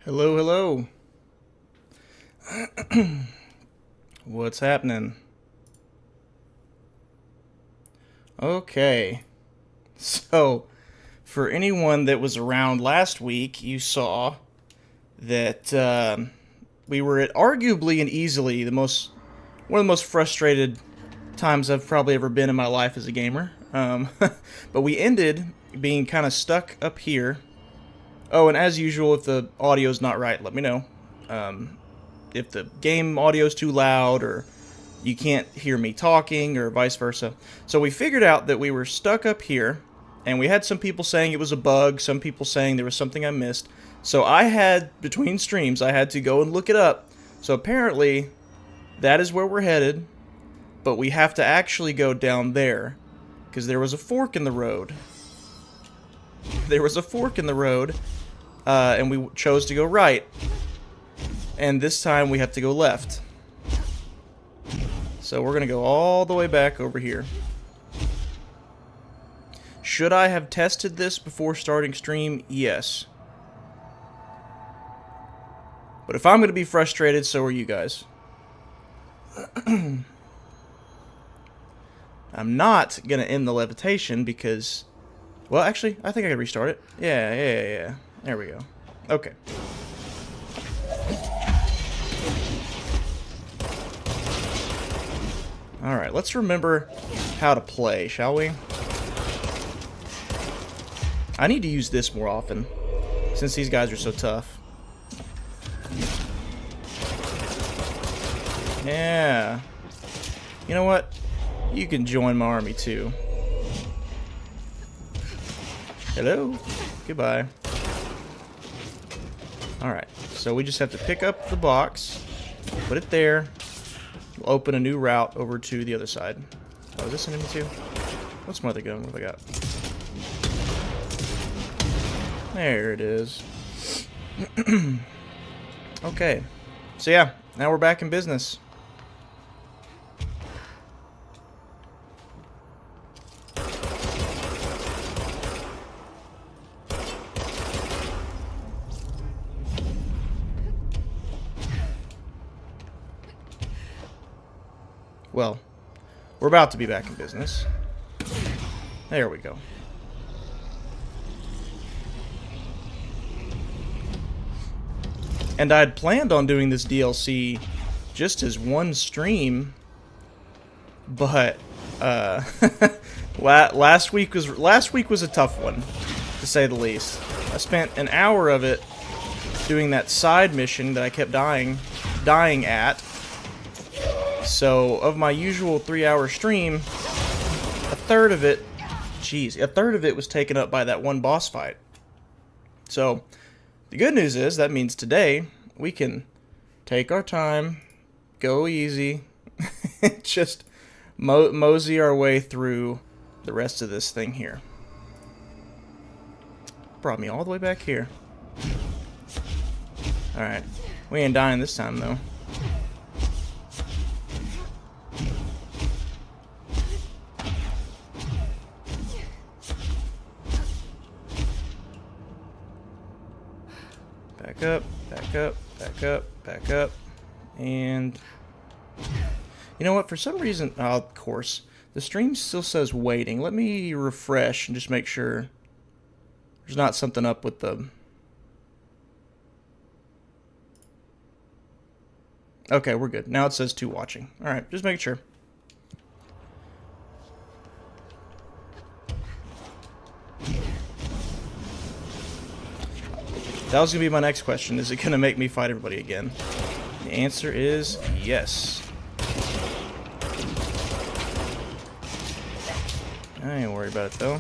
Hello, hello. What's happening? Okay. So, for anyone that was around last week, you saw that we were at arguably and easily one of the most frustrated times I've probably ever been in my life as a gamer. But we ended being kind of stuck up here. Oh, and as usual, if the audio's not right, let me know. If the game audio's too loud or you can't hear me talking or vice versa. So we figured out that we were stuck up here, and we had some people saying it was a bug, some people saying there was something I missed. So I had, between streams, I had to go and look it up. So apparently, that is where we're headed, but we have to actually go down there, because there was a fork in the road. There was a fork in the road, and we chose to go right. And this time we have to go left. So we're going to go all the way back over here. Should I have tested this before starting stream? Yes. But if I'm going to be frustrated, so are you guys. I'm not going to end the levitation because... Well, actually, I think I can restart it. Yeah. There we go. Okay. Alright, let's remember how to play, shall we? I need to use this more often, since these guys are so tough. Yeah. You know what? You can join my army, too. Hello? Goodbye. Alright, so we just have to pick up the box, put it there. We'll open a new route over to the other side. Oh, is this an enemy too? What's my other gun? What have I got? There it is. Okay. So yeah, now we're back in business. Well, we're about to be back in business. There we go. And I'd planned on doing this DLC just as one stream, but last week was a tough one, to say the least. I spent an hour of it doing that side mission that I kept dying at. So, of my usual 3-hour stream, a third of it was taken up by that one boss fight. So, the good news is, that means today, we can take our time, go easy, just mosey our way through the rest of this thing here. Brought me all the way back here. Alright, we ain't dying this time, though. Back up, back up, back up, back up, and you know what, for some reason, of course, the stream still says waiting. Let me refresh and just make sure there's not something up with the... Okay, we're good. Now it says 2 watching. Alright, just making sure. That was going to be my next question. Is it going to make me fight everybody again? The answer is yes. I ain't worried about it, though.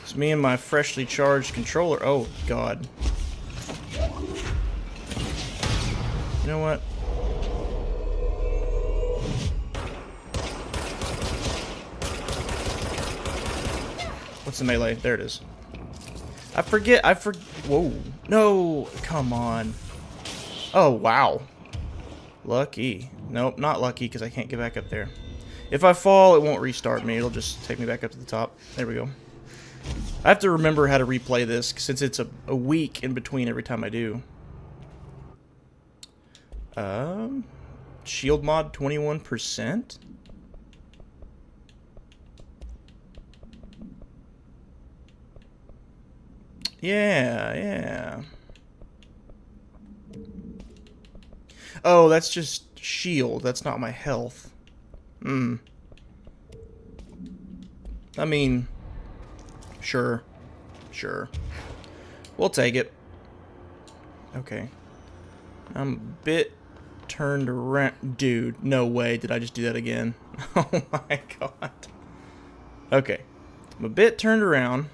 It's me and my freshly charged controller. Oh, God. You know what? What's the melee? There it is. Whoa. No, come on. Oh, wow. Lucky. Nope, not lucky, because I can't get back up there. If I fall, it won't restart me. It'll just take me back up to the top. There we go. I have to remember how to replay this since it's a week in between every time I do. Shield mod 21%? Yeah. Oh, that's just shield. That's not my health. I mean, sure. We'll take it. Okay. I'm a bit turned around. Dude, no way. Did I just do that again? Oh my god. Okay. I'm a bit turned around.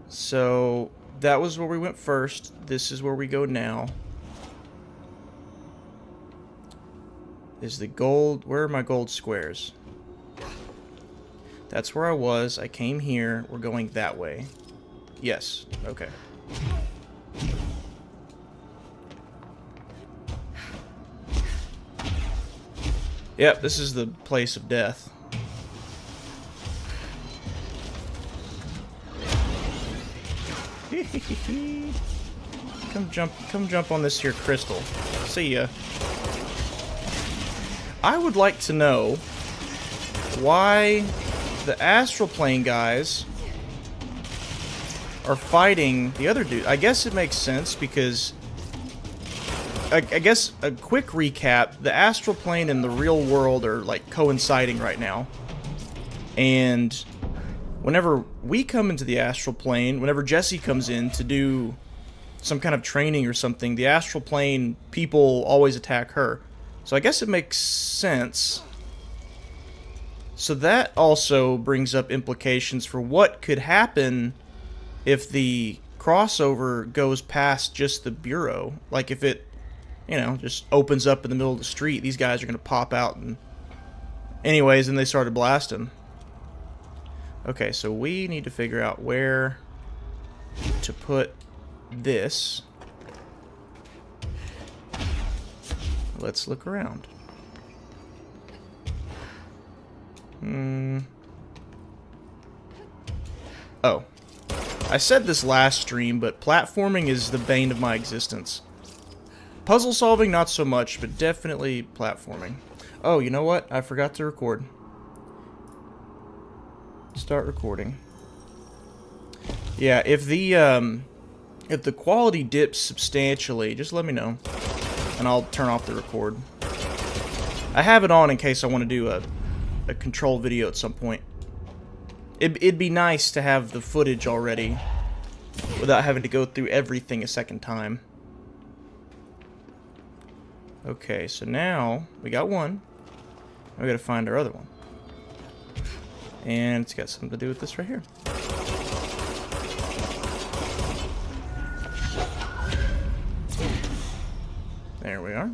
So, that was where we went first. This is where we go now. Is the gold... Where are my gold squares? That's where I was. I came here. We're going that way. Yes. Okay. Yep, this is the place of death. Come jump on this here crystal. See ya. I would like to know why the astral plane guys are fighting the other dude. I guess it makes sense because I guess a quick recap, the astral plane and the real world are like coinciding right now. And whenever we come into the astral plane, whenever Jesse comes in to do some kind of training or something, the astral plane people always attack her. So I guess it makes sense. So that also brings up implications for what could happen if the crossover goes past just the bureau. Like if it, you know, just opens up in the middle of the street, these guys are going to pop out and... Anyways, and they started blasting. Okay, so we need to figure out where to put this. Let's look around. Oh. I said this last stream, but platforming is the bane of my existence. Puzzle solving, not so much, but definitely platforming. Oh, you know what? I forgot to record. Start recording. Yeah, if the quality dips substantially, just let me know, and I'll turn off the record. I have it on in case I want to do a control video at some point. It'd be nice to have the footage already without having to go through everything a second time. Okay, so now we got one. Now we gotta find our other one. And it's got something to do with this right here. There we are.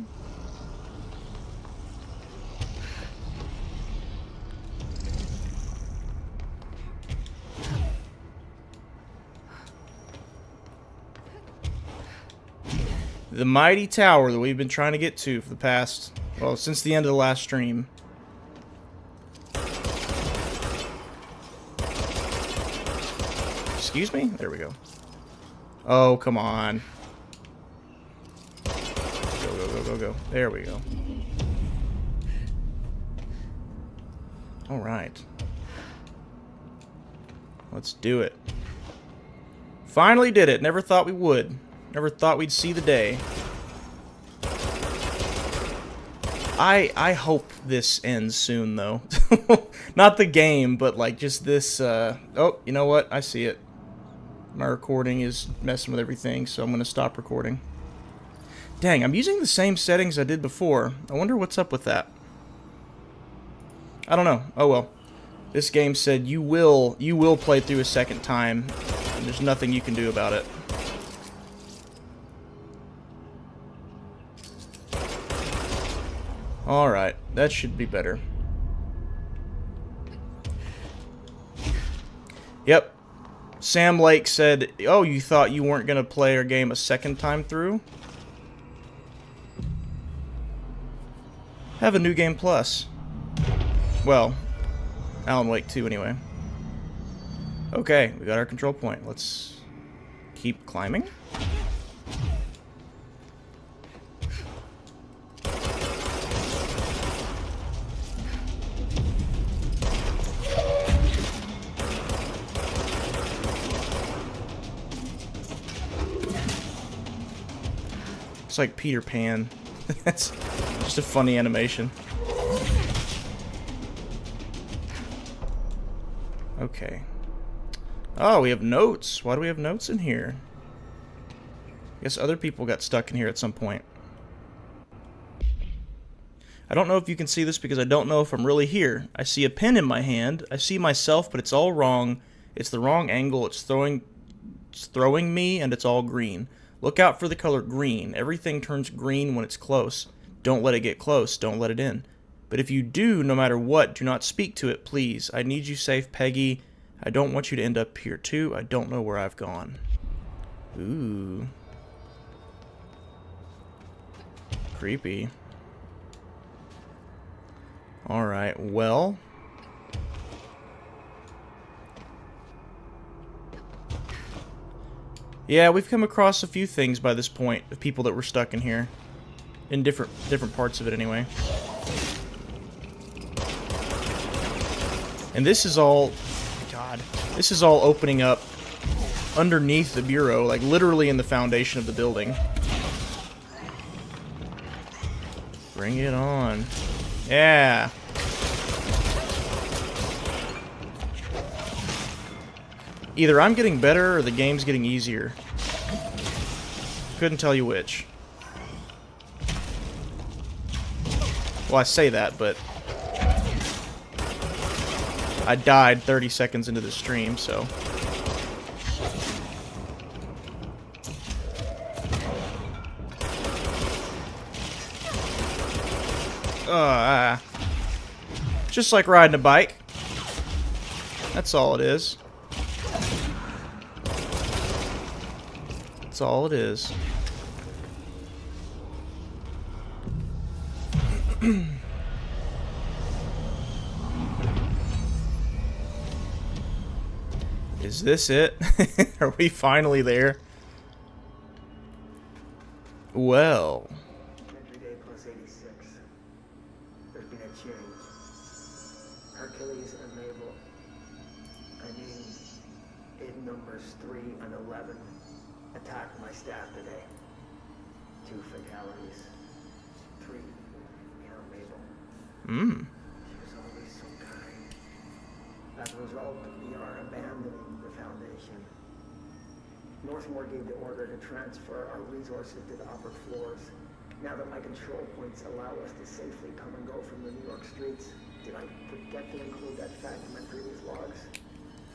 The mighty tower that we've been trying to get to for the past, well, since the end of the last stream. Excuse me? There we go. Oh, come on. Go. There we go. Alright. Let's do it. Finally did it. Never thought we would. Never thought we'd see the day. I hope this ends soon, though. Not the game, but like just this, oh, you know what? I see it. My recording is messing with everything, so I'm going to stop recording. Dang, I'm using the same settings I did before. I wonder what's up with that. I don't know. Oh well. This game said you will play through a second time, and there's nothing you can do about it. Alright, that should be better. Yep. Sam Lake said, oh, you thought you weren't going to play our game a second time through? Have a new game plus. Well, Alan Wake 2 anyway. Okay, we got our control point. Let's keep climbing. It's like Peter Pan. That's just a funny animation. Okay. Oh, we have notes. Why do we have notes in here? I guess other people got stuck in here at some point. I don't know if you can see this because I don't know if I'm really here. I see a pen in my hand. I see myself, but it's all wrong. It's the wrong angle. It's throwing me, and it's all green. Look out for the color green. Everything turns green when it's close. Don't let it get close. Don't let it in. But if you do, no matter what, do not speak to it, please. I need you safe, Peggy. I don't want you to end up here, too. I don't know where I've gone. Ooh. Creepy. Alright, well. Yeah, we've come across a few things by this point of people that were stuck in here. In different parts of it, anyway. And this is all... God. This is all opening up underneath the bureau, like literally in the foundation of the building. Bring it on. Yeah. Either I'm getting better or the game's getting easier. Couldn't tell you which. Well, I say that, but I died 30 seconds into the stream, so. Just like riding a bike. That's all it is. That's all it is. Is this it? Are we finally there? Well. Every day plus 86. There's been a change. Hercules and Mabel. I mean, in numbers 3 and 11 attacked my staff today. 2 fatalities. 3. Count Mabel. She was always so kind. As a result, we are abandoning the Foundation. Northmore gave the order to transfer our resources to the upper floors. Now that my control points allow us to safely come and go from the New York streets, did I forget to include that fact in my previous logs?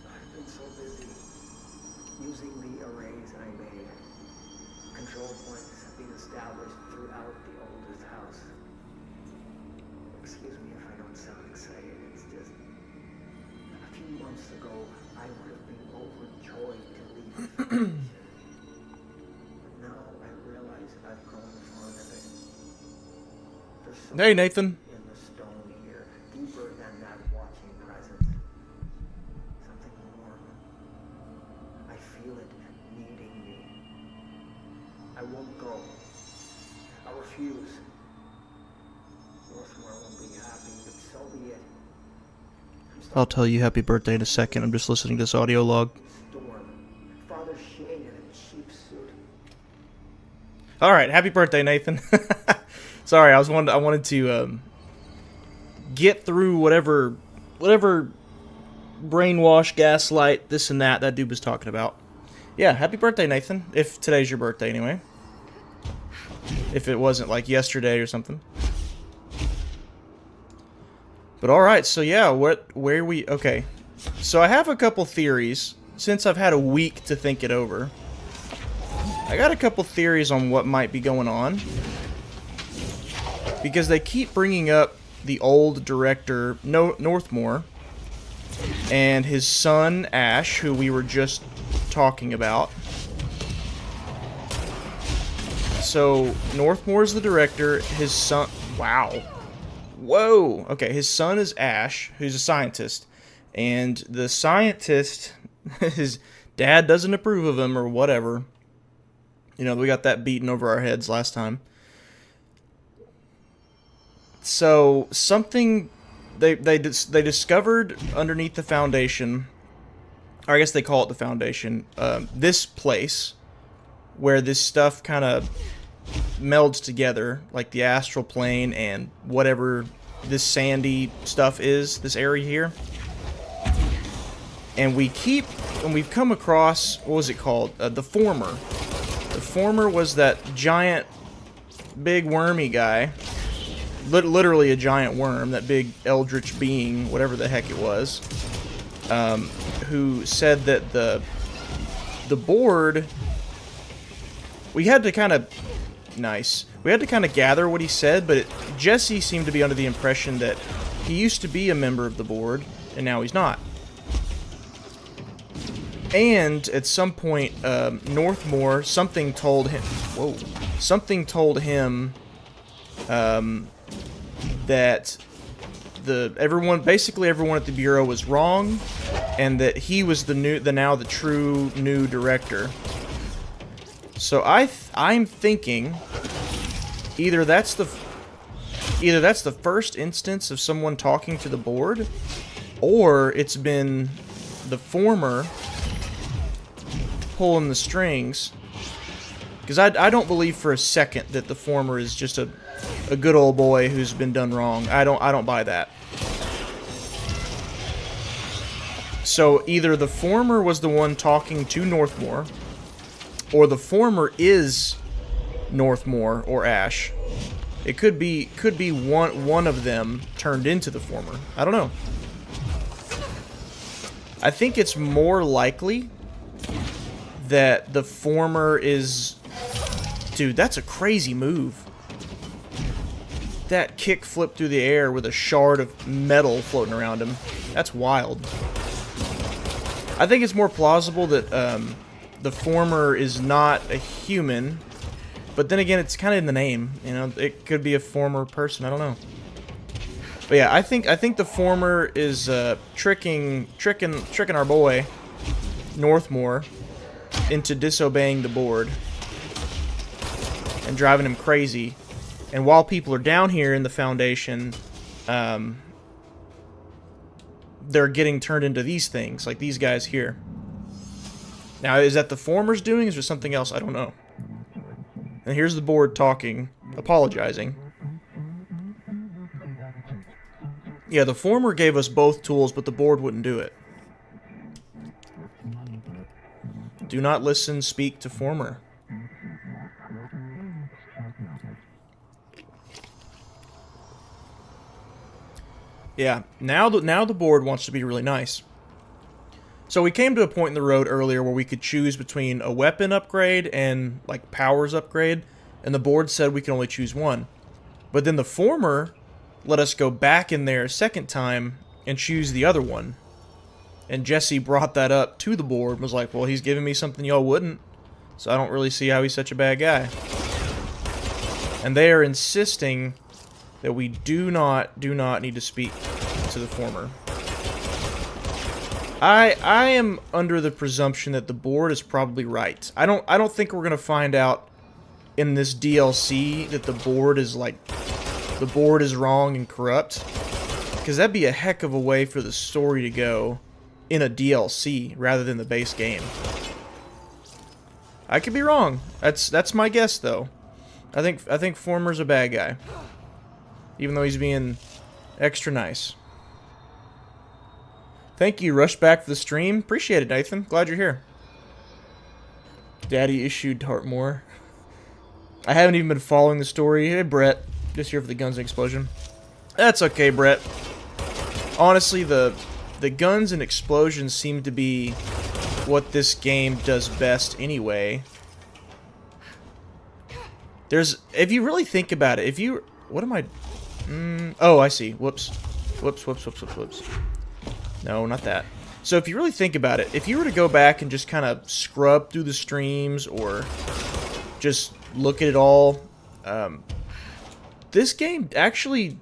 I've been so busy using the arrays I made. Control points have been established throughout the oldest house. Excuse me if I don't sound excited, it's just... A few months ago, I would have been overjoyed to leave the Foundation. But now I realize I've grown fond of it. There's something Hey, Nathan. in the stone here, deeper than that watching presence. Something warm. I feel it needing me. I won't go. I'll refuse. Northmore won't be happy, but so be it. I'll tell you happy birthday in a second. I'm just listening to this audio log. Storm. Father Shane in a cheap suit. All right, happy birthday, Nathan. Sorry, I wanted to get through whatever brainwash, gaslight, this and that dude was talking about. Yeah, happy birthday, Nathan. If today's your birthday, anyway. If it wasn't like yesterday or something. But all right, so yeah, okay. So I have a couple theories since I've had a week to think it over. I got a couple theories on what might be going on. Because they keep bringing up the old director, Northmore, and his son, Ash, who we were just talking about. So, Northmore's the director, his son... Wow. Whoa! Okay, his son is Ash, who's a scientist. And the scientist His dad doesn't approve of him or whatever. You know, we got that beaten over our heads last time. So something they discovered underneath the foundation, or I guess they call it the foundation, this place where this stuff kind of melds together, like the astral plane and whatever this sandy stuff is, this area here. And we've come across, what was it called? The Former. The Former was that giant, big wormy guy. Literally a giant worm, that big eldritch being, whatever the heck it was, who said that the board, we had to kind of gather what he said, but Jesse seemed to be under the impression that he used to be a member of the board, and now he's not. And at some point, Northmore, something told him that basically everyone at the Bureau was wrong, and that he was the true new director. So I'm thinking either that's the first instance of someone talking to the board, or it's been the Former pulling the strings. Because I don't believe for a second that the Former is just a good old boy who's been done wrong. I don't buy that. So either the Former was the one talking to Northmore, or the Former is Northmore or Ash. It could be one of them turned into the Former. I don't know. I think it's more likely that the Former is... Dude, that's a crazy move. That kick flip through the air with a shard of metal floating around him. That's wild. I think it's more plausible that the Former is not a human, but then again, it's kind of in the name. You know, it could be a former person. I don't know. But yeah, I think the Former is tricking our boy Northmore into disobeying the board and driving him crazy. And while people are down here in the Foundation, they're getting turned into these things, like these guys here. Now, is that the Former's doing? Is there something else? I don't know. And here's the board talking, apologizing. Yeah, the Former gave us both tools, but the board wouldn't do it. Do not listen, speak to Former. Yeah, now the board wants to be really nice. So we came to a point in the road earlier where we could choose between a weapon upgrade and like powers upgrade, and the board said we can only choose one. But then the Former let us go back in there a second time and choose the other one. And Jesse brought that up to the board and was like, well, he's giving me something y'all wouldn't, so I don't really see how he's such a bad guy. And they are insisting that we do not need to speak to the Former. I am under the presumption that the board is probably right. I don't think we're gonna find out in this DLC that the board is wrong and corrupt, because that'd be a heck of a way for the story to go in a DLC rather than the base game. I could be wrong. That's my guess though. I think Former's a bad guy, even though he's being extra nice. Thank you, Rush back for the stream. Appreciate it, Nathan. Glad you're here. Daddy issued Dartmoor. I haven't even been following the story. Hey, Brett. Just here for the guns and explosion. That's okay, Brett. Honestly, the guns and explosions seem to be what this game does best anyway. If you really think about it, what am I... oh, I see. Whoops. Whoops. No, not that. So if you really think about it, if you were to go back and just kind of scrub through the streams or just look at it all, this game actually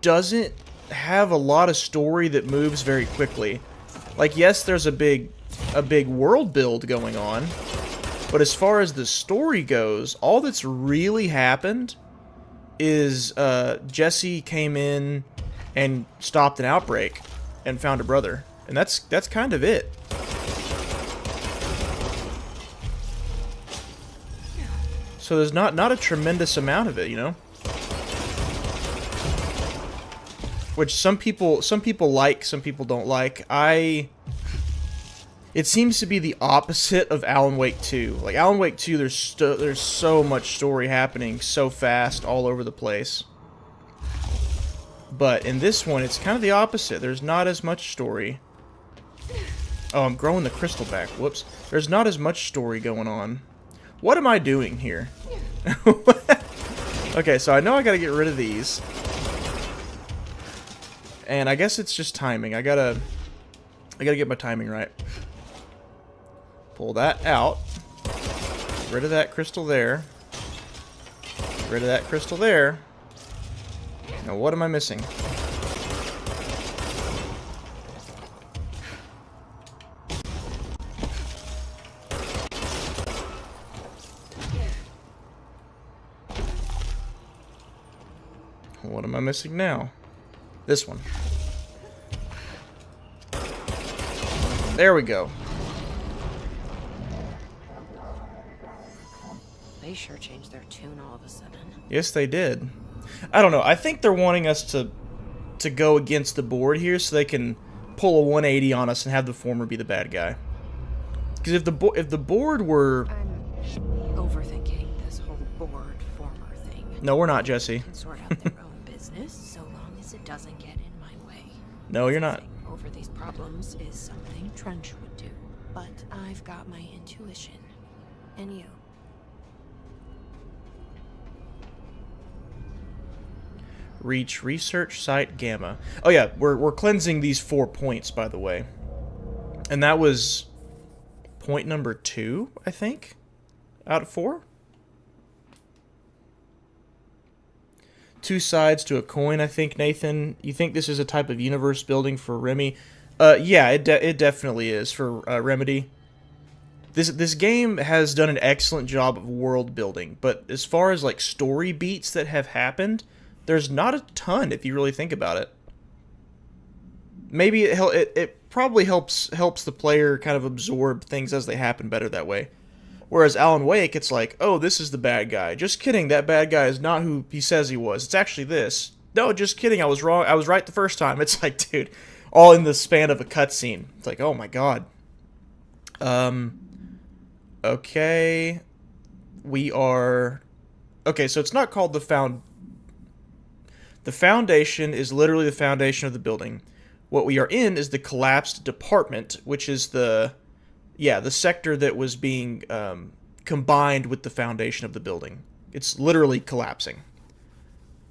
doesn't have a lot of story that moves very quickly. Like, yes, there's a big a big world build going on. But as far as the story goes, all that's really happened is Jesse came in and stopped an outbreak and found a brother. And that's kind of it. So there's not a tremendous amount of it, you know? Which some people like, some people don't like. It seems to be the opposite of Alan Wake 2. Like, Alan Wake 2, there's so much story happening so fast all over the place. But in this one, it's kind of the opposite. There's not as much story. Oh, I'm growing the crystal back. Whoops. There's not as much story going on. What am I doing here? Okay, so I know I gotta get rid of these. And I guess it's just timing. I gotta get my timing right. Pull that out. Get rid of that crystal there. Get rid of that crystal there. Now what am I missing? What am I missing now? This one. There we go. They sure changed their tune all of a sudden. Yes, they did. I don't know. I think they're wanting us to go against the board here so they can pull a 180 on us and have the former be the bad guy. Because if the board were... I'm overthinking this whole board former thing. No, we're not, Jesse. Can sort out their own business so long as it doesn't get in my way. No, you're not. Over these problems is something Trench would do. But I've got my intuition. And you. Reach research site Gamma. Oh yeah, we're cleansing these 4 points, by the way. And that was point number 2, I think, out of 4. 2 sides to a coin, I think, Nathan. You think this is a type of universe building for Remy? Yeah, it definitely is for Remedy. This game has done an excellent job of world building, but as far as like story beats that have happened, there's not a ton if you really think about it. Maybe it probably helps the player kind of absorb things as they happen better that way. Whereas Alan Wake, it's like, oh, this is the bad guy. Just kidding, that bad guy is not who he says he was. It's actually this. No, just kidding, I was wrong. I was right the first time. It's like, dude, all in the span of a cutscene. It's like, oh my god. Okay. We are... Okay, so it's not called the foundation is literally the foundation of the building. What we are in is the collapsed department, which is the sector that was being combined with the foundation of the building. It's literally collapsing.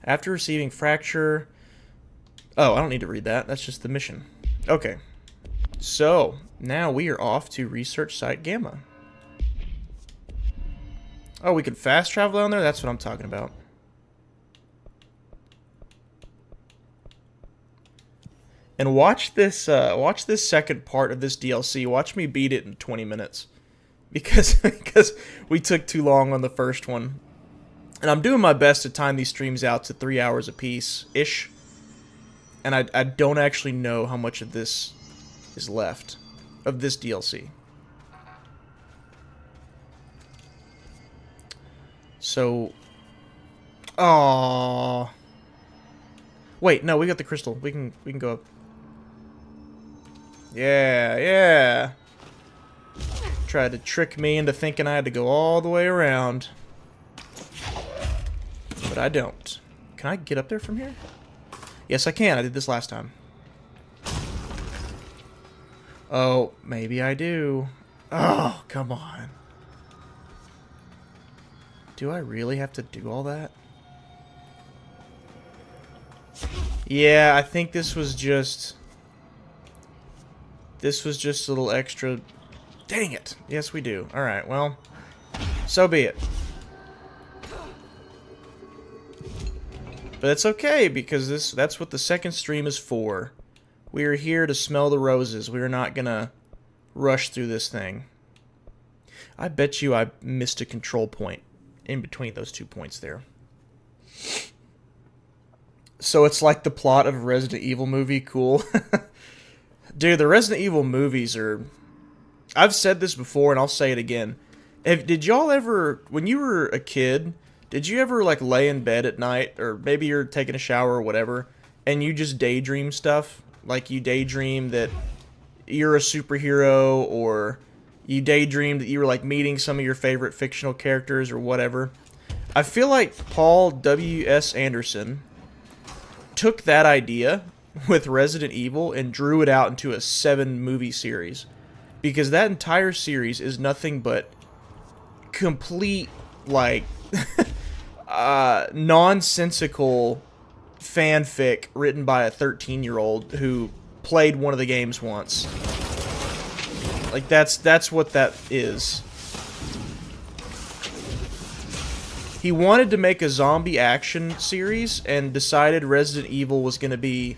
After receiving fracture... Oh, I don't need to read that. That's just the mission. Okay. So, now we are off to research site Gamma. Oh, we can fast travel down there? That's what I'm talking about. And watch this second part of this DLC. Watch me beat it in 20 minutes. Because we took too long on the first one. And I'm doing my best to time these streams out to 3 hours apiece-ish. And I don't actually know how much of this is left. Of this DLC. So... Aww. Wait, no, we got the crystal. We can go up. Yeah. Tried to trick me into thinking I had to go all the way around. But I don't. Can I get up there from here? Yes, I can. I did this last time. Oh, maybe I do. Oh, come on. Do I really have to do all that? Yeah, I think this was just a little extra. Dang it. Yes, we do. Alright, well, so be it. But it's okay, because that's what the second stream is for. We are here to smell the roses. We are not gonna rush through this thing. I bet you I missed a control point in between those 2 points there. So it's like the plot of a Resident Evil movie. Cool. Dude, the Resident Evil movies are... I've said this before, and I'll say it again. Did y'all ever... When you were a kid, did you ever, like, lay in bed at night, or maybe you're taking a shower or whatever, and you just daydream stuff? Like, you daydream that you're a superhero, or you daydream that you were, like, meeting some of your favorite fictional characters or whatever. I feel like Paul W.S. Anderson took that idea with Resident Evil and drew it out into a 7-movie series. Because that entire series is nothing but complete, like, nonsensical fanfic written by a 13-year-old who played one of the games once. Like, that's what that is. He wanted to make a zombie action series and decided Resident Evil was gonna be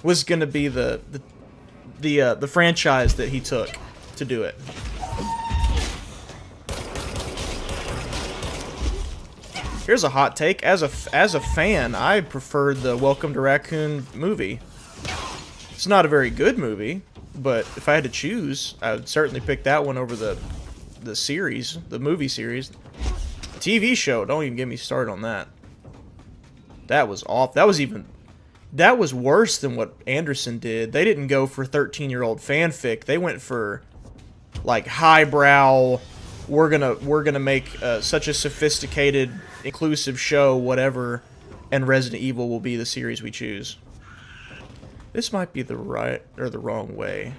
the franchise that he took to do it. Here's a hot take. As a fan, I preferred the Welcome to Raccoon movie. It's not a very good movie, but if I had to choose, I would certainly pick that one over the series, the movie series. TV show, don't even get me started on that. That was off. That was worse than what Anderson did. They didn't go for 13-year-old fanfic. They went for, like, highbrow, we're gonna make such a sophisticated, inclusive show, whatever, and Resident Evil will be the series we choose. This might be the right or the wrong way.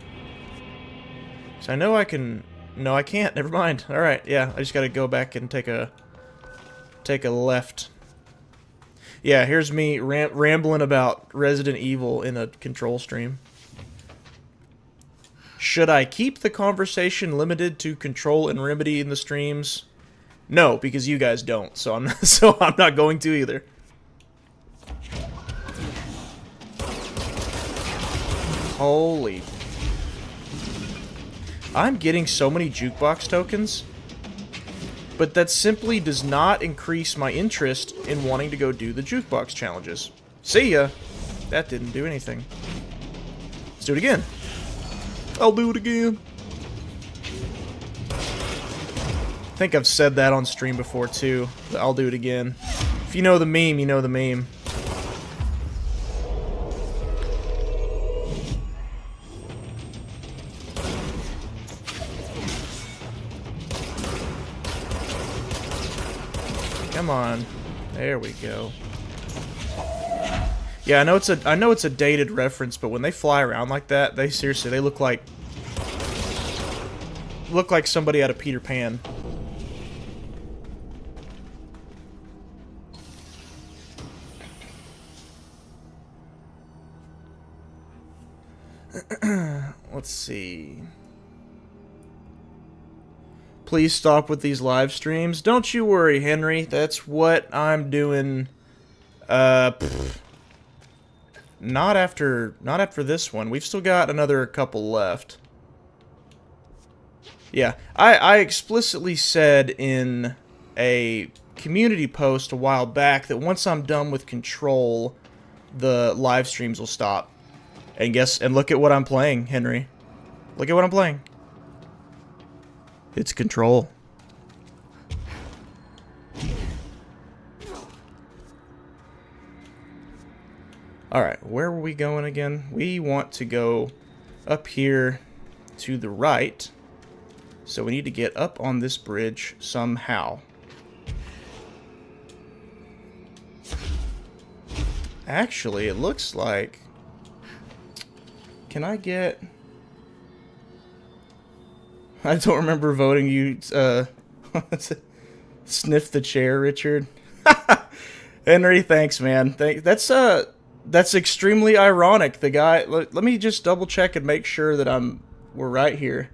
So I know I can... No, I can't. Never mind. Alright, yeah. I just gotta go back and take a left. Yeah, here's me rambling about Resident Evil in a control stream. Should I keep the conversation limited to Control and Remedy in the streams? No, because you guys don't, so I'm not going to either. Holy... I'm getting so many Jukebox tokens, but that simply does not increase my interest in wanting to go do the Jukebox challenges. See ya! That didn't do anything. Let's do it again. I'll do it again. I think I've said that on stream before too. I'll do it again. If you know the meme, you know the meme. Come on. There we go. Yeah, I know it's a dated reference, but when they fly around like that, they seriously look like somebody out of Peter Pan. Let's see. Please stop with these live streams. Don't you worry, Henry. That's what I'm doing. Not after this one. We've still got another couple left. Yeah, I explicitly said in a community post a while back that once I'm done with Control, the live streams will stop. And look at what I'm playing, Henry. Look at what I'm playing. It's Control. Alright, where were we going again? We want to go up here to the right. So we need to get up on this bridge somehow. Actually, it looks like... Can I get... I don't remember voting you, sniff the chair, Richard. Henry, thanks, man. That's extremely ironic. The guy, let me just double check and make sure that we're right here.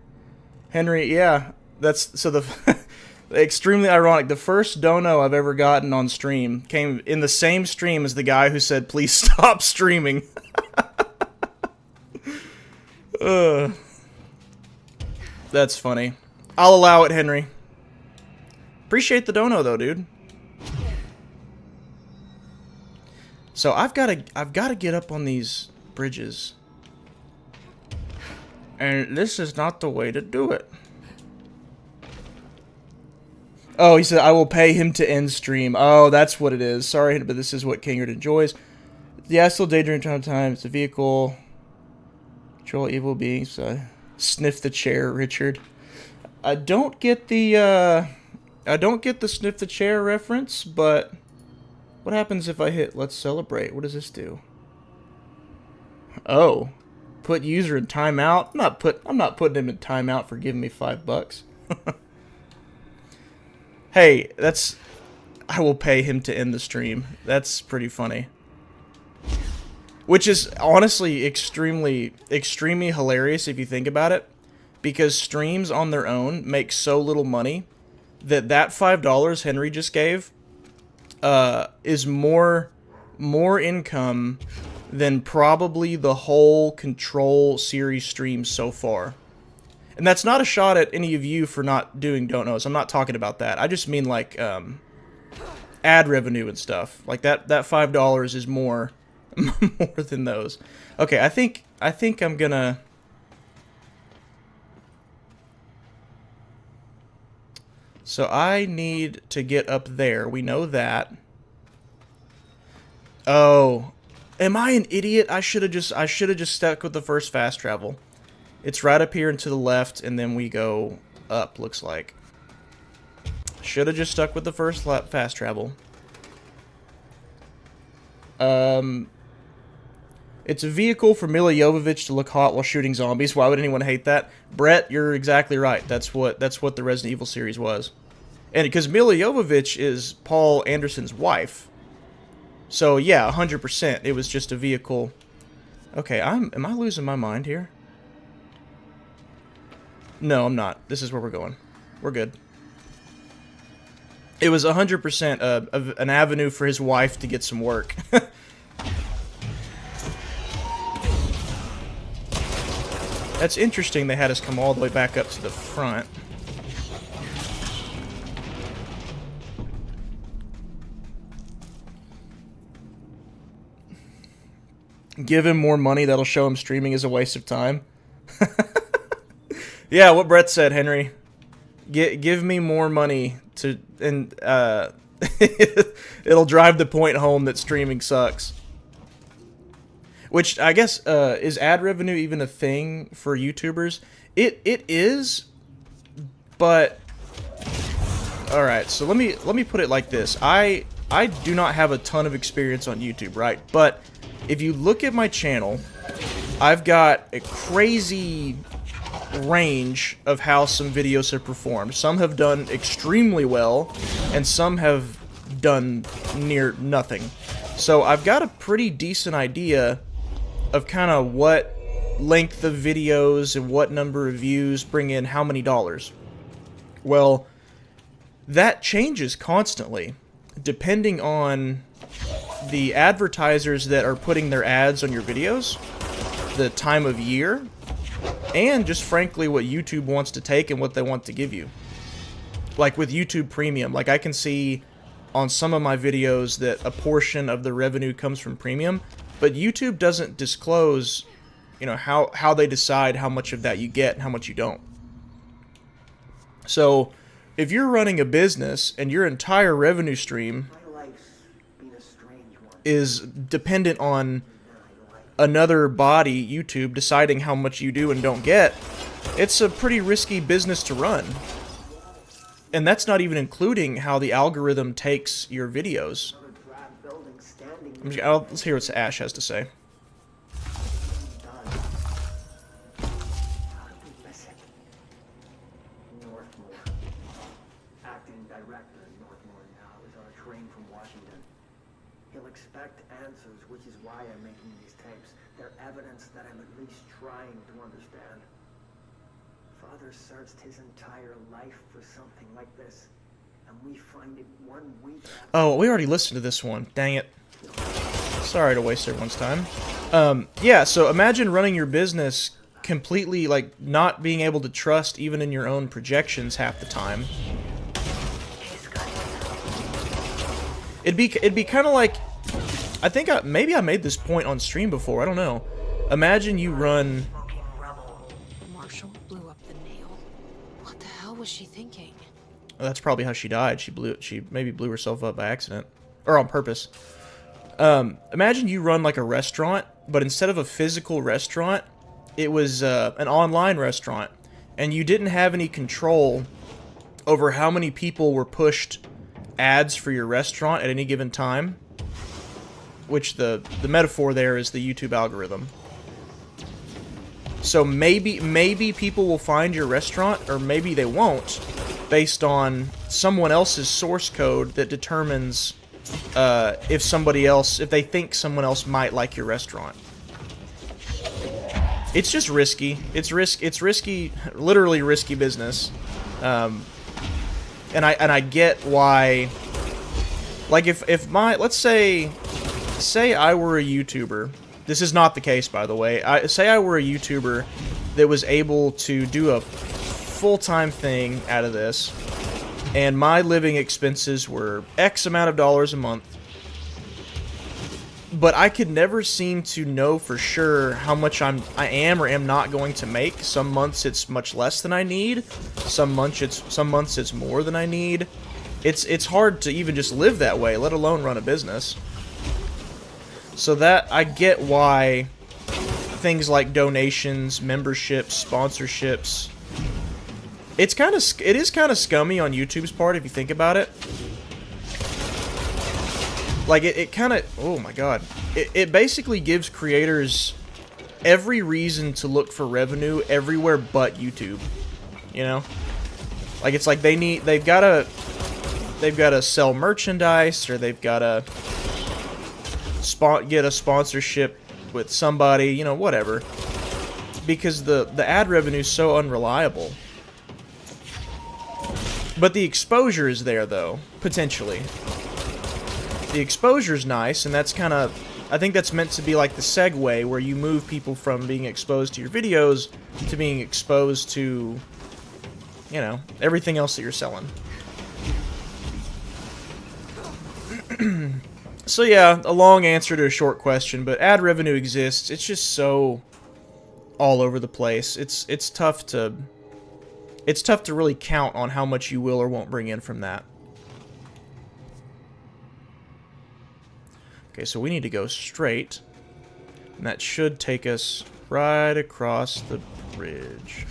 Henry, yeah, extremely ironic. The first dono I've ever gotten on stream came in the same stream as the guy who said, please stop streaming. That's funny. I'll allow it, Henry. Appreciate the dono though, dude. So I've got to get up on these bridges. And this is not the way to do it. Oh, he said, I will pay him to end stream. Oh, that's what it is. Sorry, but this is what Kingerd enjoys. Yeah, still daydream time to time. It's a vehicle. Control evil beings. Sniff the chair, Richard. I don't get the sniff the chair reference, but what happens if I hit let's celebrate? What does this do? Oh. Put user in timeout. I'm not putting him in timeout for giving me $5. Hey, I will pay him to end the stream. That's pretty funny. Which is honestly extremely hilarious if you think about it, because streams on their own make so little money that $5 Henry just gave is more income than probably the whole Control series streams so far. And that's not a shot at any of you for not doing don't knows. I'm not talking about that. I just mean like ad revenue and stuff. Like that $5 is more than those. Okay, I think I'm gonna. So I need to get up there. We know that. Oh, am I an idiot? I should have just stuck with the first fast travel. It's right up here and to the left, and then we go up, looks like. Should have just stuck with the first fast travel. It's a vehicle for Mila Jovovich to look hot while shooting zombies. Why would anyone hate that? Brett, you're exactly right. That's what the Resident Evil series was. And because Mila Jovovich is Paul Anderson's wife. So yeah, 100%. It was just a vehicle. Okay, am I losing my mind here? No, I'm not. This is where we're going. We're good. It was 100% an avenue for his wife to get some work. That's interesting they had us come all the way back up to the front. Give him more money, that'll show him streaming is a waste of time. Yeah, what Brett said, Henry. Give me more money to, and it'll drive the point home that streaming sucks. Which I guess is ad revenue even a thing for YouTubers? It is, but all right. So let me put it like this. I do not have a ton of experience on YouTube, right? But if you look at my channel, I've got a crazy range of how some videos have performed. Some have done extremely well, and some have done near nothing. So I've got a pretty decent idea of kind of what length of videos and what number of views bring in how many dollars. Well, that changes constantly depending on the advertisers that are putting their ads on your videos, the time of year, and just frankly what YouTube wants to take and what they want to give you. Like with YouTube Premium, like I can see on some of my videos that a portion of the revenue comes from Premium, but YouTube doesn't disclose, you know, how they decide how much of that you get and how much you don't. So if you're running a business and your entire revenue stream is dependent on another body, YouTube, deciding how much you do and don't get, it's a pretty risky business to run. And that's not even including how the algorithm takes your videos. Let's hear what Ash has to say. Searched his entire life for something like this, and we find it 1 week. Oh, we already listened to this one. Dang it. Sorry to waste everyone's time. Yeah, so imagine running your business completely, like, not being able to trust even in your own projections half the time. It'd be kind of like, I think maybe I made this point on stream before, I don't know. Imagine you run... Marshall blew up the nail. What the hell was she thinking? Oh, that's probably how she died. She maybe blew herself up by accident. Or on purpose. Imagine you run like a restaurant, but instead of a physical restaurant, it was an online restaurant. And you didn't have any control over how many people were pushed ads for your restaurant at any given time. Which the metaphor there is the YouTube algorithm. So maybe people will find your restaurant, or maybe they won't, based on someone else's source code that determines if they think someone else might like your restaurant. It's just risky. It's risky, literally risky business. And I get why. Like if let's say I were a YouTuber. This is not the case, by the way. Say I were a YouTuber that was able to do a full-time thing out of this, and my living expenses were X amount of dollars a month, but I could never seem to know for sure how much I am or am not going to make. Some months it's much less than I need. Some months it's more than I need. It's hard to even just live that way, let alone run a business. So that, I get why things like donations, memberships, sponsorships, it is kind of scummy on YouTube's part if you think about it. Like, it kind of, oh my god, it basically gives creators every reason to look for revenue everywhere but YouTube, you know? Like, it's like they've got to sell merchandise, or they've got to get a sponsorship with somebody, you know, whatever. Because the ad revenue is so unreliable. But the exposure is there, though, potentially. The exposure's nice, and that's kind of... I think that's meant to be like the segue, where you move people from being exposed to your videos to being exposed to, you know, everything else that you're selling. So yeah, a long answer to a short question, but ad revenue exists. It's just so all over the place. It's tough to really count on how much you will or won't bring in from that. Okay, so we need to go straight, and that should take us right across the bridge.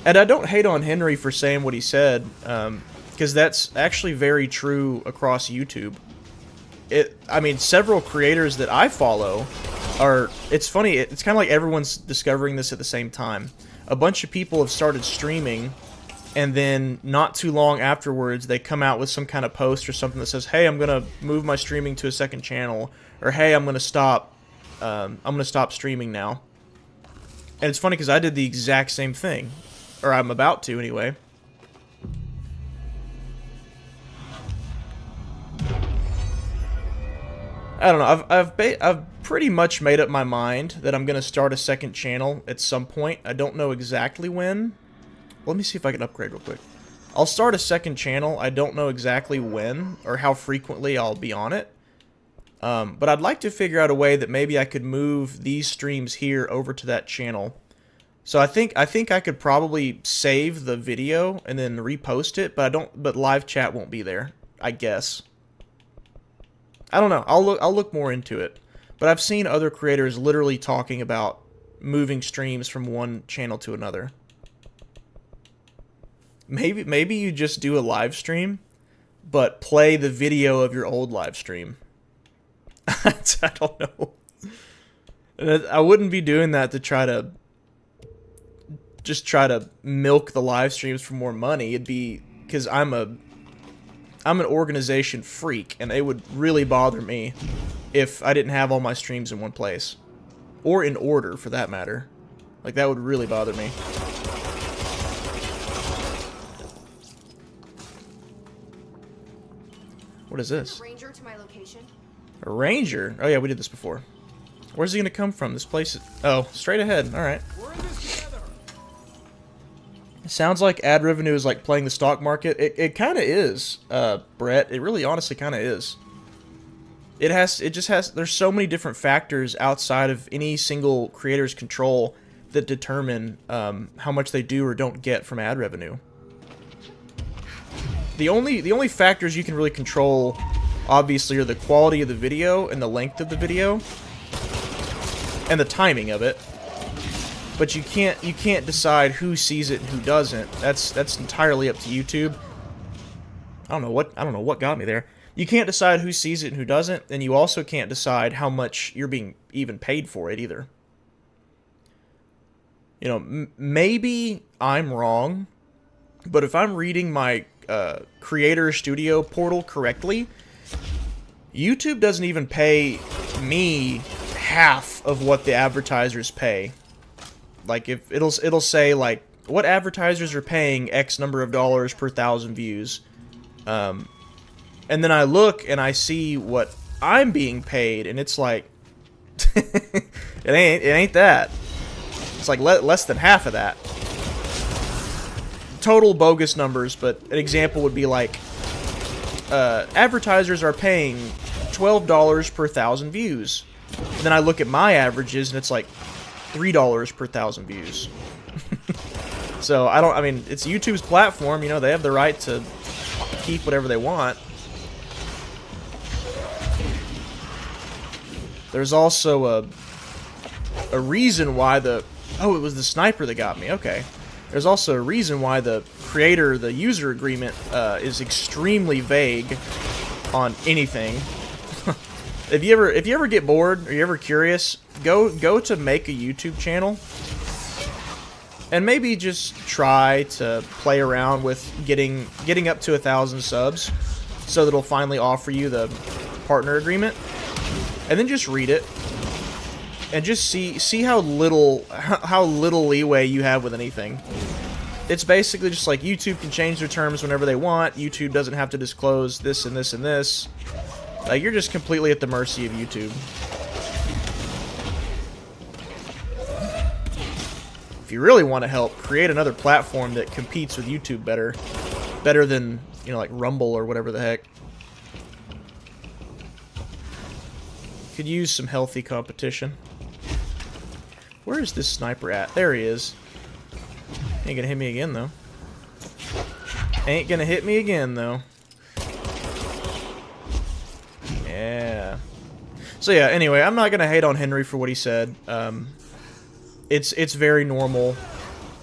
And I don't hate on Henry for saying what he said, because that's actually very true across YouTube. I mean, several creators that I follow are... It's funny, it's kind of like everyone's discovering this at the same time. A bunch of people have started streaming, and then not too long afterwards, they come out with some kind of post or something that says, hey, I'm going to move my streaming to a second channel, or hey, I'm going to stop streaming now. And it's funny because I did the exact same thing. Or I'm about to, anyway. I don't know. I've pretty much made up my mind that I'm gonna start a second channel at some point. I don't know exactly when. Let me see if I can upgrade real quick. I'll start a second channel. I don't know exactly when or how frequently I'll be on it. But I'd like to figure out a way that maybe I could move these streams here over to that channel. So I think I could probably save the video and then repost it, but live chat won't be there, I guess. I don't know. I'll look more into it. But I've seen other creators literally talking about moving streams from one channel to another. Maybe you just do a live stream, but play the video of your old live stream. I don't know. I wouldn't be doing that to try to milk the live streams for more money. It'd be because I'm an organization freak, and it would really bother me if I didn't have all my streams in one place. Or in order, for that matter. Like, that would really bother me. What is this? Ranger to my location. A ranger? Oh yeah, we did this before. Where's he gonna come from? This place is... Oh, straight ahead. All right. It sounds like ad revenue is like playing the stock market. It kind of is, Brett. It really honestly kind of is. It just has, there's so many different factors outside of any single creator's control that determine how much they do or don't get from ad revenue. The only factors you can really control, obviously, are the quality of the video and the length of the video and the timing of it. But you can't decide who sees it and who doesn't. That's entirely up to YouTube. I don't know what got me there. You can't decide who sees it and who doesn't, and you also can't decide how much you're being even paid for it either. You know, maybe I'm wrong, but if I'm reading my Creator Studio portal correctly, YouTube doesn't even pay me half of what the advertisers pay. Like, if it'll say, like, what advertisers are paying X number of dollars per 1,000 views. And then I look and I see what I'm being paid, and it's like, it ain't that. It's like less than half of that. Total bogus numbers, but an example would be like, advertisers are paying $12 per 1,000 views. And then I look at my averages, and it's like $3 per 1,000 views. So I mean, it's YouTube's platform, you know, they have the right to keep whatever they want. There's also a reason why it was the sniper that got me. Okay. There's also a reason why the user agreement is extremely vague on anything. If you ever get bored or you're ever curious, go to make a YouTube channel and maybe just try to play around with getting up to 1,000 subs so that it'll finally offer you the partner agreement, and then just read it and just see how little leeway you have with anything. It's basically just like YouTube can change their terms whenever they want. YouTube doesn't have to disclose this and this and this. Like, you're just completely at the mercy of YouTube. If you really want to help, create another platform that competes with YouTube better than, you know, like Rumble or whatever the heck. Could use some healthy competition. Where is this sniper at? There he is. Ain't gonna hit me again, though. Ain't gonna hit me again, though. Yeah. So yeah, anyway, I'm not gonna hate on Henry for what he said. It's very normal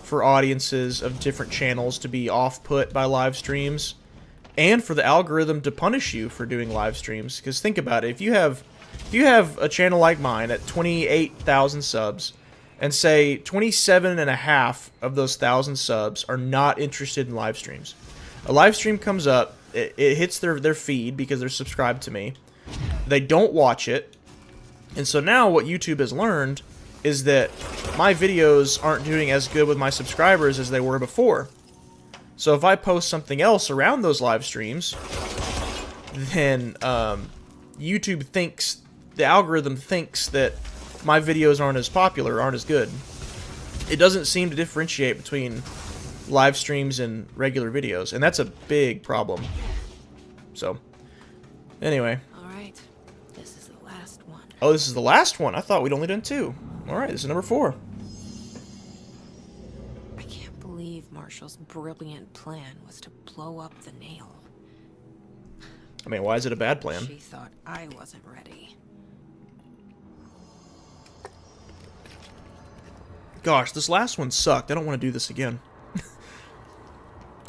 for audiences of different channels to be off-put by live streams, and for the algorithm to punish you for doing live streams. Because think about it, if you have a channel like mine at 28,000 subs, and say 27.5 of those 1,000 subs are not interested in live streams. A live stream comes up, it hits their feed because they're subscribed to me. They don't watch it. And so now what YouTube has learned is that my videos aren't doing as good with my subscribers as they were before. So if I post something else around those live streams, then YouTube thinks, the algorithm thinks that my videos aren't as popular, aren't as good. It doesn't seem to differentiate between live streams and regular videos, and that's a big problem. So, anyway. Alright, this is the last one. Oh, this is the last one? I thought we'd only done 2. Alright, this is number 4. I can't believe Marshall's brilliant plan was to blow up the nail. I mean, why is it a bad plan? She thought I wasn't ready. Gosh, this last one sucked. I don't want to do this again.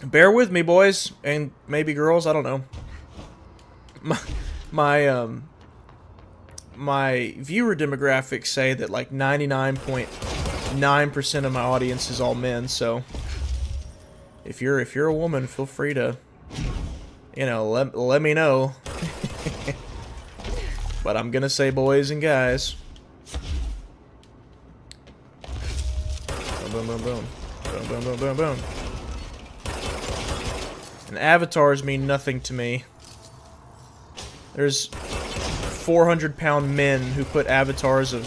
Bear with me, boys, and maybe girls. I don't know. My viewer demographics say that like 99.9% of my audience is all men. So if you're a woman, feel free to, you know, let me know. But I'm gonna say boys and guys. Boom, boom, boom. Boom, boom, boom, boom, boom. And avatars mean nothing to me. There's 400-pound men who put avatars of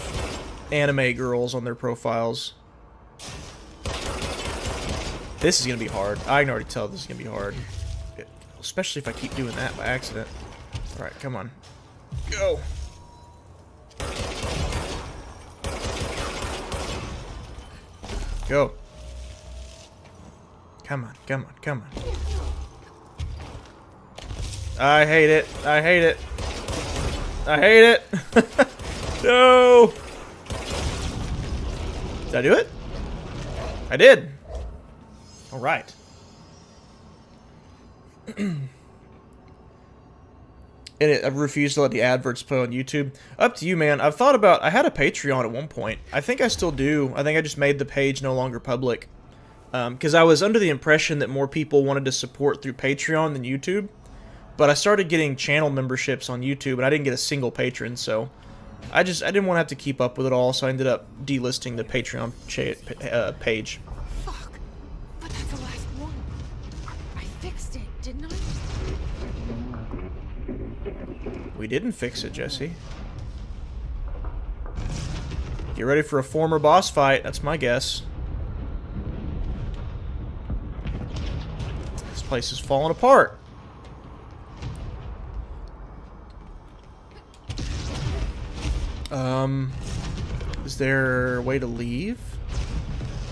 anime girls on their profiles. This is gonna be hard. I can already tell this is gonna be hard. Especially if I keep doing that by accident. Alright, come on. Go! Go. Come on, come on, come on. I hate it. I hate it. I hate it. No! Did I do it? I did. Alright. And I refuse to let the adverts play on YouTube. Up to you, man. I've thought about... I had a Patreon at one point. I think I still do. I think I just made the page no longer public. Because I was under the impression that more people wanted to support through Patreon than YouTube. But I started getting channel memberships on YouTube, and I didn't get a single patron, so... I didn't want to have to keep up with it all, so I ended up delisting the Patreon page. Fuck. But that's the last one. I fixed it, didn't I? We didn't fix it, Jesse. Get ready for a former boss fight. That's my guess. This place is falling apart. Is there a way to leave?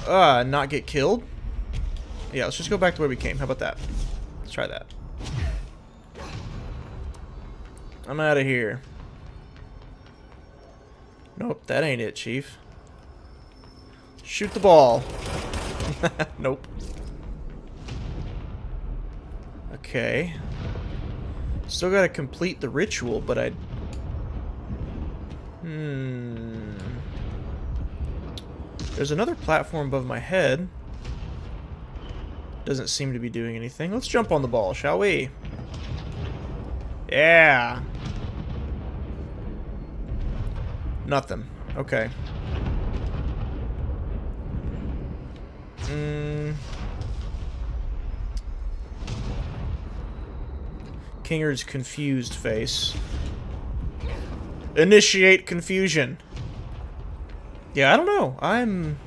Not get killed? Yeah, let's just go back to where we came. How about that? Let's try that. I'm out of here. Nope, that ain't it, Chief. Shoot the ball. Nope. Okay. Still gotta complete the ritual, but I... There's another platform above my head. Doesn't seem to be doing anything. Let's jump on the ball, shall we? Yeah. Nothing. Okay. Kingerd's confused face. Initiate confusion. Yeah, I don't know. I'm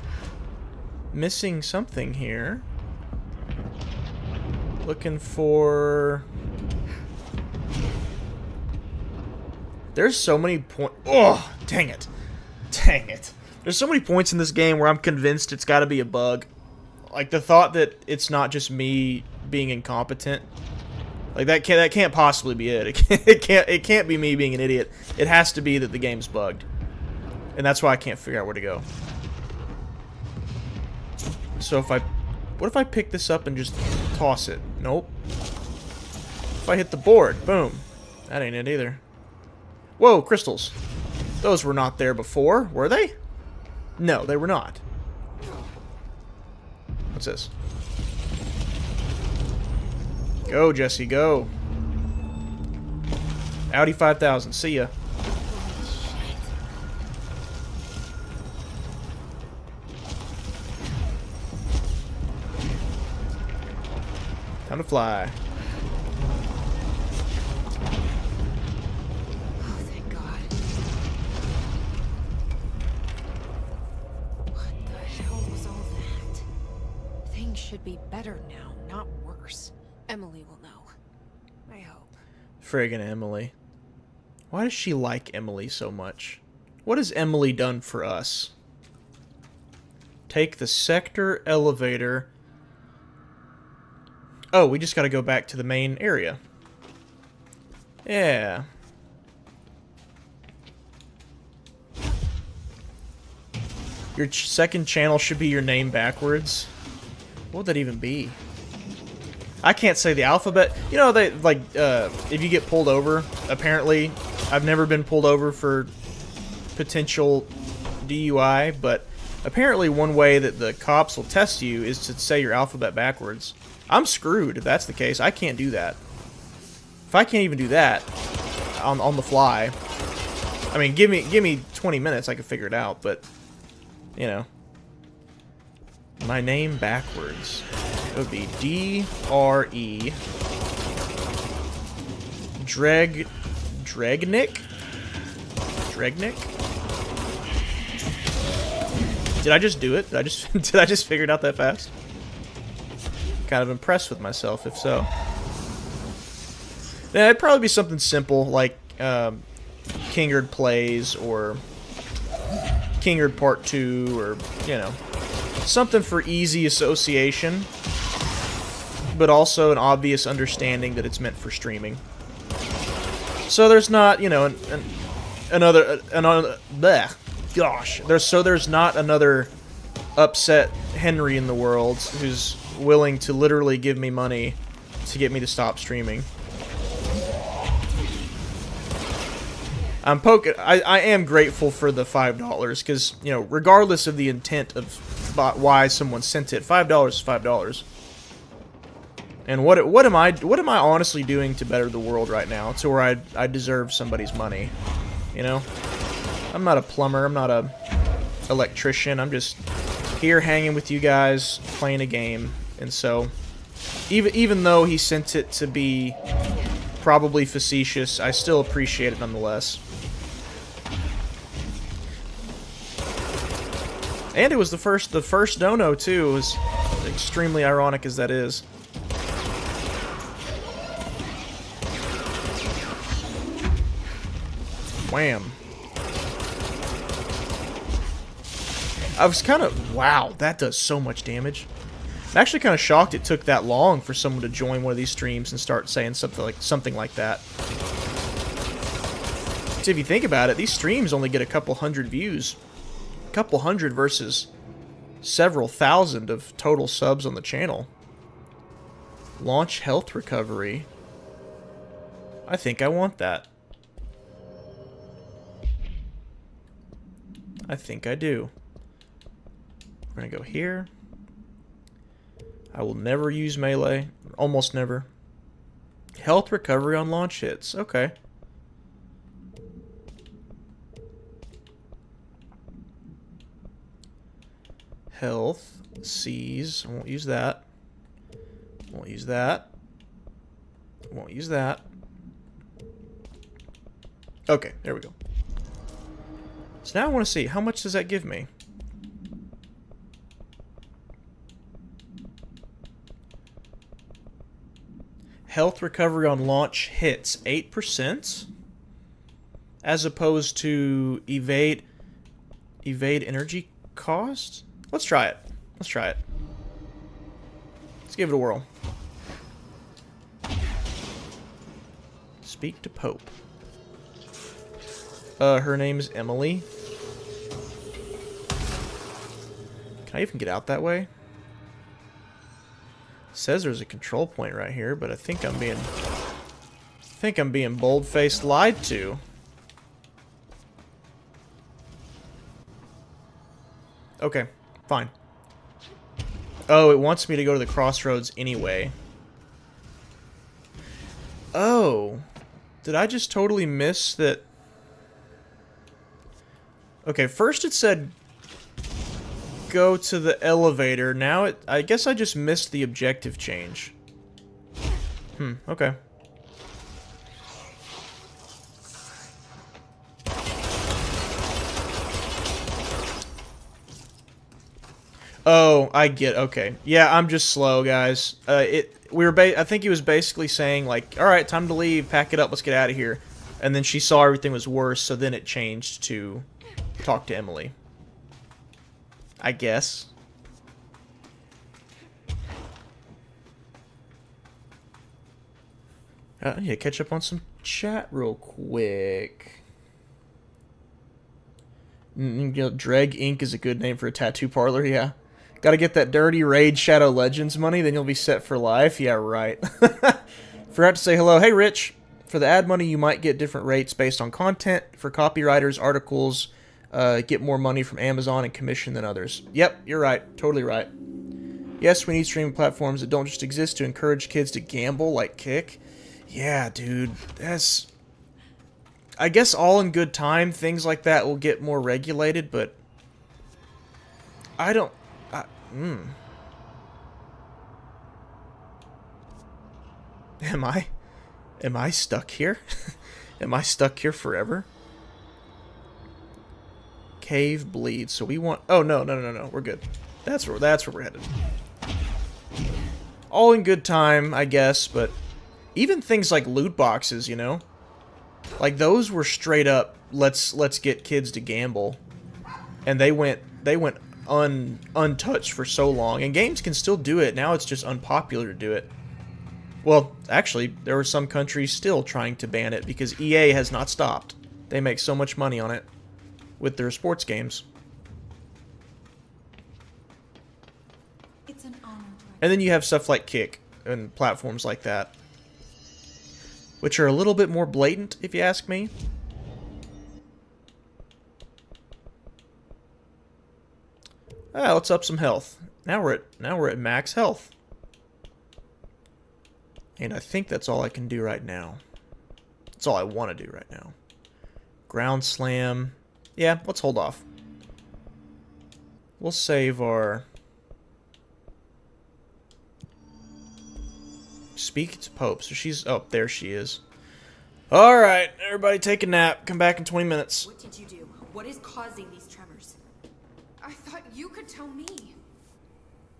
missing something here. Looking for... There's so many points... Oh, dang it. Dang it. There's so many points in this game where I'm convinced it's got to be a bug. Like, the thought that it's not just me being incompetent. Like, that can't possibly be it. It can't be me being an idiot. It has to be that the game's bugged. And that's why I can't figure out where to go. So if I... What if I pick this up and just toss it? Nope. If I hit the board, boom. That ain't it either. Whoa, crystals. Those were not there before, were they? No, they were not. What's this? Go, Jesse, go. Audi 5000, see ya. Time to fly. Oh, thank God. What the hell was all that? Things should be better now, not worse. Emily will know. I hope. Friggin' Emily. Why does she like Emily so much? What has Emily done for us? Take the sector elevator. Oh, we just gotta go back to the main area. Yeah. Your second channel should be your name backwards. What would that even be? I can't say the alphabet. You know, they like if you get pulled over, apparently I've never been pulled over for potential DUI, but apparently one way that the cops will test you is to say your alphabet backwards. I'm screwed if that's the case. I can't do that. If I can't even do that on the fly, I mean, give me 20 minutes, I can figure it out. But you know, my name backwards, it would be D-R-E Dregnick. Did I just do it? Did I just did I just figure it out that fast? Kind of impressed with myself, if so. Yeah, it'd probably be something simple like Kingerd Plays or Kingerd Part 2 or, you know, something for easy association, but also an obvious understanding that it's meant for streaming. So there's not, you know, another bleh, gosh, there's not another upset Henry in the world who's willing to literally give me money to get me to stop streaming. I am grateful for the $5 because, you know, regardless of the intent of why someone sent it, $5 is $5. And what am I honestly doing to better the world right now to where I deserve somebody's money? You know, I'm not a plumber, I'm not a electrician. I'm just here hanging with you guys, playing a game. And so, even though he sent it to be probably facetious, I still appreciate it nonetheless. And it was the first dono too, as extremely ironic as that is. Wham. I was kind of, wow, that does so much damage. I'm actually kind of shocked it took that long for someone to join one of these streams and start saying something like that. So if you think about it, these streams only get a couple hundred views. A couple hundred versus several thousand of total subs on the channel. Launch health recovery. I think I want that. I think I do. We're gonna go here. I will never use melee. Almost never. Health recovery on launch hits. Okay. Health. Seize. I won't use that. Won't use that. Won't use that. Okay, there we go. So now I want to see, how much does that give me? Health recovery on launch hits 8%, as opposed to evade energy cost. Let's try it. Let's try it. Let's give it a whirl. Speak to Pope. Her name's Emily. Can I even get out that way? It says there's a control point right here, but I think I'm being bold-faced lied to. Okay, fine. Oh, it wants me to go to the crossroads anyway. Oh, did I just totally miss that? Okay, first it said go to the elevator. Now I guess I just missed the objective change. Okay. Oh, I get. Okay. Yeah, I'm just slow, guys. I think he was basically saying like, "All right, time to leave. Pack it up. Let's get out of here." And then she saw everything was worse, so then it changed to talk to Emily. I guess. I need to catch up on some chat real quick. Dreg Inc. is a good name for a tattoo parlor, yeah. Gotta get that dirty Raid Shadow Legends money, then you'll be set for life. Yeah, right. Forgot to say hello. Hey, Rich. For the ad money, you might get different rates based on content. For copywriters, articles, get more money from Amazon and commission than others. Yep, you're right. Totally right. Yes, we need streaming platforms that don't just exist to encourage kids to gamble like Kick. Yeah, dude. That's... I guess all in good time, things like that will get more regulated, but... I don't... Am I stuck here? Am I stuck here forever? Cave bleeds. So we want... Oh, no. We're good. That's where we're headed. All in good time, I guess, but even things like loot boxes, you know? Like, those were straight up, let's get kids to gamble. And they went untouched for so long. And games can still do it. Now it's just unpopular to do it. Well, actually, there are some countries still trying to ban it because EA has not stopped. They make so much money on it with their sports games. It's an honor. And then you have stuff like Kick and platforms like that, which are a little bit more blatant, if you ask me. Ah, let's up some health. Now we're at max health. And I think that's all I can do right now. That's all I want to do right now. Ground slam. Yeah, let's hold off. We'll save our... Speak to Pope. So she's... Oh, there she is. Alright, everybody take a nap. Come back in 20 minutes. What did you do? What is causing these tremors? I thought you could tell me.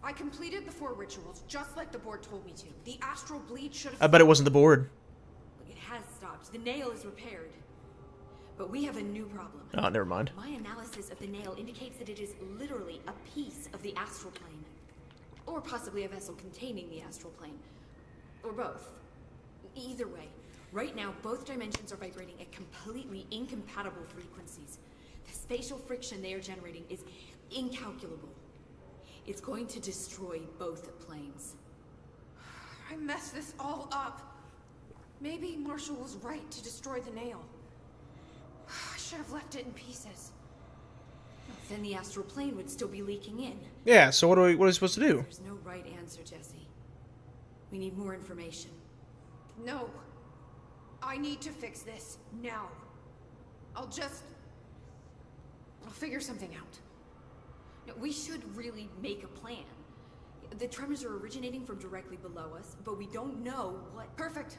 I completed the 4 rituals, just like the board told me to. The astral bleed should have... I bet it wasn't the board. It has stopped. The nail is repaired. But we have a new problem. Oh, never mind. My analysis of the nail indicates that it is literally a piece of the astral plane. Or possibly a vessel containing the astral plane. Or both. Either way, right now both dimensions are vibrating at completely incompatible frequencies. The spatial friction they are generating is incalculable. It's going to destroy both planes. I messed this all up. Maybe Marshall was right to destroy the nail. I should have left it in pieces. Then the astral plane would still be leaking in. Yeah, so what are we supposed to do? There's no right answer, Jesse. We need more information. No. I need to fix this now. I'll figure something out. No, we should really make a plan. The tremors are originating from directly below us, but we don't know what... Perfect.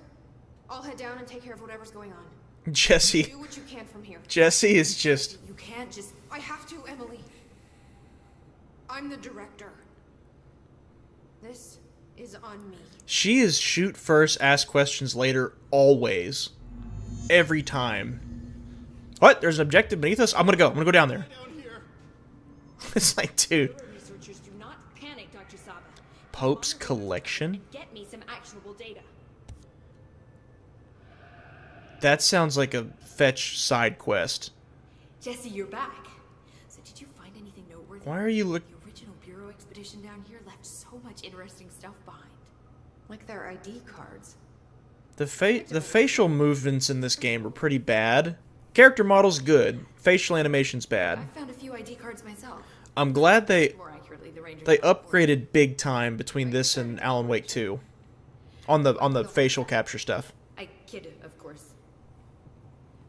I'll head down and take care of whatever's going on. Jesse. Do what you can from here. Jesse is just... You can't just... I have to, Emily. I'm the director. This is on me. She is shoot first, ask questions later, always. Every time. What? There's an objective beneath us? I'm gonna go down there. It's like, dude. Researchers, do not panic, Dr. Saba. Pope's collection? Get me some actionable data. That sounds like a fetch side quest. Jesse, you're back. So did you find anything noteworthy? Why are you looking... The original Bureau expedition down here left so much interesting stuff behind. Like their ID cards. The facial movements in this game are pretty bad. Character model's good. Facial animation's bad. I found a few ID cards myself. I'm glad they More accurately, the Rangers upgraded big time between this and Alan Wake 2. On the facial capture stuff. I kid, of course.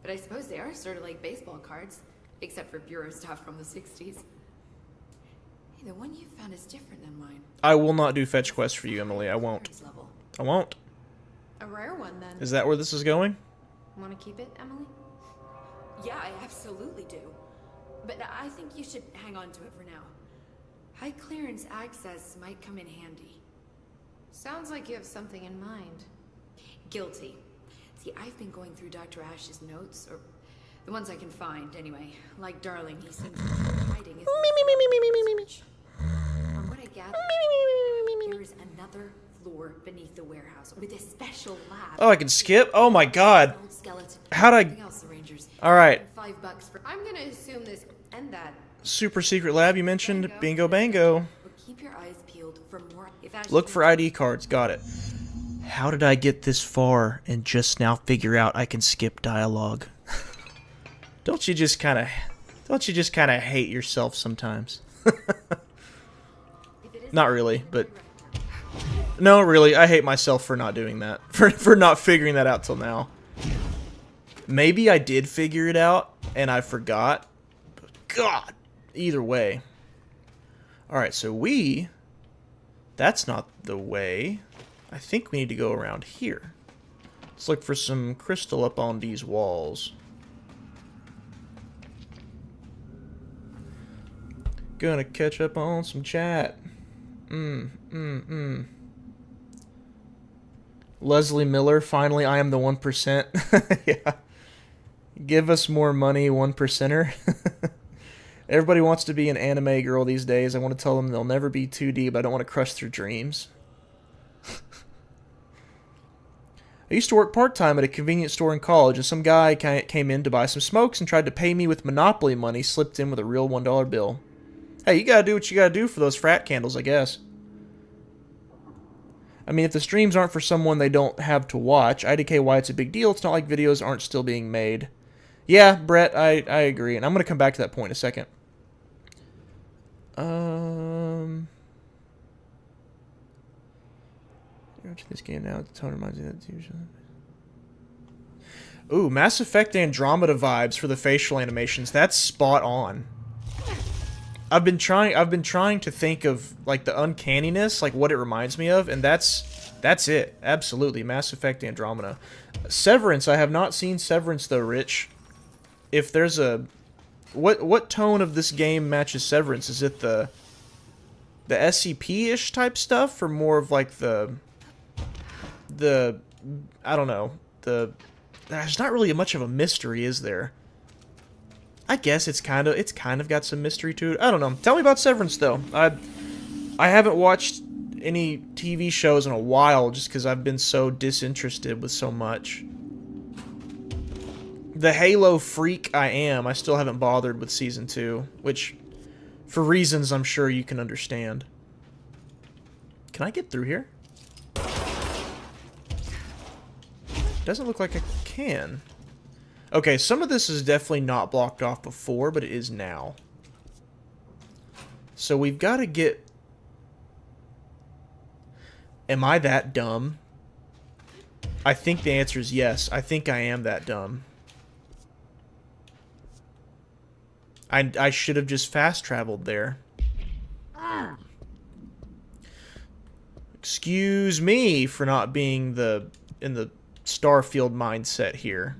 But I suppose they are sort of like baseball cards, except for Bureau stuff from the 60s. Hey, the one you found is different than mine. I will not do fetch quests for you, Emily. I won't. Level. I won't. A rare one, then. Is that where this is going? Want to keep it, Emily? Yeah, I absolutely do. But I think you should hang on to it for now. High clearance access might come in handy. Sounds like you have something in mind. Guilty. See, I've been going through Dr. Ash's notes, or the ones I can find, anyway. Like Darling, he seems to be hiding his... From what I gather, there is another floor beneath the warehouse with a special lab. Oh, I can skip? Oh my god. Old skeleton. How'd I... Anything else, the Rangers? Alright. $5 for... I'm gonna assume this and that. Super secret lab you mentioned. Bingo bango. But keep your eyes peeled for more... If Ash Look for ID cards. Got it. How did I get this far and just now figure out I can skip dialogue? Don't you just kind of hate yourself sometimes? Not really, but no, really, I hate myself for not doing that. For not figuring that out till now. Maybe I did figure it out and I forgot. But God, either way. All right, so that's not the way. I think we need to go around here. Let's look for some crystal up on these walls. Gonna catch up on some chat. Leslie Miller, finally I am the 1%. Yeah. Give us more money, 1%er. Everybody wants to be an anime girl these days. I want to tell them they'll never be 2D, but I don't want to crush their dreams. I used to work part-time at a convenience store in college, and some guy came in to buy some smokes and tried to pay me with Monopoly money, slipped in with a real $1 bill. Hey, you gotta do what you gotta do for those frat candles, I guess. I mean, if the streams aren't for someone they don't have to watch, IDK why it's a big deal. It's not like videos aren't still being made. Yeah, Brett, I agree, and I'm gonna come back to that point in a second. This game now, the tone reminds me of that usually. Ooh, Mass Effect Andromeda vibes for the facial animations. That's spot on. I've been trying to think of like the uncanniness, like what it reminds me of, and that's it. Absolutely, Mass Effect Andromeda. Severance, I have not seen Severance though, Rich. If there's a what tone of this game matches Severance? Is it the SCP-ish type stuff, or more of like the I don't know, there's not really much of a mystery, is there? I guess it's kind of got some mystery to it. I don't know. Tell me about Severance though. I haven't watched any TV shows in a while just because I've been so disinterested with so much. The Halo freak I am, I still haven't bothered with season 2, which for reasons I'm sure you can understand. Can I get through here? Doesn't look like I can. Okay, some of this is definitely not blocked off before, but it is now. So we've got to get... Am I that dumb? I think the answer is yes. I think I am that dumb. I should have just fast traveled there. Excuse me for not being in the Starfield mindset here.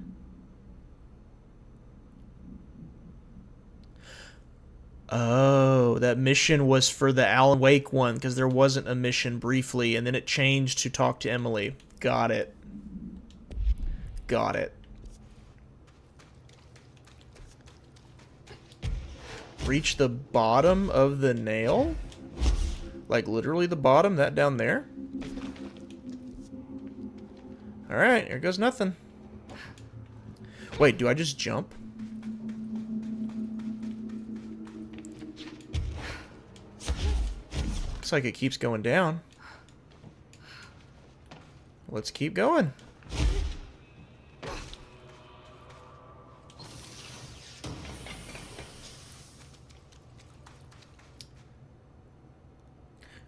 Oh, that mission was for the Alan Wake one, because there wasn't a mission briefly, and then it changed to talk to Emily. Got it. Got it. Reach the bottom of the nail? Like literally the bottom? That down there? Alright, here goes nothing. Wait, do I just jump? Looks like it keeps going down. Let's keep going.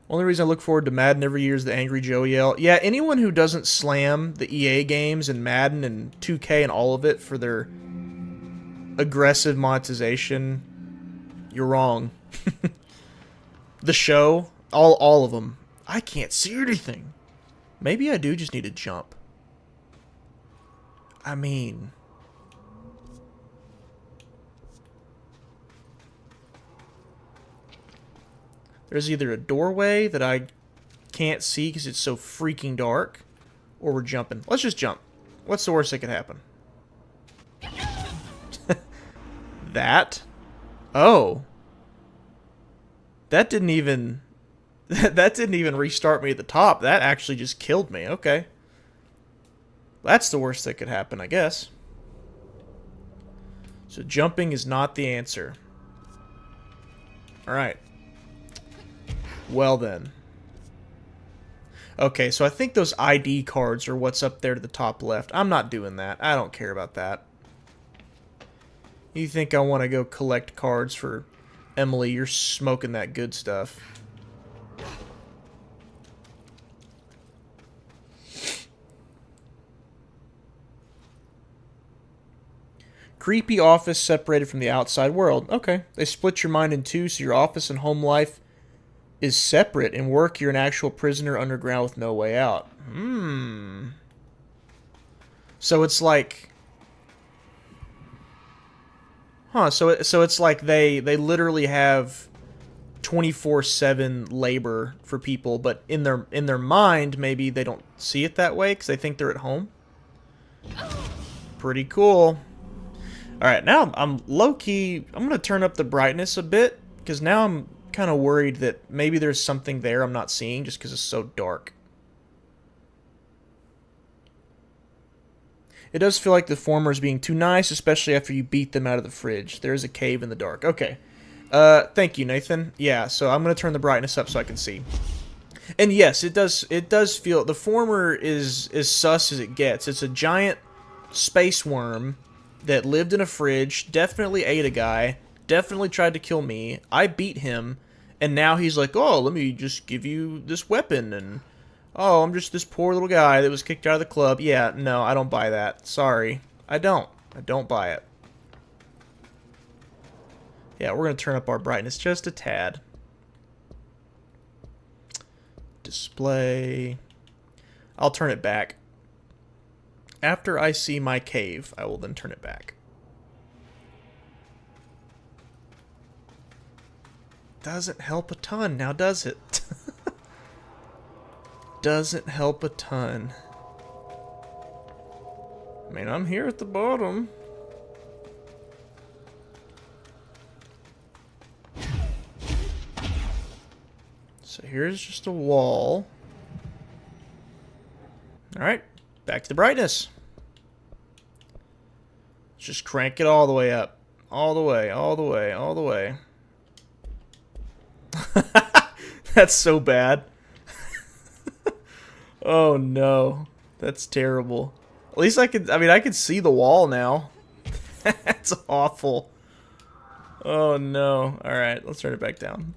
Only reason I look forward to Madden every year is the Angry Joe yell. Yeah, anyone who doesn't slam the EA games and Madden and 2K and all of it for their aggressive monetization, you're wrong. The show, all of them. I can't see anything. Maybe I do just need to jump. I mean... There's either a doorway that I can't see because it's so freaking dark, or we're jumping. Let's just jump. What's the worst that could happen? That? Oh. That didn't even... that didn't even restart me at the top. That actually just killed me. Okay. That's the worst that could happen, I guess. So jumping is not the answer. Alright. Well then. Okay, so I think those ID cards are what's up there to the top left. I'm not doing that. I don't care about that. You think I want to go collect cards for Emily? You're smoking that good stuff. Creepy office separated from the outside world. Okay. They split your mind in two, so your office and home life is separate. In work, you're an actual prisoner underground with no way out. So it's like... Huh, so it's like they literally have 24/7 labor for people, but in their mind, maybe they don't see it that way because they think they're at home. Pretty cool. All right, now I'm low-key. I'm gonna turn up the brightness a bit because now I'm kind of worried that maybe there's something there I'm not seeing just because it's so dark. It does feel like the former is being too nice, especially after you beat them out of the fridge. There's a cave in the dark. Okay. Thank you, Nathan. Yeah, so I'm going to turn the brightness up so I can see. And yes, it does feel... The former is sus as it gets. It's a giant space worm that lived in a fridge, definitely ate a guy, definitely tried to kill me. I beat him, and now he's like, oh, let me just give you this weapon, and... Oh, I'm just this poor little guy that was kicked out of the club. Yeah, no, I don't buy that. Sorry. I don't buy it. Yeah, we're going to turn up our brightness just a tad. Display. I'll turn it back. After I see my cave, I will then turn it back. Doesn't help a ton now, does it? Doesn't help a ton. I mean, I'm here at the bottom. So here's just a wall. Alright, back to the brightness. Let's just crank it all the way up. All the way, all the way, all the way. That's so bad. Oh no, that's terrible. At least I could see the wall now. That's awful. Oh no. Alright, let's turn it back down.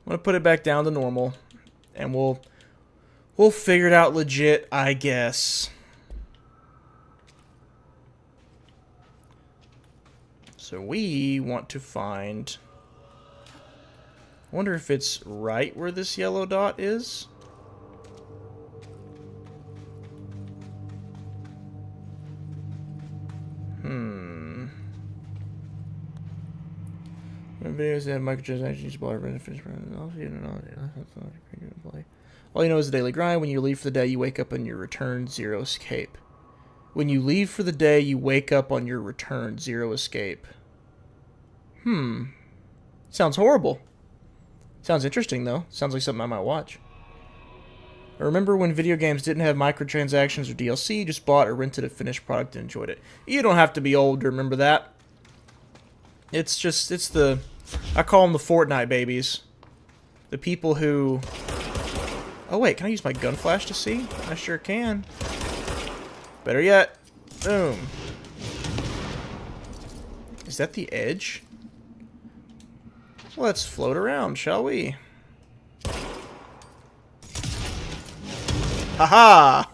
I'm gonna put it back down to normal. And we'll figure it out legit, I guess. So we want to find... I wonder if it's right where this yellow dot is. Videos that have microtransactions, all you know is the daily grind. When you leave for the day, you wake up on your return, zero escape. When you leave for the day, you wake up on your return, zero escape. Sounds horrible. Sounds interesting, though. Sounds like something I might watch. I remember when video games didn't have microtransactions or DLC, you just bought or rented a finished product and enjoyed it. You don't have to be old to remember that. It's the... I call them the Fortnite babies. The people who... Oh, wait, can I use my gun flash to see? I sure can. Better yet. Boom. Is that the edge? Let's float around, shall we? Haha!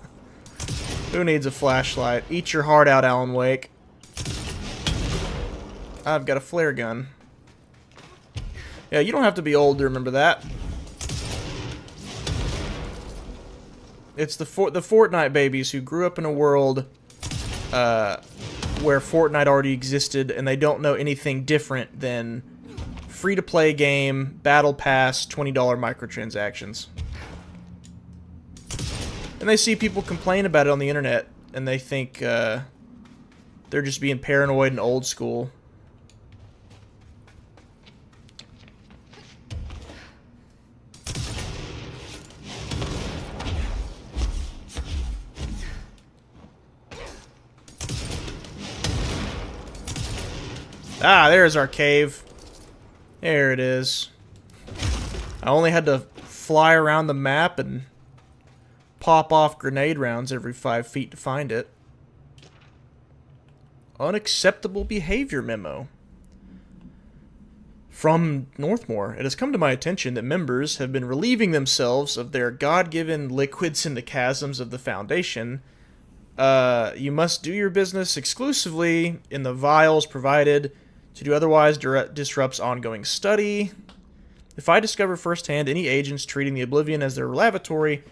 Who needs a flashlight? Eat your heart out, Alan Wake. I've got a flare gun. Yeah, you don't have to be old to remember that. It's the Fortnite babies who grew up in a world where Fortnite already existed, and they don't know anything different than free-to-play game, battle pass, $20 microtransactions. And they see people complain about it on the internet, and they think they're just being paranoid and old school. Ah, there's our cave. There it is. I only had to fly around the map and pop off grenade rounds every 5 feet to find it. Unacceptable behavior memo. From Northmore, it has come to my attention that members have been relieving themselves of their God-given liquids in the chasms of the Foundation. You must do your business exclusively in the vials provided. To do otherwise disrupts ongoing study. If I discover firsthand any agents treating the Oblivion as their lavatory,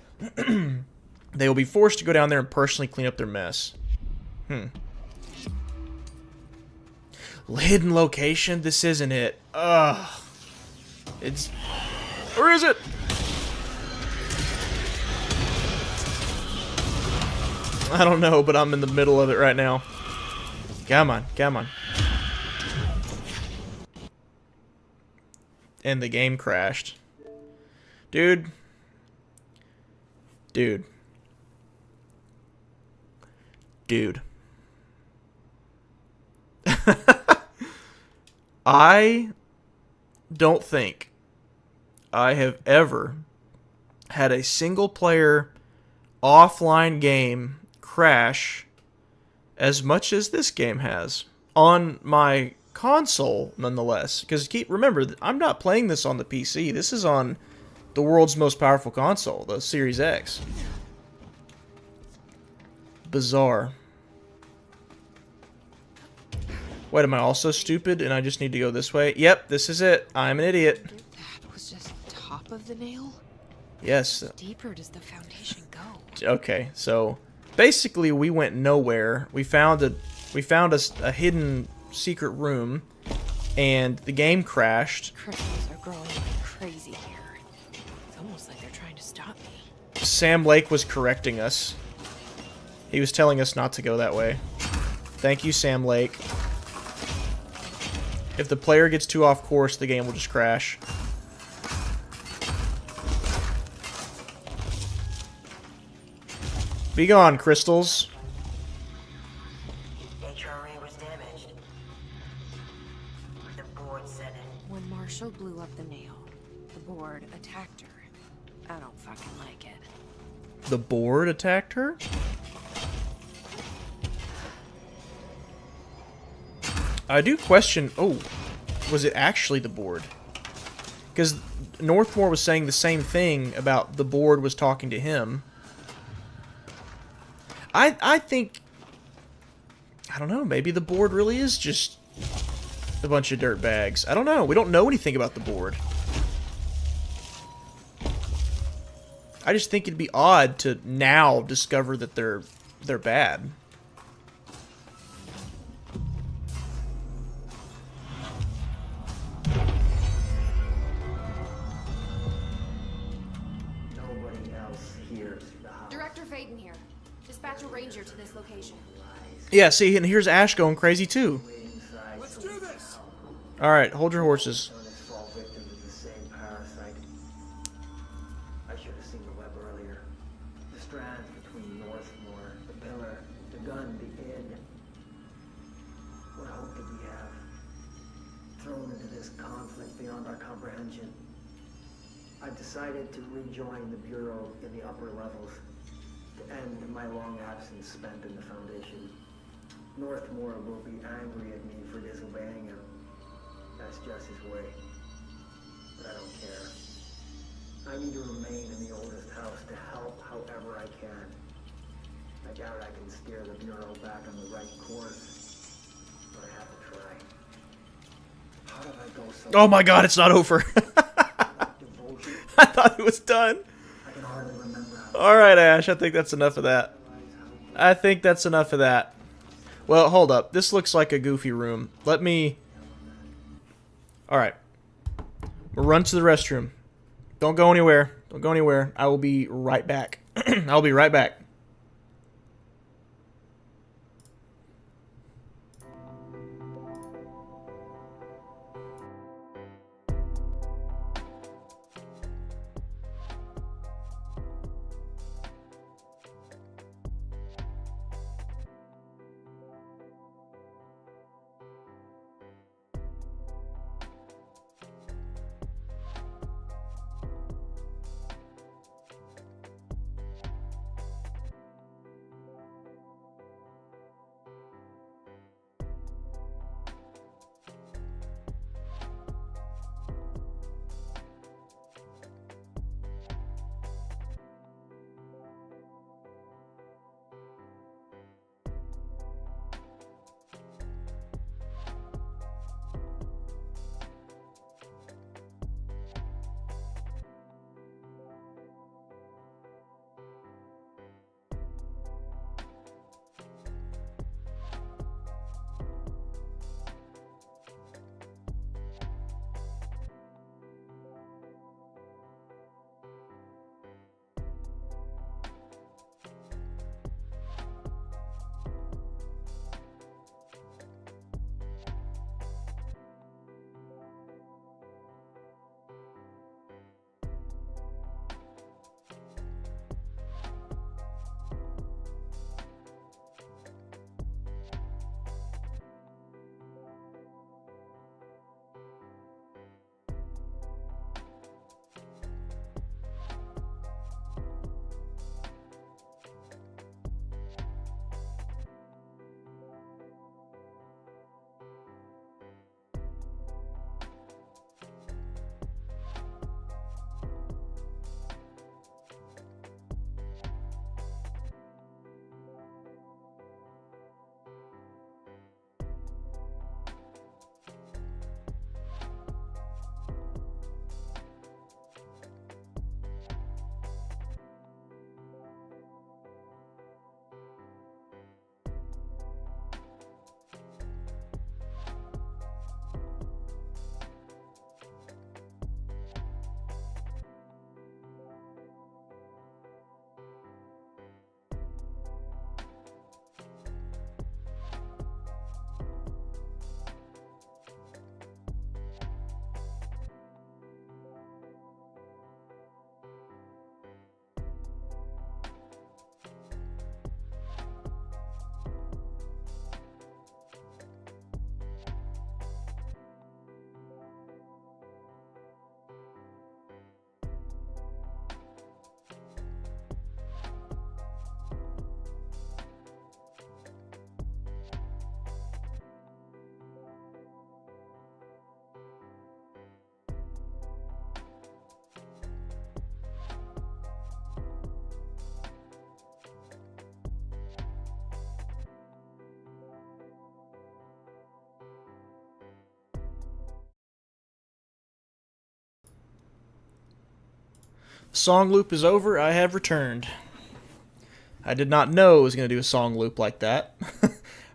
they will be forced to go down there and personally clean up their mess. Hidden location? This isn't it. Ugh. It's... Where is it? I don't know, but I'm in the middle of it right now. Come on, come on. And the game crashed. Dude. Dude. Dude. I don't think I have ever had a single player offline game crash as much as this game has on my console, nonetheless. Because remember, I'm not playing this on the PC. This is on the world's most powerful console, the Series X. Bizarre. Wait, am I also stupid and I just need to go this way? Yep, this is it. I'm an idiot. That was just the top of the nail? Yes. How deeper does the foundation go? Okay, so basically we went nowhere. We found a hidden secret room, and the game crashed. Crystals are growing like crazy here. It's almost like they're trying to stop me. Sam Lake was correcting us. He was telling us not to go that way. Thank you, Sam Lake. If the player gets too off course, the game will just crash. Be gone, crystals. HRA was damaged. The board said it. When Marshall blew up the nail, the board attacked her. I don't fucking like it. The board attacked her? I do question... Oh, was it actually the board? Because Northmore was saying the same thing about the board was talking to him. I think... I don't know, maybe the board really is just a bunch of dirt bags. I don't know. We don't know anything about the board. I just think it'd be odd to now discover that they're bad. Nobody else hears the house. Director Faden here. Dispatch a ranger to this location. Yeah, see, and here's Ash going crazy too. Let's do this. Alright, hold your horses. Some of his fall victims of the same parasite. I should have seen the web earlier. The strands between Northmore, the pillar, the gun, the id. What hope did we have? Thrown into this conflict beyond our comprehension. I've decided to rejoin the Bureau in the upper levels to end my long absence spent in the Foundation. Northmore will be angry at me for disobeying him. That's just his way. But I don't care. I need to remain in the oldest house to help however I can. I doubt I can steer the Bureau back on the right course, but I have to try. How did I go so... Oh my god, it's not over. Devotion? I thought it was done. I can hardly remember how... Alright, Ash, I think that's enough of that. I think that's enough of that. Well, hold up. This looks like a goofy room. Let me... Alright. We'll run to the restroom. Don't go anywhere. Don't go anywhere. I will be right back. I'll be right back. Song loop is over. I have returned. I did not know it was going to do a song loop like that.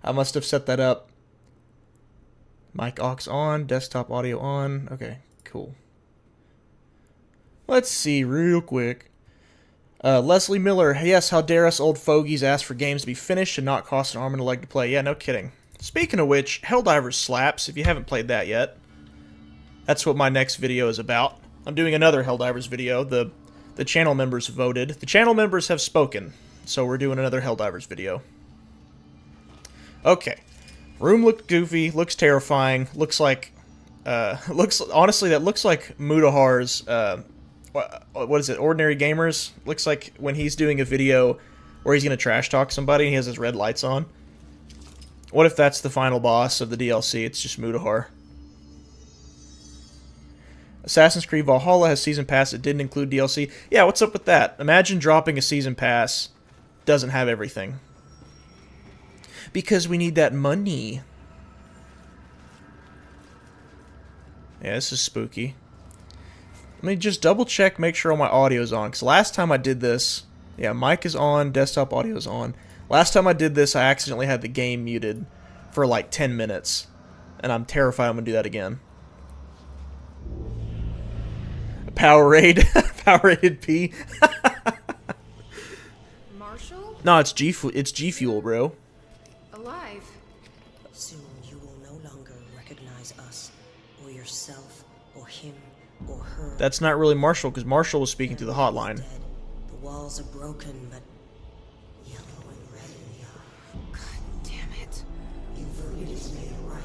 I must have set that up. Mic aux on, desktop audio on. Okay, cool. Let's see real quick. Leslie Miller, yes, how dare us old fogies ask for games to be finished and not cost an arm and a leg to play. Yeah, no kidding. Speaking of which, Helldivers slaps, if you haven't played that yet. That's what my next video is about. I'm doing another Helldivers video. The channel members voted. The channel members have spoken, so we're doing another Helldivers video. Okay. Room looked goofy, looks terrifying, looks like... honestly, that looks like Mudahar's... what is it? Ordinary Gamers? Looks like when he's doing a video where he's going to trash talk somebody and he has his red lights on. What if that's the final boss of the DLC? It's just Mudahar. Assassin's Creed Valhalla has Season Pass that didn't include DLC. Yeah, what's up with that? Imagine dropping a Season Pass. Doesn't have everything. Because we need that money. Yeah, this is spooky. Let me just double check, make sure all my audio is on. Because last time I did this, yeah, mic is on, desktop audio is on. Last time I did this, I accidentally had the game muted for like 10 minutes. And I'm terrified I'm going to do that again. Powerade. Powerade P. Marshall? No, it's G Fuel, bro. Alive. Soon you will no longer recognize us, or yourself, or him, or her. That's not really Marshall, because Marshall was speaking through the hotline. Dead. The walls are broken, but yellow and red in the eye. God damn it. It is made right.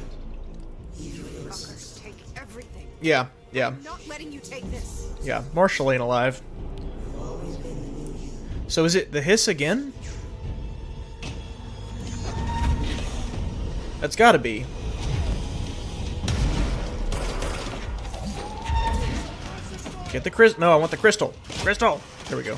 You fuckers take everything. Yeah, yeah, I'm not letting you take this. yeah. Marshall ain't alive. So is it the hiss again? That's gotta be. Get the crystal. No, I want the crystal. Crystal. There we go.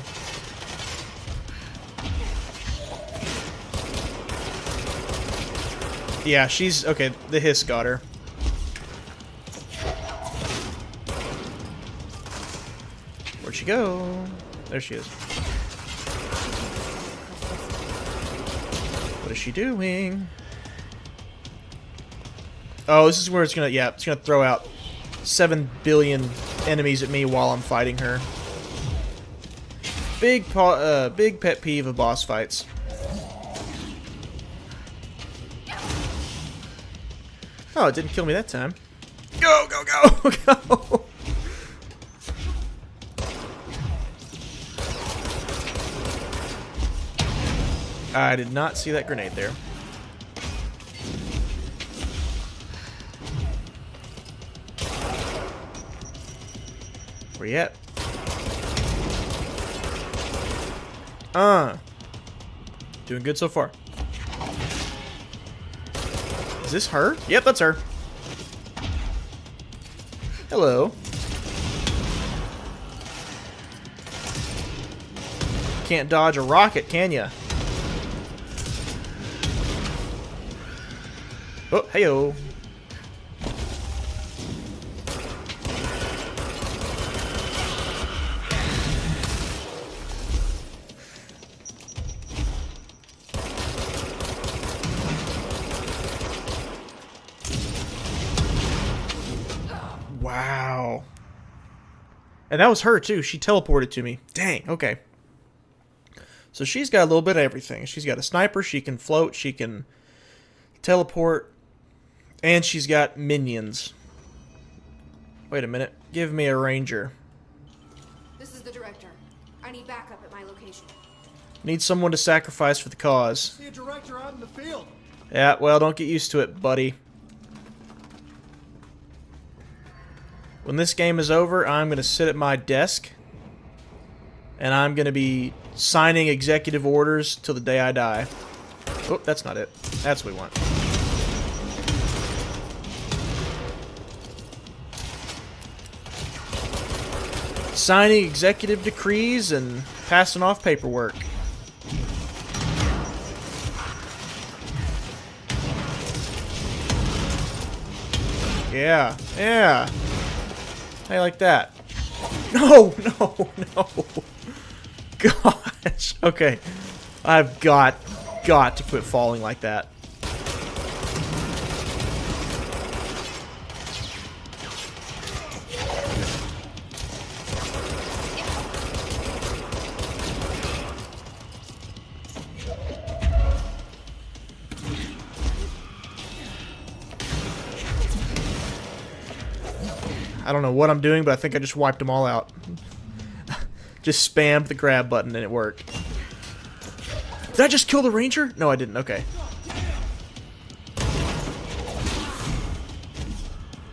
Yeah, she's... Okay, the hiss got her. Where'd she go? There she is. What is she doing? Oh, this is where it's gonna... Yeah, it's gonna throw out 7 billion enemies at me while I'm fighting her. Big pet peeve of boss fights. Oh, it didn't kill me that time. Go, go, go, go! I did not see that grenade there. Where you at? Doing good so far. Is this her? Yep, that's her. Hello. Can't dodge a rocket, can ya? Oh, heyo. Wow. And that was her, too. She teleported to me. Dang, okay. So she's got a little bit of everything. She's got a sniper, she can float, she can teleport, and she's got minions. Wait a minute. Give me a ranger. This is the director. I need backup at my location. Need someone to sacrifice for the cause. See a director out in the field. Yeah, well, don't get used to it, buddy. When this game is over, I'm going to sit at my desk, and I'm going to be signing executive orders till the day I die. Oh, that's not it. That's what we want. Signing executive decrees and passing off paperwork. Yeah, yeah. How you like that? No, no, no. Gosh. Okay. I've got to quit falling like that. I don't know what I'm doing, but I think I just wiped them all out. Just spammed the grab button and it worked. Did I just kill the ranger? No, I didn't. Okay.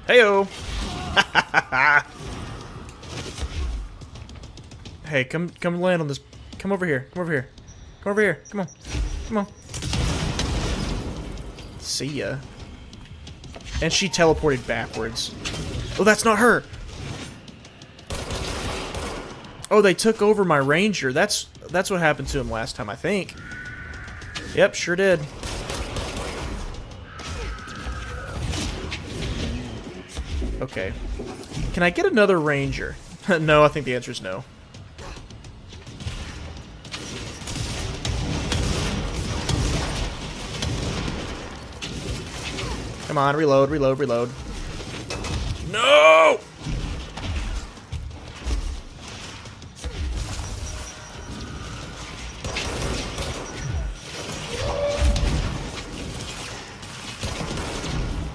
Heyo. Hey, come land on this. Come over here. Come over here. Come over here. Come on. Come on. See ya. And she teleported backwards. Oh, that's not her. Oh, they took over my ranger. That's what happened to him last time, I think. Yep, sure did. Okay. Can I get another ranger? No, I think the answer is no. Come on, reload, reload, reload. No!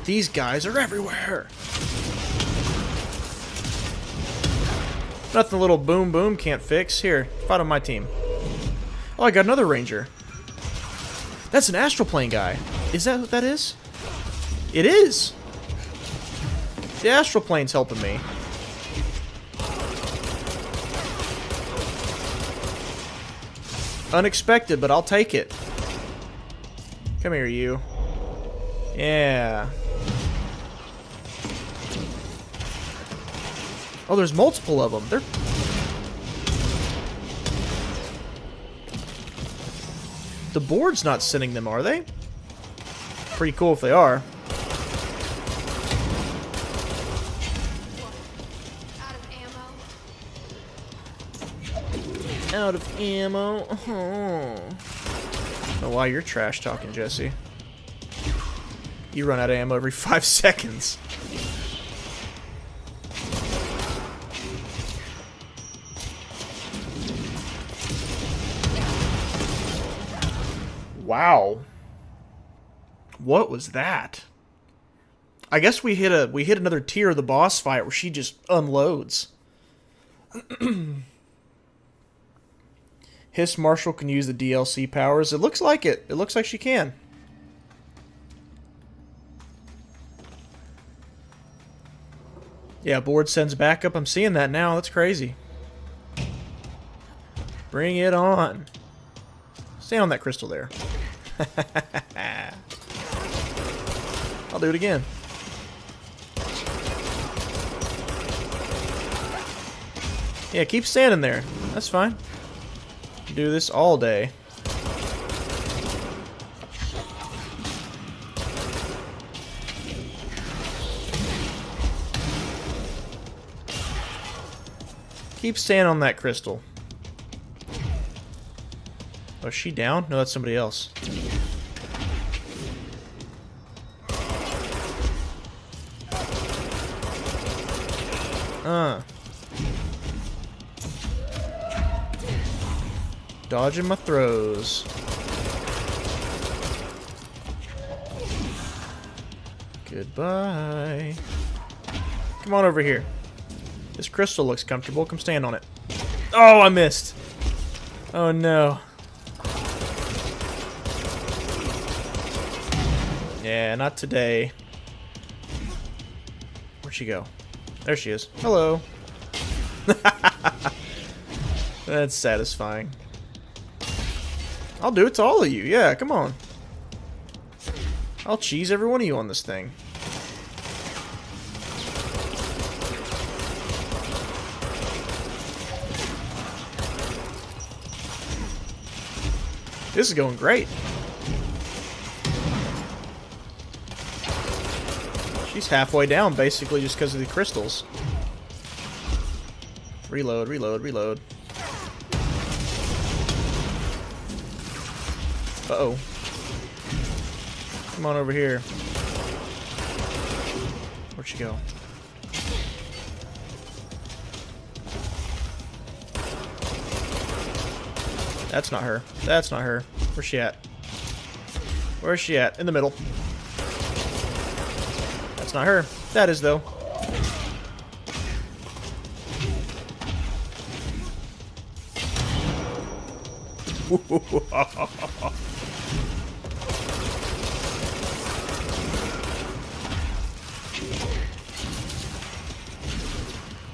These guys are everywhere. Nothing a little boom boom can't fix. Here, fight on my team. Oh, I got another ranger. That's an astral plane guy. Is that what that is? It is. The astral plane's helping me. Unexpected, but I'll take it. Come here, you. Yeah. Oh, there's multiple of them. They're... The board's not sending them, are they? Pretty cool if they are. Out of ammo. Oh. I don't know why you're trash talking, Jesse. You run out of ammo every 5 seconds. Wow. What was that? I guess we hit another tier of the boss fight where she just unloads. Hiss Marshall can use the DLC powers. It looks like it. It looks like she can. Yeah, board sends backup. I'm seeing that now. That's crazy. Bring it on. Stay on that crystal there. I'll do it again. Yeah, keep standing there. That's fine. Do this all day. Keep standing on that crystal. Oh, is she down? No, that's somebody else. Dodging my throws. Goodbye. Come on over here. This crystal looks comfortable. Come stand on it. Oh, I missed. Oh, no. Yeah, not today. Where'd she go? There she is. Hello. That's satisfying. I'll do it to all of you. Yeah, come on. I'll cheese every one of you on this thing. This is going great. She's halfway down, basically, just because of the crystals. Reload, reload, reload. Uh-oh. Come on over here. Where'd she go? That's not her. That's not her. Where's she at? Where's she at? In the middle. That's not her. That is, though.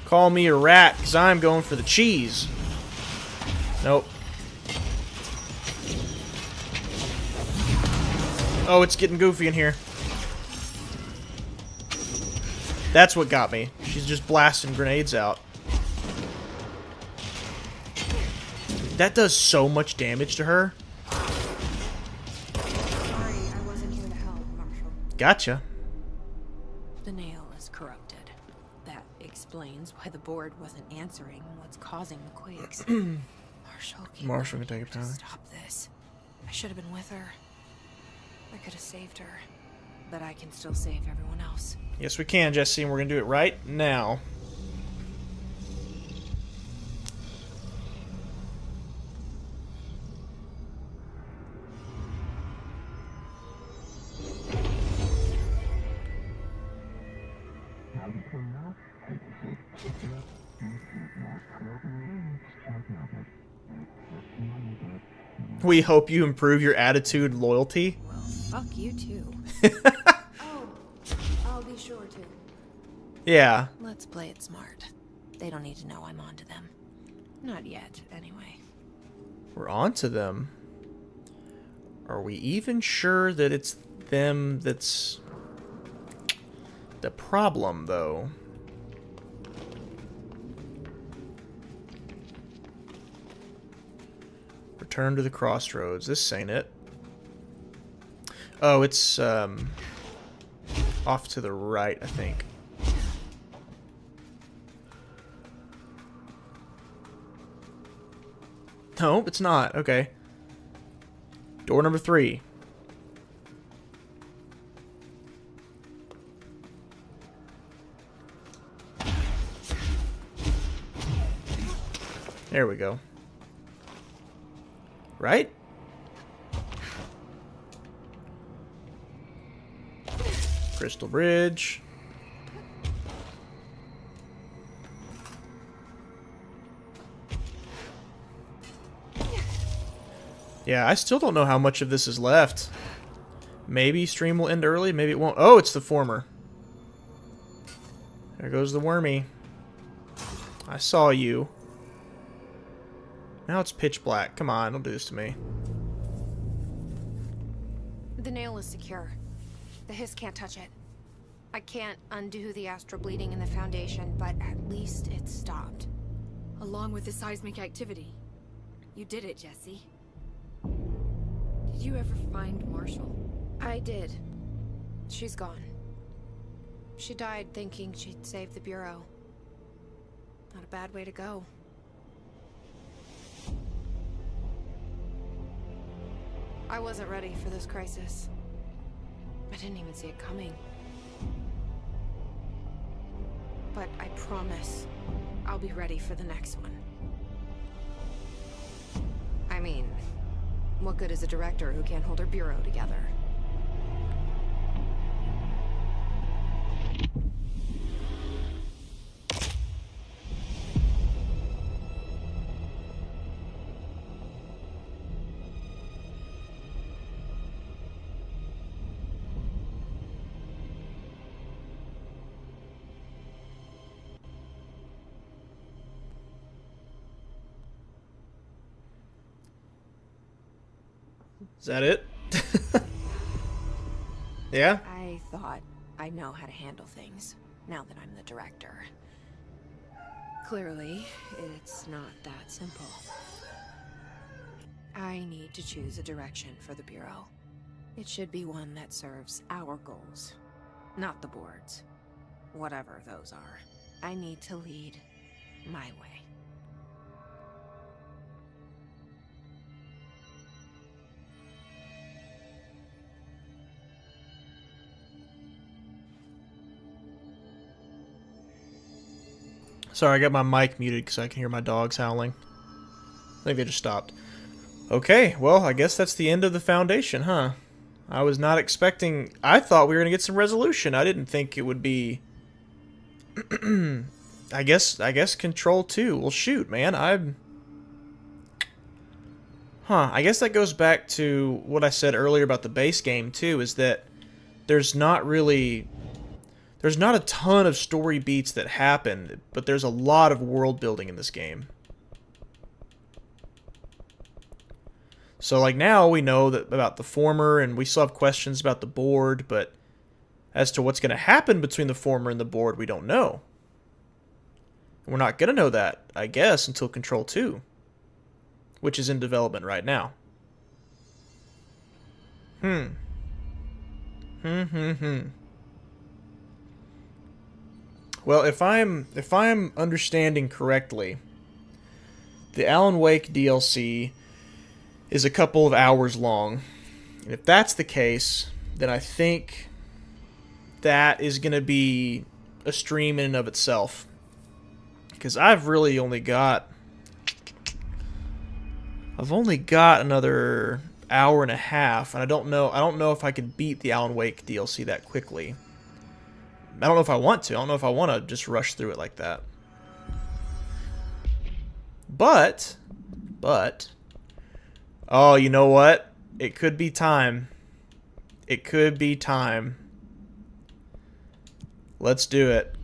Call me a rat, because I'm going for the cheese. Nope. Oh, it's getting goofy in here. That's what got me. She's just blasting grenades out. That does so much damage to her. Sorry, I wasn't here to help, Marshall. Gotcha. The nail is corrupted. That explains why the board wasn't answering what's causing the quakes. Marshall can take a power. Stop this. I should have been with her. I could have saved her. But I can still save everyone else. Yes, we can, Jesse, and we're going to do it right now. We hope you improve your attitude, loyalty. Well, fuck you too. Oh, I'll be sure to. Yeah. Let's play it smart. They don't need to know I'm onto them. Not yet, anyway. We're on to them. Are we even sure that it's them that's the problem, though? Return to the crossroads. This ain't it. Oh, it's off to the right, I think. No, it's not. Okay. Door number 3. There we go. Right? Crystal Bridge. Yeah, I still don't know how much of this is left. Maybe stream will end early, maybe it won't. Oh, it's the former. There goes the wormy. I saw you. Now it's pitch black. Come on, don't do this to me. The nail is secure. The hiss can't touch it. I can't undo the astral bleeding in the foundation, but at least it's stopped. Along with the seismic activity. You did it, Jesse. Did you ever find Marshall? I did. She's gone. She died thinking she'd save the Bureau. Not a bad way to go. I wasn't ready for this crisis. I didn't even see it coming. But I promise I'll be ready for the next one. I mean, what good is a director who can't hold her bureau together? Is that it? Yeah? I thought I know how to handle things, now that I'm the director. Clearly, it's not that simple. I need to choose a direction for the Bureau. It should be one that serves our goals, not the board's. Whatever those are. I need to lead my way. Sorry, I got my mic muted because I can hear my dogs howling. I think they just stopped. Okay, well, I guess that's the end of the Foundation, huh? I was not expecting... I thought we were going to get some resolution. I didn't think it would be... I guess Control 2. Well, shoot, man. I guess that goes back to what I said earlier about the base game, too, is that there's not really... There's not a ton of story beats that happen, but there's a lot of world building in this game. So, like, now we know that about the former, and we still have questions about the board, but as to what's going to happen between the former and the board, we don't know. We're not going to know that, I guess, until Control 2, which is in development right now. Well, if I'm understanding correctly, the Alan Wake DLC is a couple of hours long. And if that's the case, then I think that is going to be a stream in and of itself. Because I've really only got... I've only got another hour and a half, and I don't know if I can beat the Alan Wake DLC that quickly. I don't know if I want to. I don't know if I want to just rush through it like that. But, oh, you know what? It could be time. It could be time. Let's do it.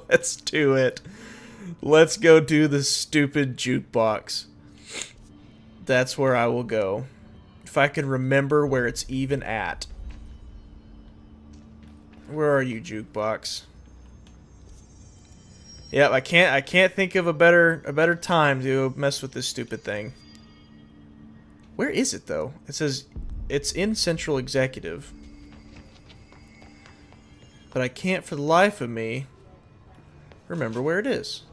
Let's do it. Let's go do the stupid jukebox. That's where I will go. If I can remember where it's even at. Where are you, Jukebox? Yep, I can't think of a better time to mess with this stupid thing. Where is it though? It says it's in Central Executive. But I can't for the life of me remember where it is.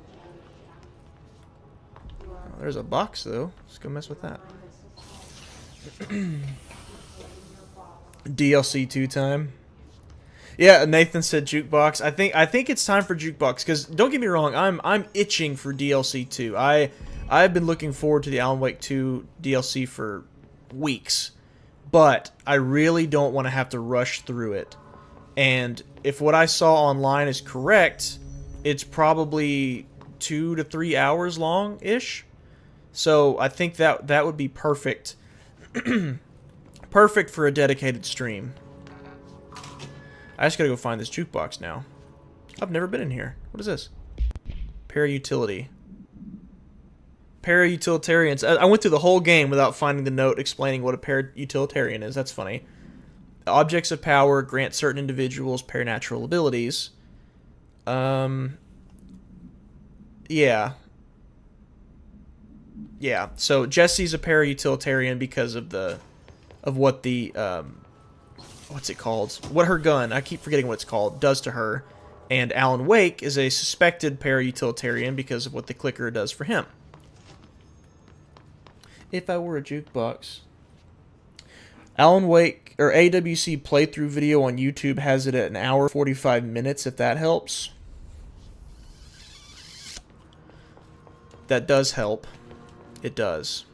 Oh, there's a box though. Let's go mess with that. DLC 2 time. Yeah, Nathan said Jukebox. I think it's time for Jukebox because don't get me wrong, I'm itching for DLC 2. I've been looking forward to the Alan Wake 2 DLC for weeks, but I really don't want to have to rush through it. And if what I saw online is correct, it's probably 2 to 3 hours long-ish. So I think that would be perfect. Perfect for a dedicated stream. I just gotta go find this jukebox now. I've never been in here. What is this? Para-utility. Para-utilitarians. I went through the whole game without finding the note explaining what a para-utilitarian is. That's funny. Objects of power grant certain individuals paranatural abilities. Yeah. Yeah. So Jesse's a para-utilitarian because of what the what's it called? What her gun, I keep forgetting what it's called, does to her. And Alan Wake is a suspected para-utilitarian because of what the clicker does for him. If I were a jukebox. Alan Wake, or AWC playthrough video on YouTube has it at 1 hour 45 minutes, if that helps. That does help. It does.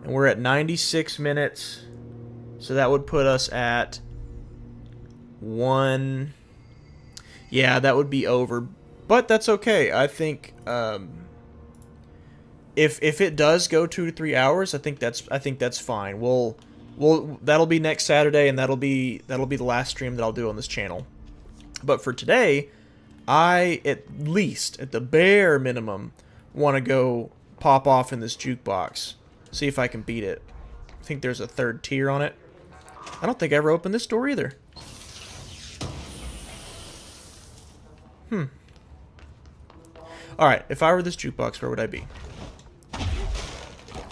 And we're at 96 minutes. So that would put us at 1... Yeah, that would be over. But that's okay. I think if it does go 2 to 3 hours, I think that's fine. That'll be next Saturday, and that'll be the last stream that I'll do on this channel. But for today, I at least, at the bare minimum, want to go pop off in this jukebox. See if I can beat it. I think there's a 3rd tier on it. I don't think I ever opened this door either. Alright, if I were this jukebox, where would I be?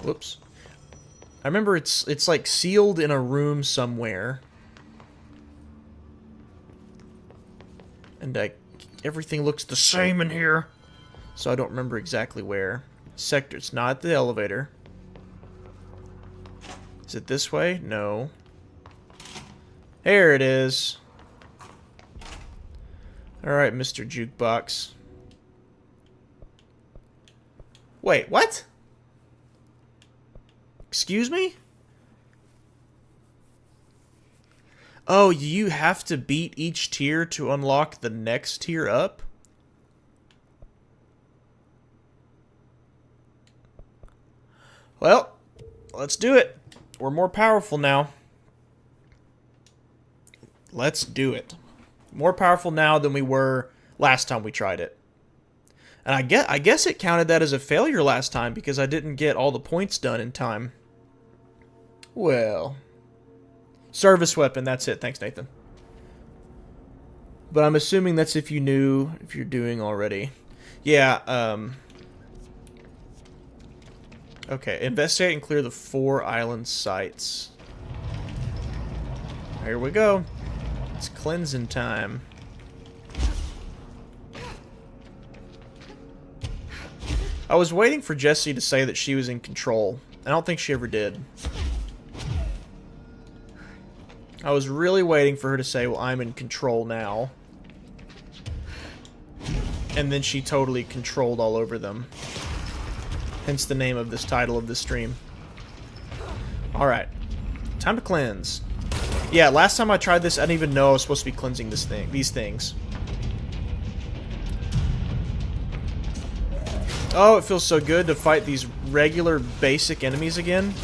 Whoops. I remember it's like sealed in a room somewhere. And everything looks the same in here. So I don't remember exactly where. Sector, it's not the elevator. Is it this way? No. There it is. Alright, Mr. Jukebox. Wait, what? Excuse me? Oh, you have to beat each tier to unlock the next tier up? Well, let's do it. We're more powerful now. Let's do it. More powerful now than we were last time we tried it. And I guess it counted that as a failure last time because I didn't get all the points done in time. Well, service weapon, that's it. Thanks, Nathan. But I'm assuming that's if you knew, if you're doing already. Yeah, okay, investigate and clear the 4 island sites. Here we go. It's cleansing time. I was waiting for Jessie to say that she was in control. I don't think she ever did. I was really waiting for her to say, well, I'm in control now. And then she totally controlled all over them. Hence the name of this title of this stream. Alright. Time to cleanse. Yeah, last time I tried this, I didn't even know I was supposed to be cleansing these things. Oh, it feels so good to fight these regular basic enemies again.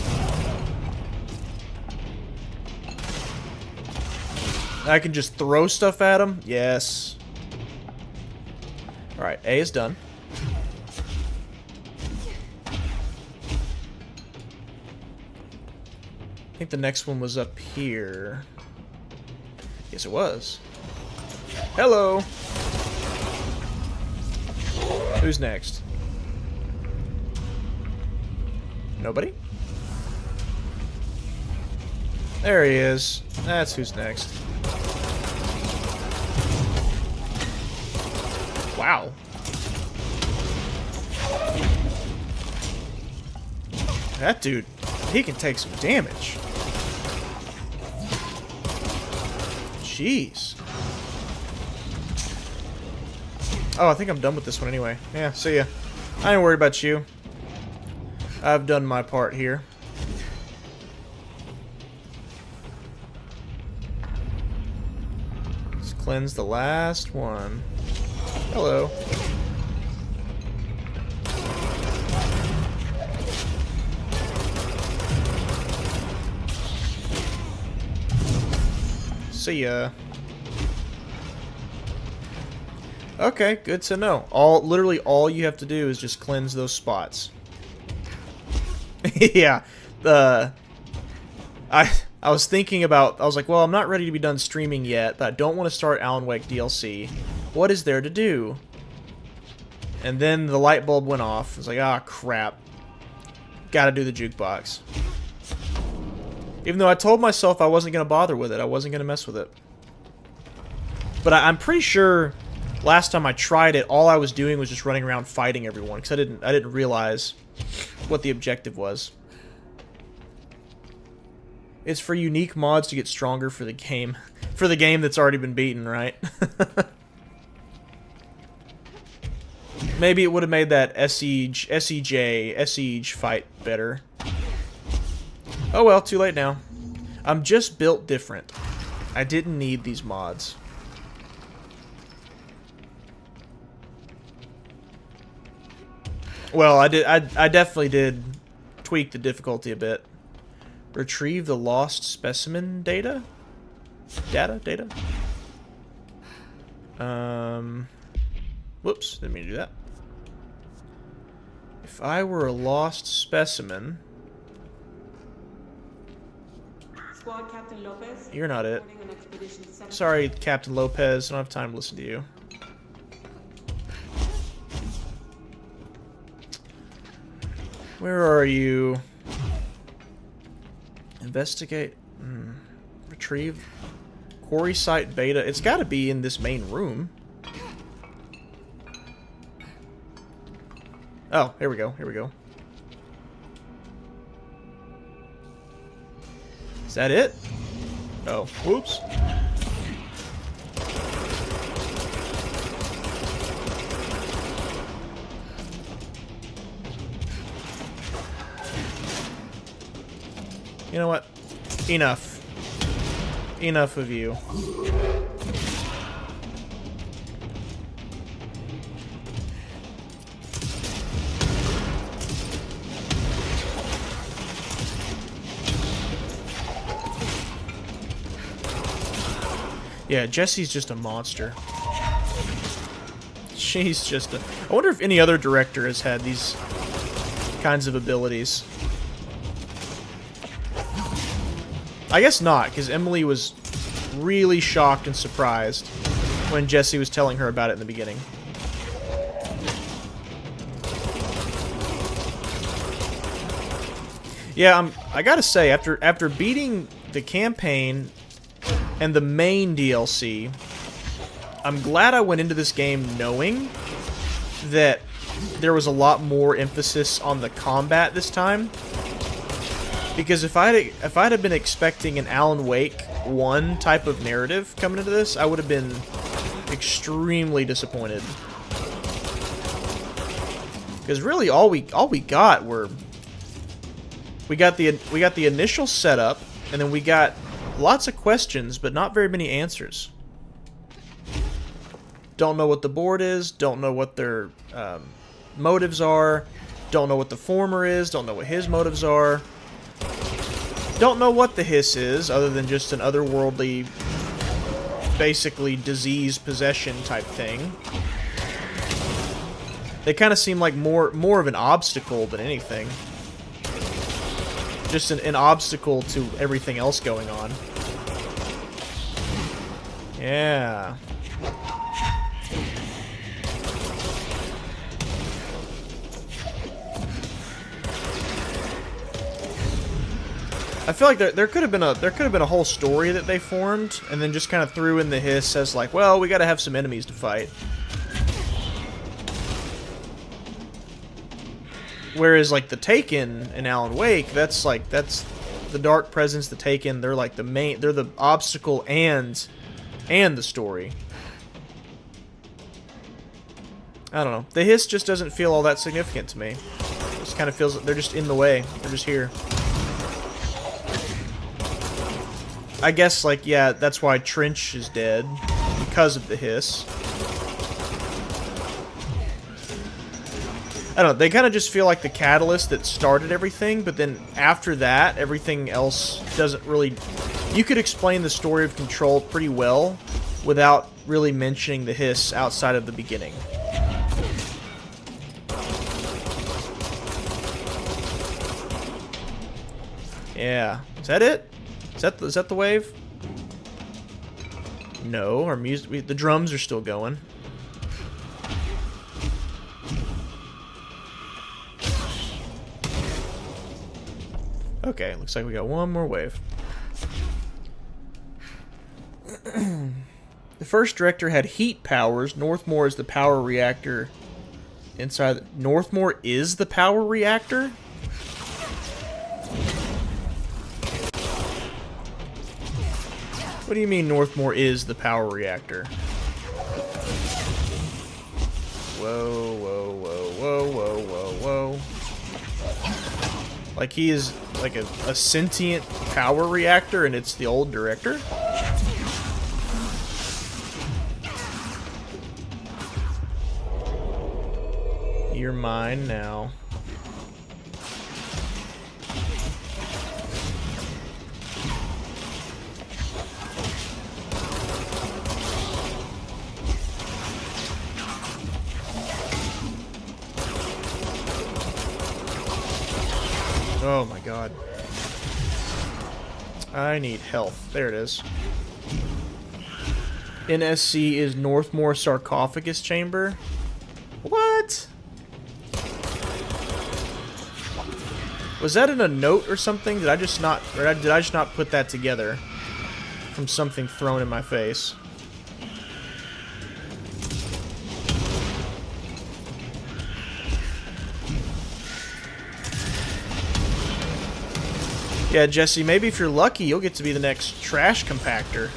I can just throw stuff at them. Yes. Alright, A is done. I think the next one was up here. Yes, it was. Hello! Who's next? Nobody? There he is. That's who's next. Wow. That dude, he can take some damage. Jeez. Oh, I think I'm done with this one anyway. Yeah, see ya. I ain't worried about you. I've done my part here. Let's cleanse the last one. Hello. See ya. Okay, good to know. Literally all you have to do is just cleanse those spots. Yeah. I was thinking about, I was like, well, I'm not ready to be done streaming yet, but I don't want to start Alan Wake DLC. What is there to do? And then the light bulb went off. I was like, ah, crap. Gotta do the jukebox. Even though I told myself I wasn't going to bother with it. I wasn't going to mess with it. But I'm pretty sure last time I tried it, all I was doing was just running around fighting everyone. Because I didn't realize what the objective was. It's for unique mods to get stronger for the game. For the game that's already been beaten, right? Maybe it would have made that SEJ fight better. Oh well, too late now. I'm just built different. I didn't need these mods. Well, I definitely did tweak the difficulty a bit. Retrieve the lost specimen data? Data? Whoops, didn't mean to do that. If I were a lost specimen... Squad Captain Lopez. You're not it. Sorry, Captain Lopez. I don't have time to listen to you. Where are you? Investigate. Retrieve. Quarry site beta. It's got to be in this main room. Oh, here we go. Here we go. Is that it? Oh, whoops. You know what? Enough. Enough of you. Yeah, Jessie's just a monster. She's just a... I wonder if any other director has had these kinds of abilities. I guess not, because Emily was really shocked and surprised when Jessie was telling her about it in the beginning. Yeah, I gotta say, after beating the campaign and the main DLC, I'm glad I went into this game knowing that there was a lot more emphasis on the combat this time. Because if I'd have been expecting an Alan Wake 1 type of narrative coming into this, I would have been extremely disappointed. Because really, all we got were we got the initial setup, and then we got lots of questions, but not very many answers. Don't know what the board is. Don't know what their motives are. Don't know what the former is. Don't know what his motives are. Don't know what the hiss is, other than just an otherworldly, basically disease possession type thing. They kind of seem like more of an obstacle than anything. Just an obstacle to everything else going on. Yeah. I feel like there could have been a whole story that they formed, and then just kind of threw in the hiss as like, well, we got to have some enemies to fight. Whereas like the Taken in Alan Wake, that's the Dark Presence, the Taken. They're like the main. They're the obstacle and the story. I don't know. The hiss just doesn't feel all that significant to me. It just kind of feels like they're just in the way. They're just here. I guess, like, yeah, that's why Trench is dead, because of the hiss. I don't know, they kind of just feel like the catalyst that started everything, but then after that, everything else doesn't really... You could explain the story of Control pretty well without really mentioning the hiss outside of the beginning. Yeah. Is that it? Is that the wave? No, our music. The drums are still going. Okay, looks like we got one more wave. The first director had heat powers. Northmore is the power reactor. Inside, Northmore is the power reactor? What do you mean Northmore is the power reactor? Whoa, whoa, whoa, whoa, whoa, whoa, whoa. Like he is like a sentient power reactor and it's the old director? You're mine now. Oh my god. I need health. There it is. NSC is Northmore Sarcophagus Chamber? What? Was that in a note or something? Did I just not put that together from something thrown in my face? Yeah, Jesse, maybe if you're lucky, you'll get to be the next trash compactor.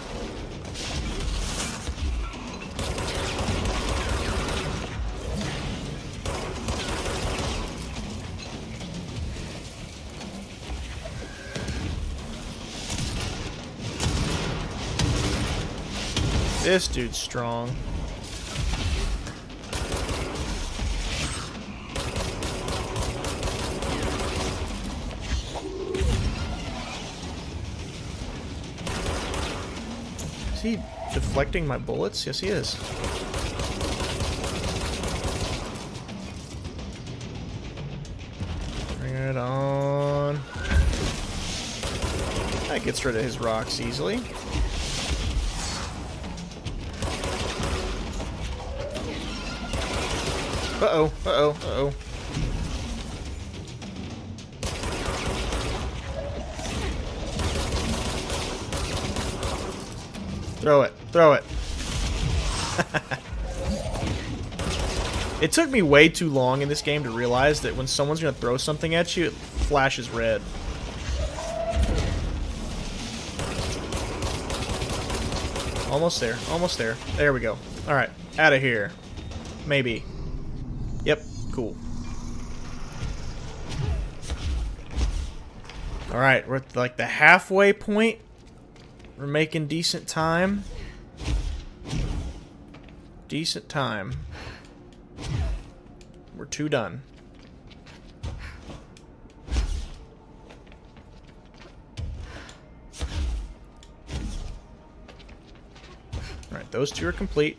This dude's strong. Is he deflecting my bullets? Yes, he is. Bring it on. That gets rid of his rocks easily. Uh-oh, uh-oh, uh-oh. Throw it, throw it. It took me way too long in this game to realize that when someone's gonna throw something at you, it flashes red. Almost there, almost there. There we go. Alright, out of here. Maybe. Yep, cool. Alright, we're at like the halfway point. We're making decent time. Decent time. We're 2 done. Alright, those 2 are complete.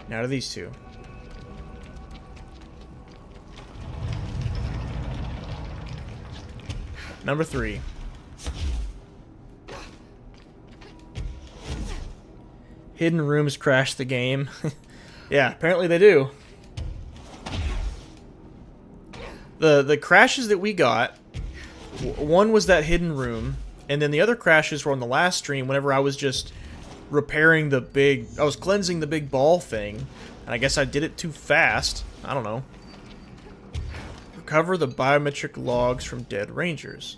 Now to these 2. Number 3. Hidden rooms crash the game. Yeah, apparently they do. The crashes that we got, one was that hidden room, and then the other crashes were on the last stream whenever I was just repairing the big... I was cleansing the big ball thing, and I guess I did it too fast. I don't know. Recover the biometric logs from dead rangers.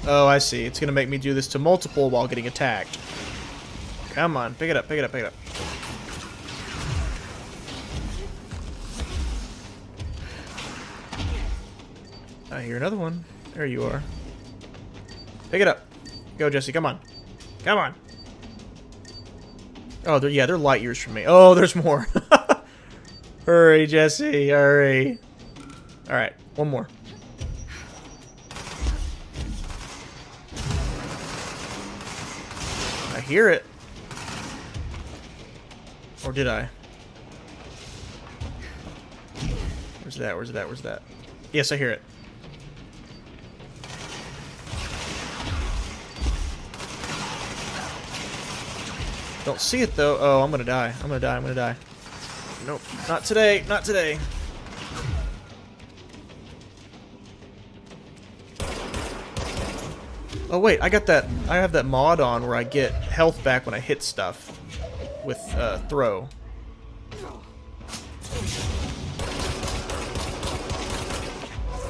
Oh, I see. It's gonna make me do this to multiple while getting attacked. Come on, pick it up, pick it up, pick it up. I hear another one. There you are. Pick it up. Go, Jesse, come on. Come on. Oh, they're light years from me. Oh, there's more. Hurry, Jesse, hurry. Alright, one more. I hear it. Or did I? Where's that? Where's that? Where's that? Yes, I hear it. Don't see it though. Oh, I'm gonna die. I'm gonna die. I'm gonna die. Nope. Not today. Not today. Oh wait, I got that. I have that mod on where I get health back when I hit stuff with throw.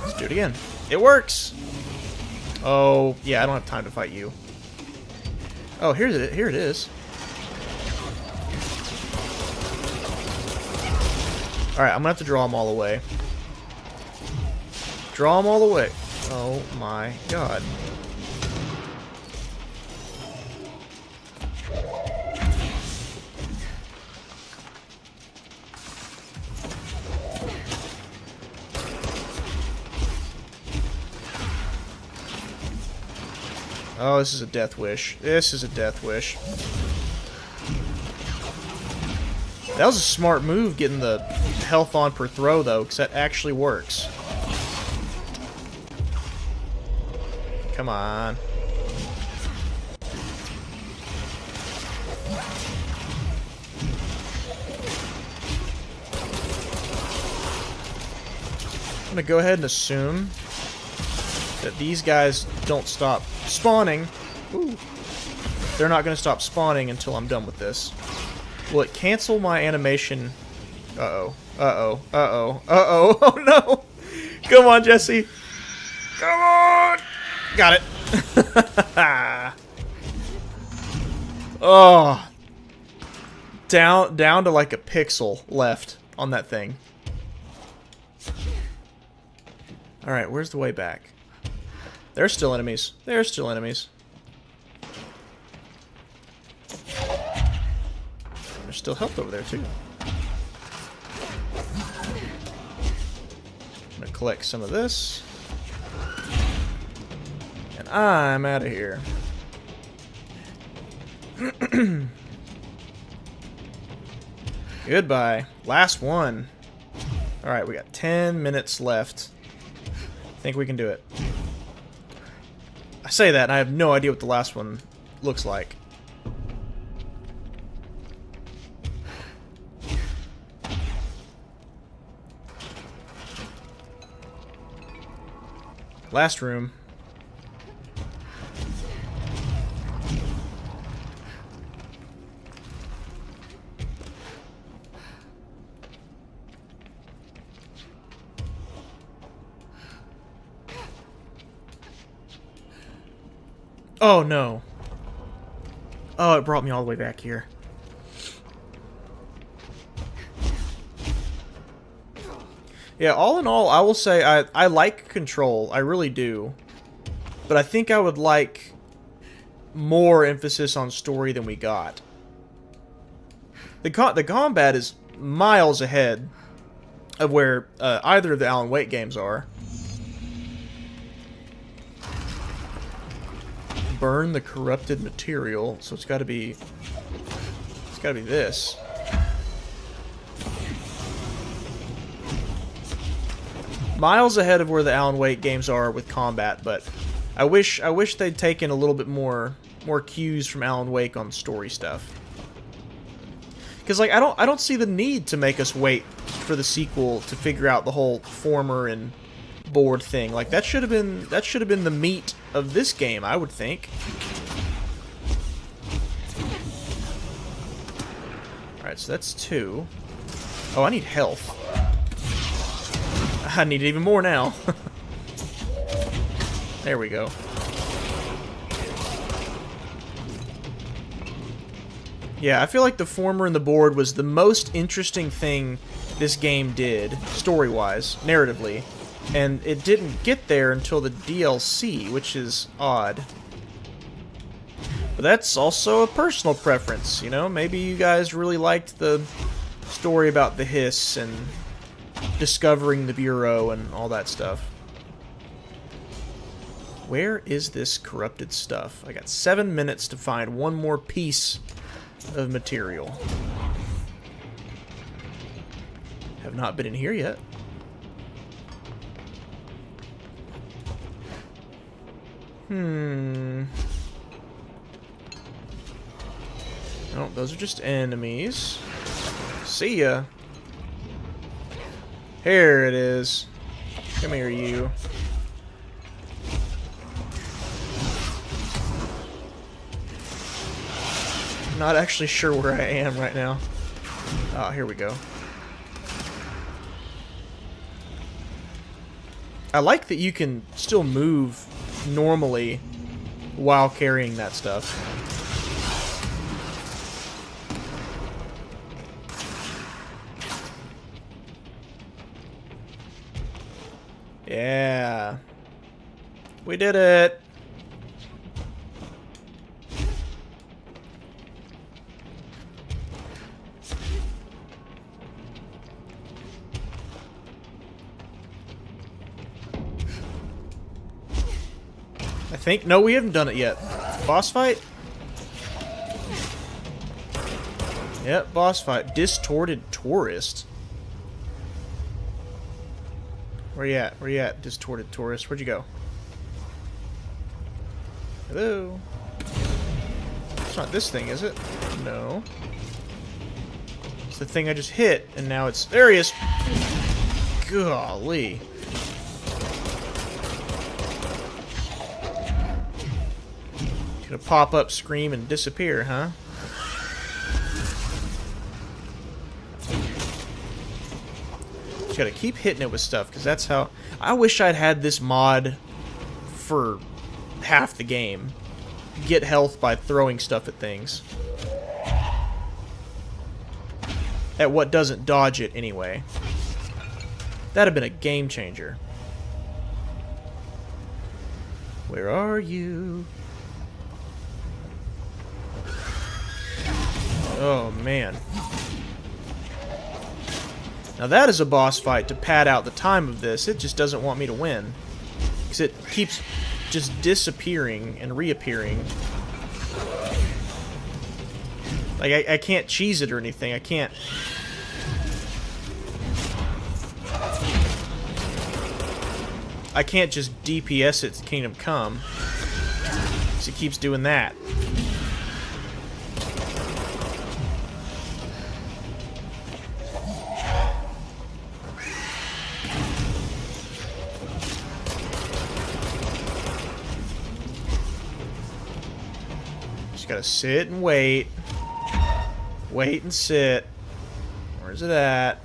Let's do it again. It works. Oh yeah, I don't have time to fight you. Oh, here it is. Alright, I'm gonna have to draw them all away. Draw them all away. Oh my god. Oh, this is a death wish. This is a death wish. That was a smart move, getting the health on per throw, though, because that actually works. Come on. I'm gonna go ahead and assume that these guys don't stop spawning. Ooh. They're not gonna stop spawning until I'm done with this. Will it cancel my animation Uh-oh. Uh-oh. Uh-oh. Uh-oh. Oh, no. Come on, Jesse. Come on. Got it. Oh. Down to like a pixel left on that thing. Alright, where's the way back? There's still enemies. There's still enemies. There's still health over there, too. I'm gonna collect some of this. And I'm out of here. Goodbye. Last one. Alright, we got 10 minutes left. I think we can do it. I say that and I have no idea what the last one looks like. Last room. Oh no. Oh, it brought me all the way back here. Yeah, all in all, I will say I like Control. I really do. But I think I would like more emphasis on story than we got. The combat is miles ahead of where either of the Alan Wake games are. Burn the corrupted material, so it's got to be this. Miles ahead of where the Alan Wake games are with combat, but I wish they'd taken a little bit more cues from Alan Wake on story stuff. Because like I don't see the need to make us wait for the sequel to figure out the whole former and board thing. Like that should have been the meat of this game, I would think. Alright, so that's 2. Oh, I need health. I need even more now. There we go. Yeah, I feel like the former and the board was the most interesting thing this game did, story-wise, narratively. And it didn't get there until the DLC, which is odd. But that's also a personal preference, you know? Maybe you guys really liked the story about the hiss and discovering the Bureau and all that stuff. Where is this corrupted stuff? I got 7 minutes to find one more piece of material. Have not been in here yet. Oh, those are just enemies. See ya. Here it is. Come here, you. Not actually sure where I am right now. Oh, here we go. I like that you can still move normally while carrying that stuff. Yeah. We did it. I think. No, we haven't done it yet. Boss fight? Yep, boss fight. Distorted tourist. Where you at? Where you at, distorted tourist? Where'd you go? Hello? It's not this thing, is it? No. It's the thing I just hit, and now it's... There he is! Golly. Gonna pop up, scream, and disappear, huh? Just gotta keep hitting it with stuff, because that's how... I wish I'd had this mod for half the game. Get health by throwing stuff at things. At what doesn't dodge it anyway. That'd have been a game changer. Where are you? Oh, man. Now that is a boss fight to pad out the time of this. It just doesn't want me to win. Because it keeps just disappearing and reappearing. Like, I can't cheese it or anything. I can't... I can't just DPS it to Kingdom Come. So it keeps doing that. Just gotta sit and wait. Wait and sit. Where's it at?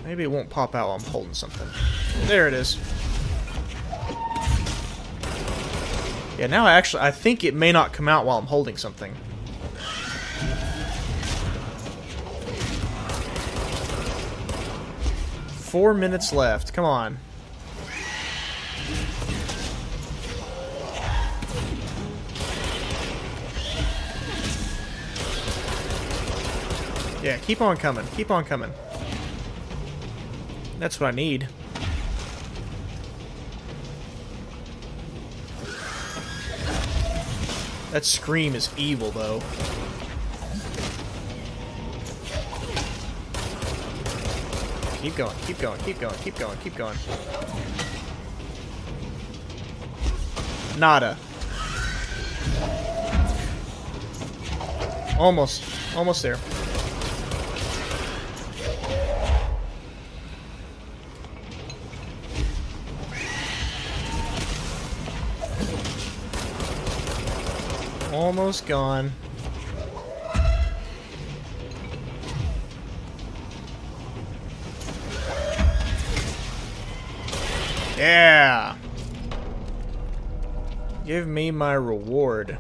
Maybe it won't pop out while I'm holding something. There it is. Yeah, now I think it may not come out while I'm holding something. Four minutes left. Come on. Yeah, keep on coming. Keep on coming. That's what I need. That scream is evil, though. Keep going, keep going, keep going, keep going, keep going. Nada. Almost. Almost there. Almost gone. Yeah. Give me my reward.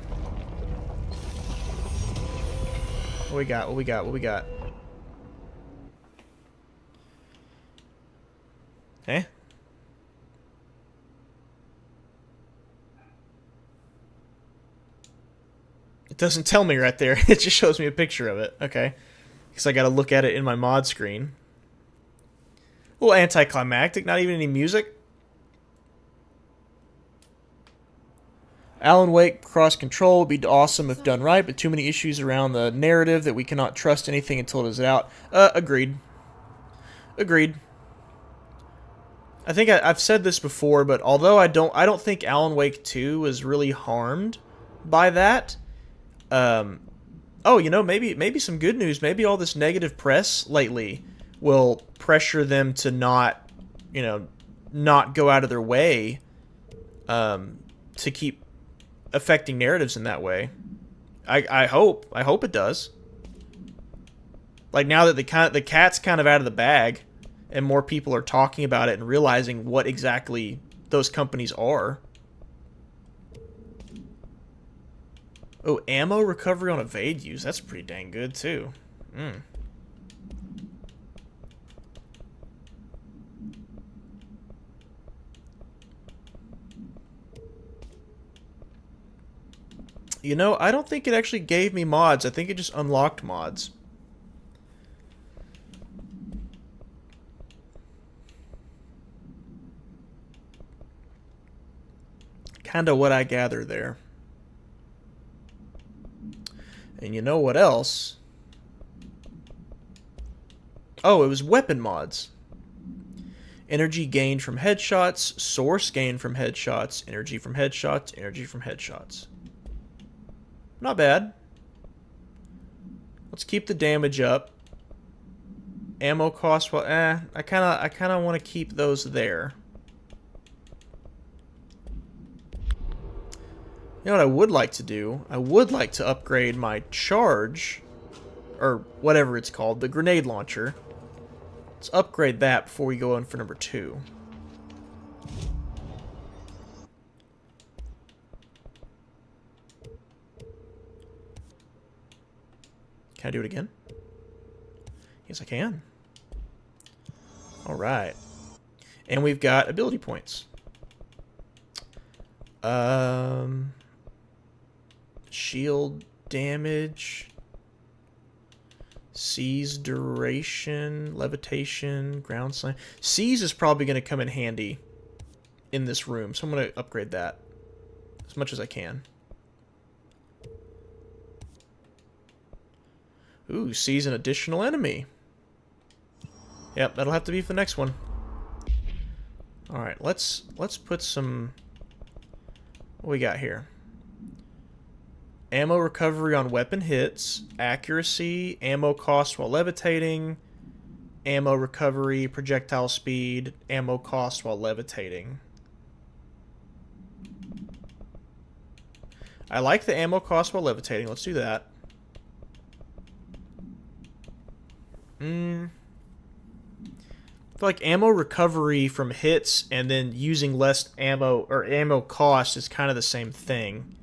What we got? What we got? What we got? Eh? It doesn't tell me right there. It just shows me a picture of it. Okay. Because I gotta look at it in my mod screen. A little anticlimactic. Not even any music. Alan Wake Cross Control would be awesome if done right, but too many issues around the narrative that we cannot trust anything until it is out. Agreed. Agreed. I think I've said this before, but although I don't think Alan Wake 2 was really harmed by that. Oh, you know, maybe some good news. Maybe all this negative press lately will pressure them to not, you know, not go out of their way to keep affecting narratives in that way. I hope it does. Like, now that the cat's kind of out of the bag and more people are talking about it and realizing what exactly those companies are. Oh, ammo recovery on evade use. That's pretty dang good, too. You know, I don't think it actually gave me mods. I think it just unlocked mods. Kinda what I gather there. And you know what else? Oh, it was weapon mods. Energy gained from headshots, source gained from headshots, energy from headshots, energy from headshots. Not bad. Let's keep the damage up. Ammo cost, well, I kind of want to keep those there. You know what I would like to do? I would like to upgrade my charge, or whatever it's called, the grenade launcher. Let's upgrade that before we go in for number 2. Can I do it again? Yes, I can. Alright. And we've got ability points. Shield damage. Seize duration. Levitation. Ground sign. Seize is probably going to come in handy in this room. So I'm going to upgrade that as much as I can. Ooh, seize an additional enemy. Yep, that'll have to be for the next one. Alright, let's put some... What we got here? Ammo recovery on weapon hits, accuracy, ammo cost while levitating, ammo recovery, projectile speed, ammo cost while levitating. I like the ammo cost while levitating. Let's do that. I feel like ammo recovery from hits and then using less ammo, or ammo cost, is kind of the same thing.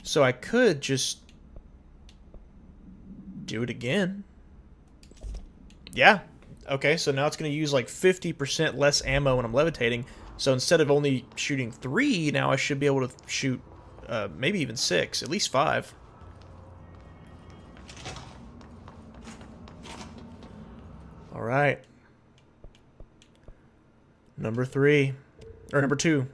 So I could just do it again. Yeah. Okay, so now it's going to use like 50% less ammo when I'm levitating. So instead of only shooting 3, now I should be able to shoot maybe even 6, at least 5. Alright. Number 3. Or number 2.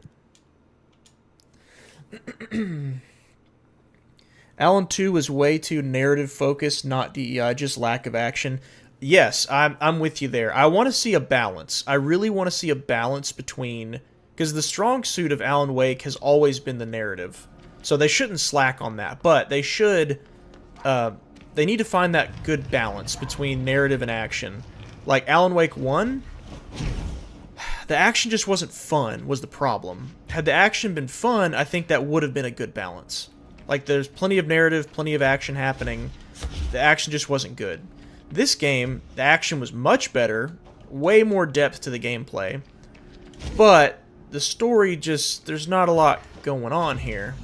Alan 2 was way too narrative focused, not DEI, just lack of action. Yes, I'm with you there. I want to see a balance. I really want to see a balance between... Because the strong suit of Alan Wake has always been the narrative. So they shouldn't slack on that. But they should... they need to find that good balance between narrative and action. Like Alan Wake 1, the action just wasn't fun, was the problem. Had the action been fun, I think that would have been a good balance. Like, there's plenty of narrative, plenty of action happening. The action just wasn't good. This game, the action was much better, way more depth to the gameplay. But the story just, there's not a lot going on here.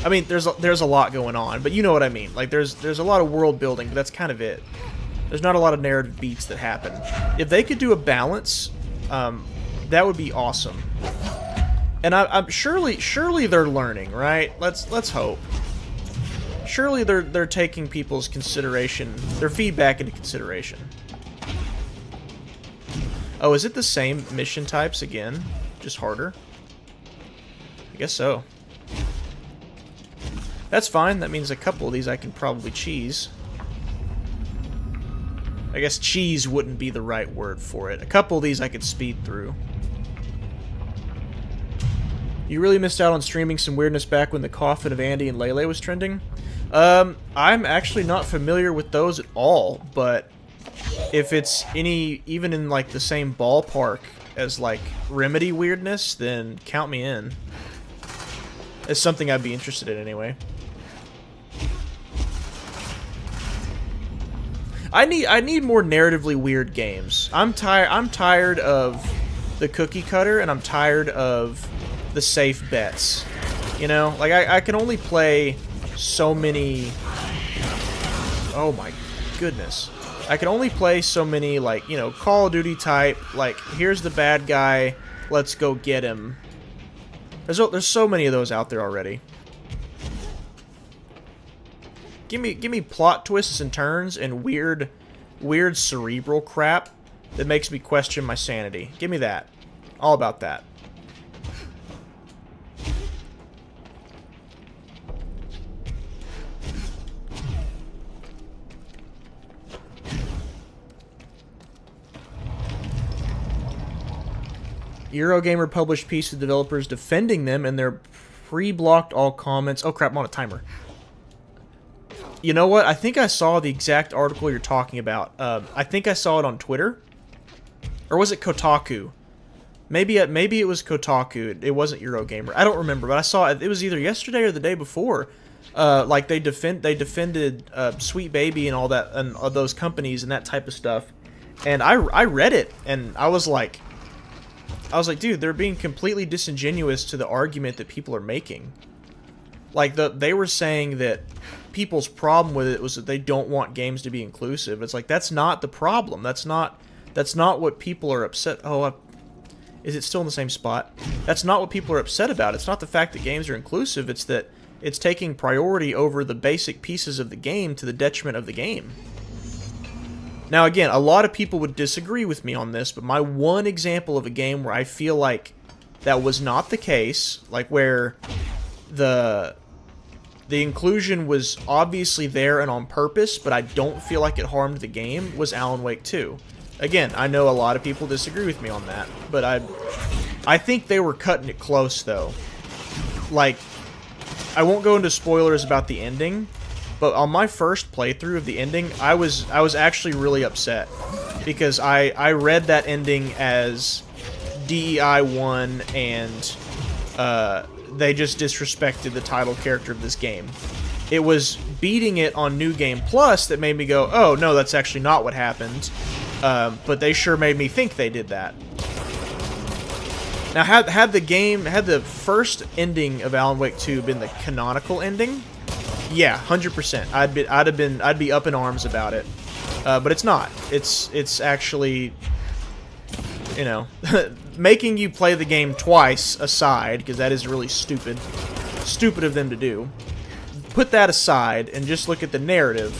I mean, there's a lot going on, but you know what I mean. Like, there's a lot of world building, but that's kind of it. There's not a lot of narrative beats that happen. If they could do a balance, that would be awesome. And I'm surely they're learning, right? Let's hope. Surely they're taking people's consideration, their feedback into consideration. Oh, is it the same mission types again? Just harder? I guess so. That's fine. That means a couple of these I can probably cheese. I guess cheese wouldn't be the right word for it. A couple of these I could speed through. You really missed out on streaming some weirdness back when the coffin of Andy and Lele was trending. I'm actually not familiar with those at all, but if it's even in like the same ballpark as like Remedy weirdness, then count me in. It's something I'd be interested in anyway. I need more narratively weird games. I'm tired of the cookie cutter, and I'm tired of the safe bets. You know, like I can only play so many. Oh my goodness. I can only play so many, like, you know, Call of Duty type, like, here's the bad guy, let's go get him. There's so many of those out there already. Give me plot twists and turns and weird cerebral crap that makes me question my sanity. Give me that. All about that. Eurogamer published piece of developers defending them, and they're pre-blocked all comments. Oh crap, I'm on a timer. You know what? I think I saw the exact article you're talking about. I think I saw it on Twitter. Or was it Kotaku? Maybe it was Kotaku. It wasn't Eurogamer. I don't remember, but I saw it. It was either yesterday or the day before. Like they defended Sweet Baby and all that, and all those companies and that type of stuff. And I read it, and I was like, dude, they're being completely disingenuous to the argument that people are making. Like they were saying that people's problem with it was that they don't want games to be inclusive. It's like, that's not the problem. That's not what people are upset. Oh, is it still in the same spot? That's not what people are upset about. It's not the fact that games are inclusive. It's that it's taking priority over the basic pieces of the game to the detriment of the game. Now, again, a lot of people would disagree with me on this, but my one example of a game where I feel like that was not the case, like where the inclusion was obviously there and on purpose, but I don't feel like it harmed the game, was Alan Wake 2. Again, I know a lot of people disagree with me on that, but I think they were cutting it close, though. Like, I won't go into spoilers about the ending, but on my first playthrough of the ending, I was actually really upset, because I read that ending as DEI won and they just disrespected the title character of this game. It was beating it on New Game Plus that made me go, oh, no, that's actually not what happened. But they sure made me think they did that. Now, had the first ending of Alan Wake 2 been the canonical ending, yeah, 100%. I'd be up in arms about it. But it's not. It's actually, you know, making you play the game twice aside, because that is really stupid of them to do. Put that aside and just look at the narrative.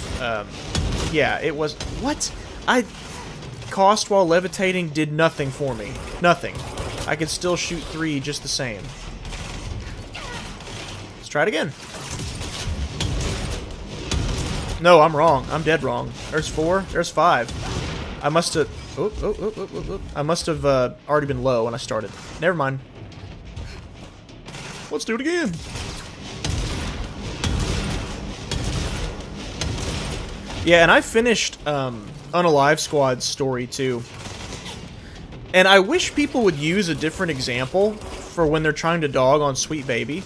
Yeah, it was... What? Cost while levitating did nothing for me. Nothing. I could still shoot 3 just the same. Let's try it again. No, I'm wrong. I'm dead wrong. There's 4. There's 5. I must have... I must have already been low when I started. Never mind. Let's do it again. Yeah, and I finished Unalive Squad's story too. And I wish people would use a different example for when they're trying to dog on Sweet Baby.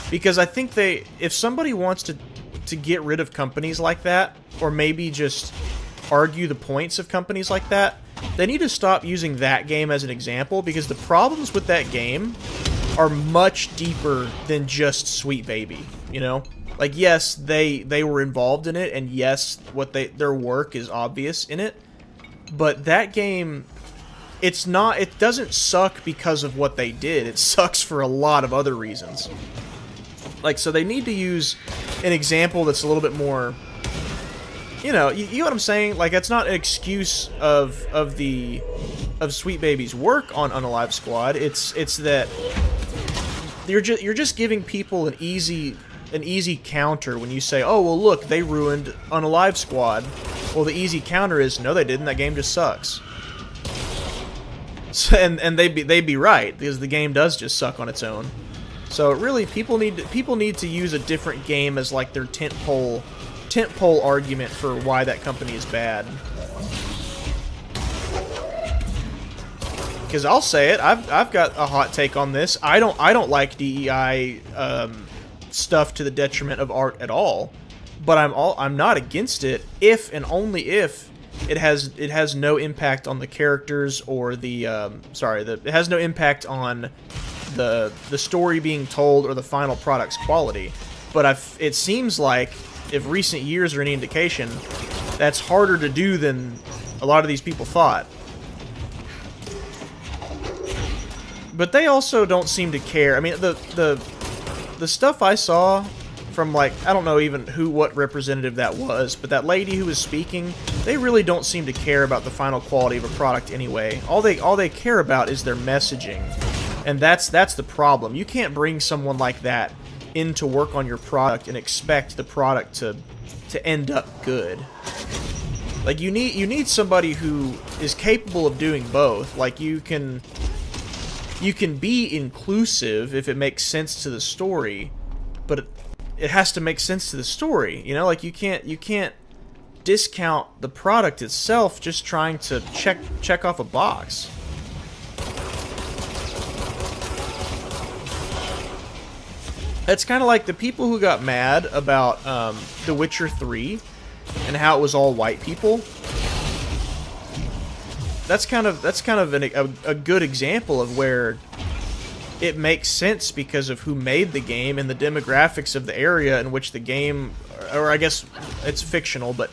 Because I think if somebody wants to get rid of companies like that, or maybe just argue the points of companies like that, they need to stop using that game as an example, because the problems with that game are much deeper than just Sweet Baby, you know? Like, yes, they were involved in it, and yes, their work is obvious in it, but that game, it doesn't suck because of what they did. It sucks for a lot of other reasons. Like, so they need to use an example that's a little bit more, you know what I'm saying? Like, that's not an excuse of Sweet Baby's work on Unalive Squad. It's that you're just giving people an easy counter when you say, oh, well, look, they ruined Unalive Squad. Well, the easy counter is, no, they didn't. That game just sucks. So, and they'd be right, because the game does just suck on its own. So really, people need to use a different game as like their tentpole argument for why that company is bad. Because I'll say it, I've got a hot take on this. I don't like DEI stuff to the detriment of art at all, but I'm not against it if and only if it has no impact on the characters or the it has no impact on the story being told or the final product's quality. But it seems like, if recent years are any indication, that's harder to do than a lot of these people thought. But they also don't seem to care. I mean, the stuff I saw from, like, I don't know even what representative that was, but that lady who was speaking, they really don't seem to care about the final quality of a product anyway. All they care about is their messaging. And that's the problem. You can't bring someone like that in to work on your product and expect the product to end up good. Like, you need somebody who is capable of doing both. Like, you can be inclusive if it makes sense to the story, but it has to make sense to the story. You know, like, you can't discount the product itself just trying to check off a box. It's kind of like the people who got mad about The Witcher 3 and how it was all white people. That's kind of a good example of where it makes sense because of who made the game and the demographics of the area in which the game, or I guess it's fictional, but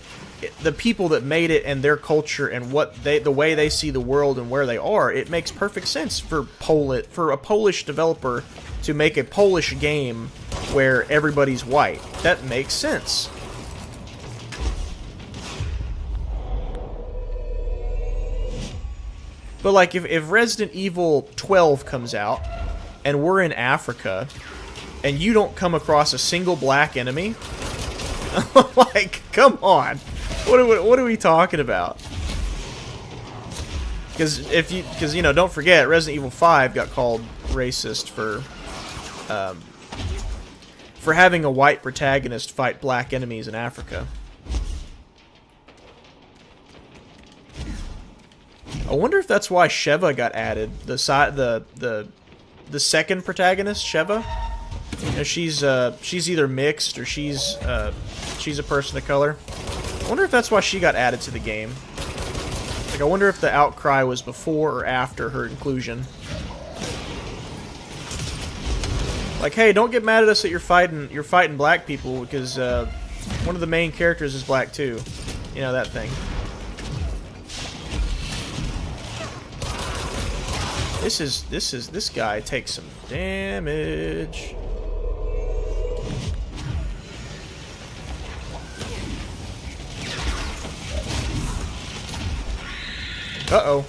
the people that made it and their culture and the way they see the world and where they are, it makes perfect sense for a Polish developer to make a Polish game where everybody's white. That makes sense. But like if Resident Evil 12 comes out and we're in Africa and you don't come across a single black enemy, like, come on. What are we talking about? Because you know, don't forget, Resident Evil 5 got called racist for having a white protagonist fight black enemies in Africa. I wonder if that's why Sheva got added. The second protagonist, Sheva. You know, she's either mixed or she's a person of color. I wonder if that's why she got added to the game. Like, I wonder if the outcry was before or after her inclusion. Like, hey, don't get mad at us that you're fighting black people because one of the main characters is black too. You know, that thing. This guy takes some damage. Uh-oh.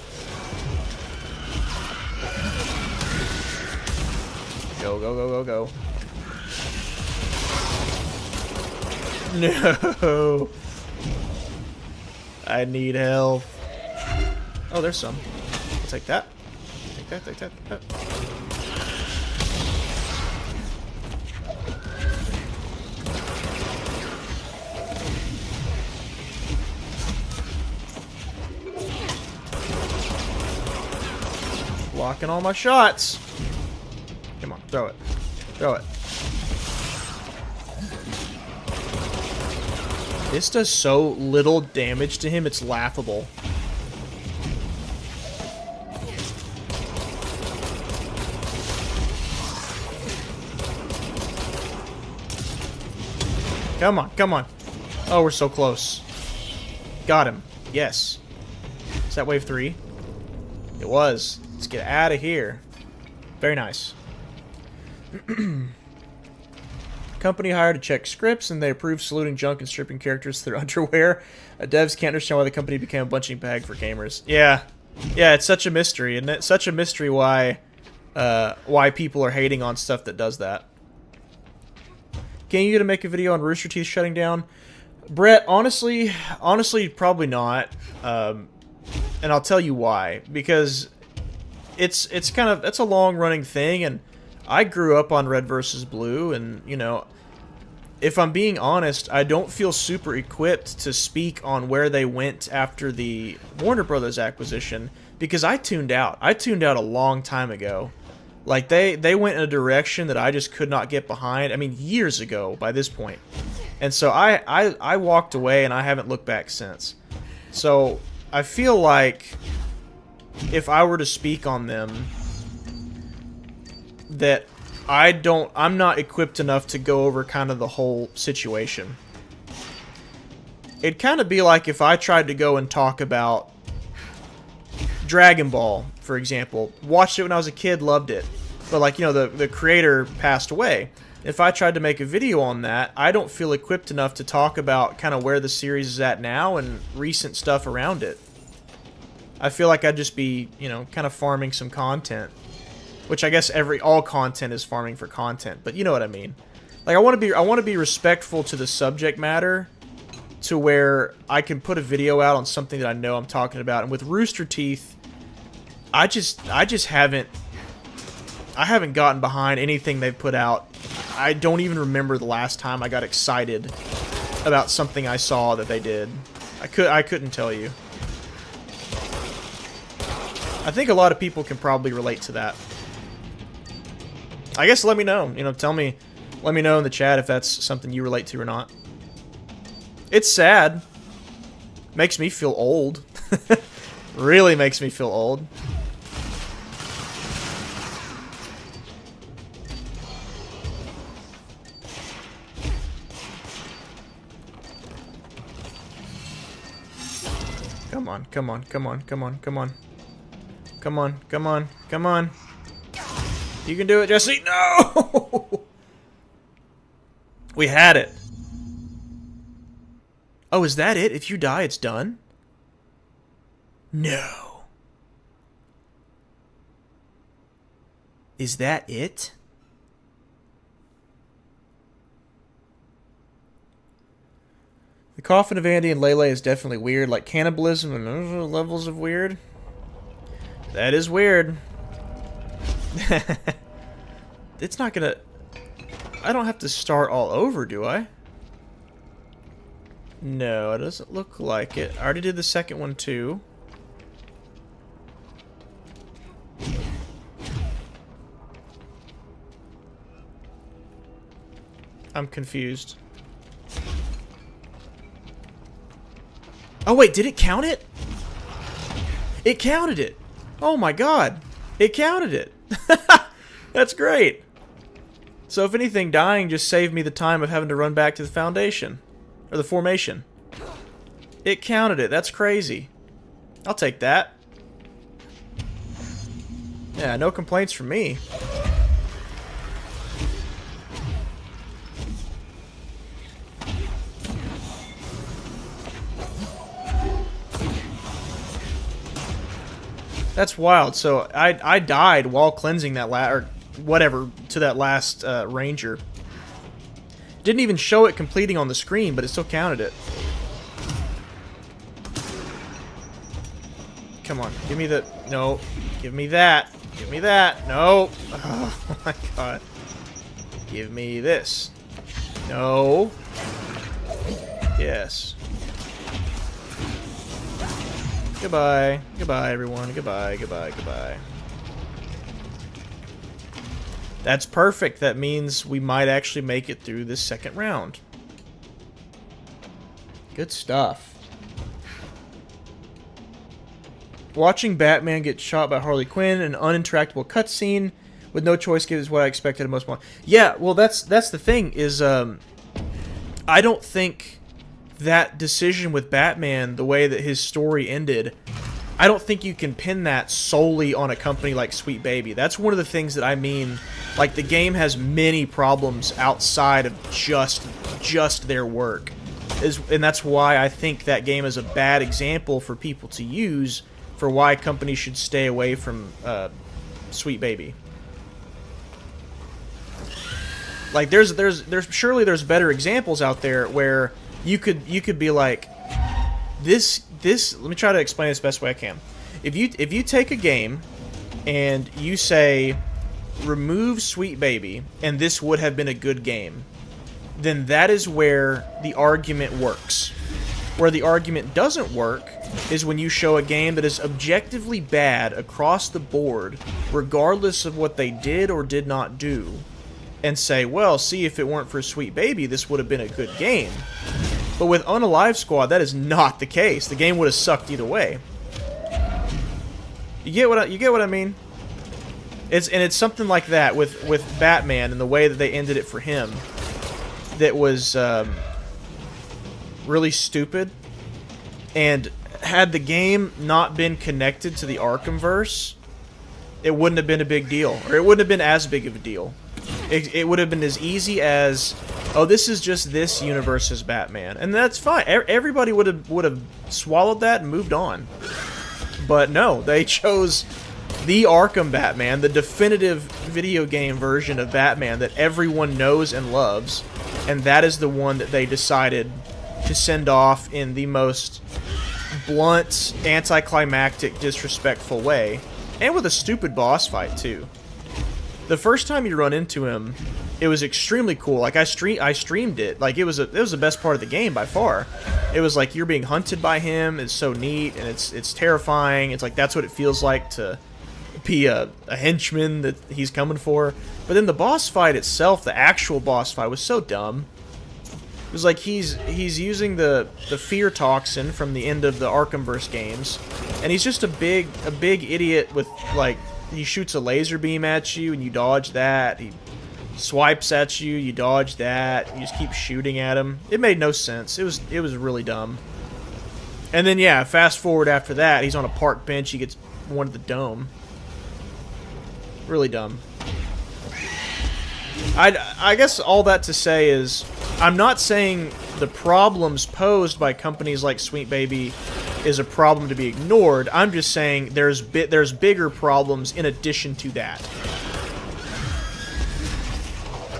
Go, go, go, go, go. No. I need help. Oh, there's some. I'll take that. Take that. Blocking all my shots. Come on, throw it. Throw it. This does so little damage to him, it's laughable. Come on, come on. Oh, we're so close. Got him. Yes. Is that wave 3? It was. Let's get out of here. Very nice. Company hired to check scripts, and they approved saluting junk and stripping characters through underwear. Devs can't understand why the company became a punching bag for gamers. Yeah. Yeah, it's such a mystery, and it's such a mystery why people are hating on stuff that does that. Can you get to make a video on Rooster Teeth shutting down? Brett, honestly, probably not. And I'll tell you why. Because it's a long-running thing, and I grew up on Red vs. Blue, and, you know, if I'm being honest, I don't feel super equipped to speak on where they went after the Warner Brothers acquisition, because I tuned out. I tuned out a long time ago. Like, they went in a direction that I just could not get behind. I mean, years ago by this point. And so I walked away, and I haven't looked back since. So I feel like if I were to speak on them, that I'm not equipped enough to go over kind of the whole situation. It'd kind of be like if I tried to go and talk about Dragon Ball, for example. Watched it when I was a kid, loved it. But, like, you know, the creator passed away. If I tried to make a video on that, I don't feel equipped enough to talk about kind of where the series is at now and recent stuff around it. I feel like I'd just be, you know, kind of farming some content. Which I guess all content is farming for content, but you know what I mean. Like, I want to be respectful to the subject matter, to where I can put a video out on something that I know I'm talking about. And with Rooster Teeth, I just haven't gotten behind anything they've put out. I don't even remember the last time I got excited about something I saw that they did. I couldn't tell you. I think a lot of people can probably relate to that. I guess let me know. You know, tell me Let me know in the chat if that's something you relate to or not. It's sad. Makes me feel old. Really makes me feel old. Come on, come on, come on, come on, come on. Come on, come on, come on. You can do it, Jesse. No! We had it. Oh, is that it? If you die, it's done? No. Is that it? The coffin of Andy and Lele is definitely weird, like cannibalism and other levels of weird. That is weird. It's not gonna... I don't have to start all over, do I? No, it doesn't look like it. I already did the second one, too. I'm confused. Oh, wait, did it count it? It counted it. Oh, my God. It counted it. That's great. So, if anything, dying just saved me the time of having to run back to the foundation. Or the formation. It counted it. That's crazy. I'll take that. Yeah, no complaints from me. That's wild. So I died while cleansing that or whatever to that last ranger. Didn't even show it completing on the screen, but it still counted it. Come on, give me the... No, give me that. Give me that. No. Oh my God. Give me this. No. Yes. Goodbye. Goodbye, everyone. Goodbye, goodbye, goodbye. That's perfect. That means we might actually make it through this second round. Good stuff. Watching Batman get shot by Harley Quinn, an uninteractable cutscene with no choice gives what I expected at most point. Yeah, well, that's the thing is, I don't think that decision with Batman, the way that his story ended, I don't think you can pin that solely on a company like Sweet Baby. That's one of the things that I mean. Like, the game has many problems outside of just their work. And that's why I think that game is a bad example for people to use for why companies should stay away from Sweet Baby. Like, there's surely there's better examples out there where you could be like, this let me try to explain this the best way I can. If you take a game and you say remove Sweet Baby and this would have been a good game, then that is where the argument works. Where the argument doesn't work is when you show a game that is objectively bad across the board, regardless of what they did or did not do, and say, well, see, if it weren't for Sweet Baby, this would have been a good game. But with Unalive Squad, that is not the case. The game would have sucked either way. You get what I mean? It's something like that with Batman and the way that they ended it for him. That was really stupid. And had the game not been connected to the Arkhamverse, it wouldn't have been a big deal, or it wouldn't have been as big of a deal. It would have been as easy as, oh, this is just this universe's Batman, and that's fine. Everybody would have swallowed that and moved on. But no, they chose the Arkham Batman, the definitive video game version of Batman that everyone knows and loves, and that is the one that they decided to send off in the most blunt, anticlimactic, disrespectful way, and with a stupid boss fight too. The first time you run into him, it was extremely cool. Like, I streamed it. Like, it was the best part of the game by far. It was like you're being hunted by him. It's so neat, and it's terrifying. It's like that's what it feels like to be a henchman that he's coming for. But then the boss fight itself, the actual boss fight, was so dumb. It was like he's using the fear toxin from the end of the Arkhamverse games, and he's just a big idiot with, like, he shoots a laser beam at you and you dodge that. He swipes at you, you dodge that. You just keep shooting at him. It made no sense. It was really dumb. And then yeah, fast forward after that, he's on a park bench. He gets one of the dome. Really dumb. I guess all that to say is, I'm not saying the problems posed by companies like Sweet Baby is a problem to be ignored. I'm just saying there's bigger problems in addition to that,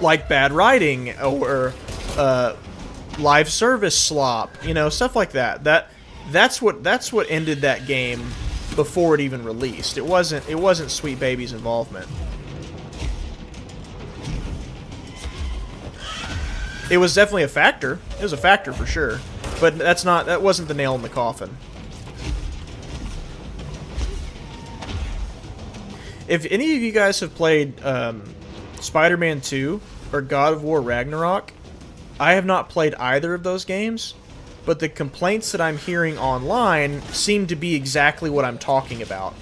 like bad writing or live service slop, you know, stuff like that. That's what ended that game before it even released. It wasn't Sweet Baby's involvement. It was definitely a factor. It was a factor for sure, but that wasn't the nail in the coffin. If any of you guys have played Spider-Man 2 or God of War Ragnarok, I have not played either of those games, but the complaints that I'm hearing online seem to be exactly what I'm talking about.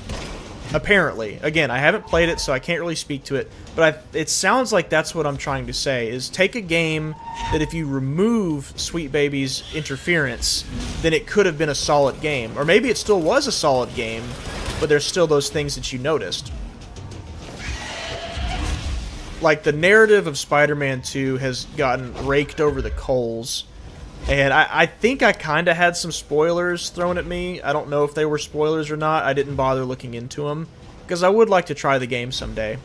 Apparently. Again, I haven't played it, so I can't really speak to it, but it sounds like that's what I'm trying to say, is take a game that if you remove Sweet Baby's interference, then it could have been a solid game. Or maybe it still was a solid game, but there's still those things that you noticed. Like, the narrative of Spider-Man 2 has gotten raked over the coals. And I think I kind of had some spoilers thrown at me. I don't know if they were spoilers or not. I didn't bother looking into them, because I would like to try the game someday.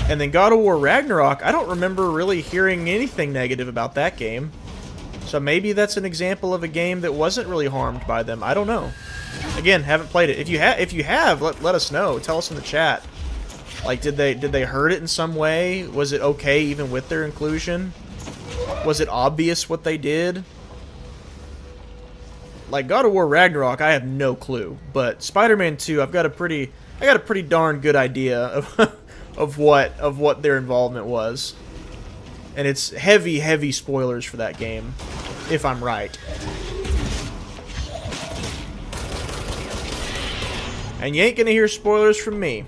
And then God of War Ragnarok, I don't remember really hearing anything negative about that game. So maybe that's an example of a game that wasn't really harmed by them. I don't know. Again, haven't played it. If you have, let us know. Tell us in the chat. Like, did they hurt it in some way? Was it okay even with their inclusion? Was it obvious what they did? Like God of War Ragnarok, I have no clue, but Spider-Man 2, I got a pretty darn good idea of what their involvement was. And it's heavy spoilers for that game, if I'm right. And you ain't gonna hear spoilers from me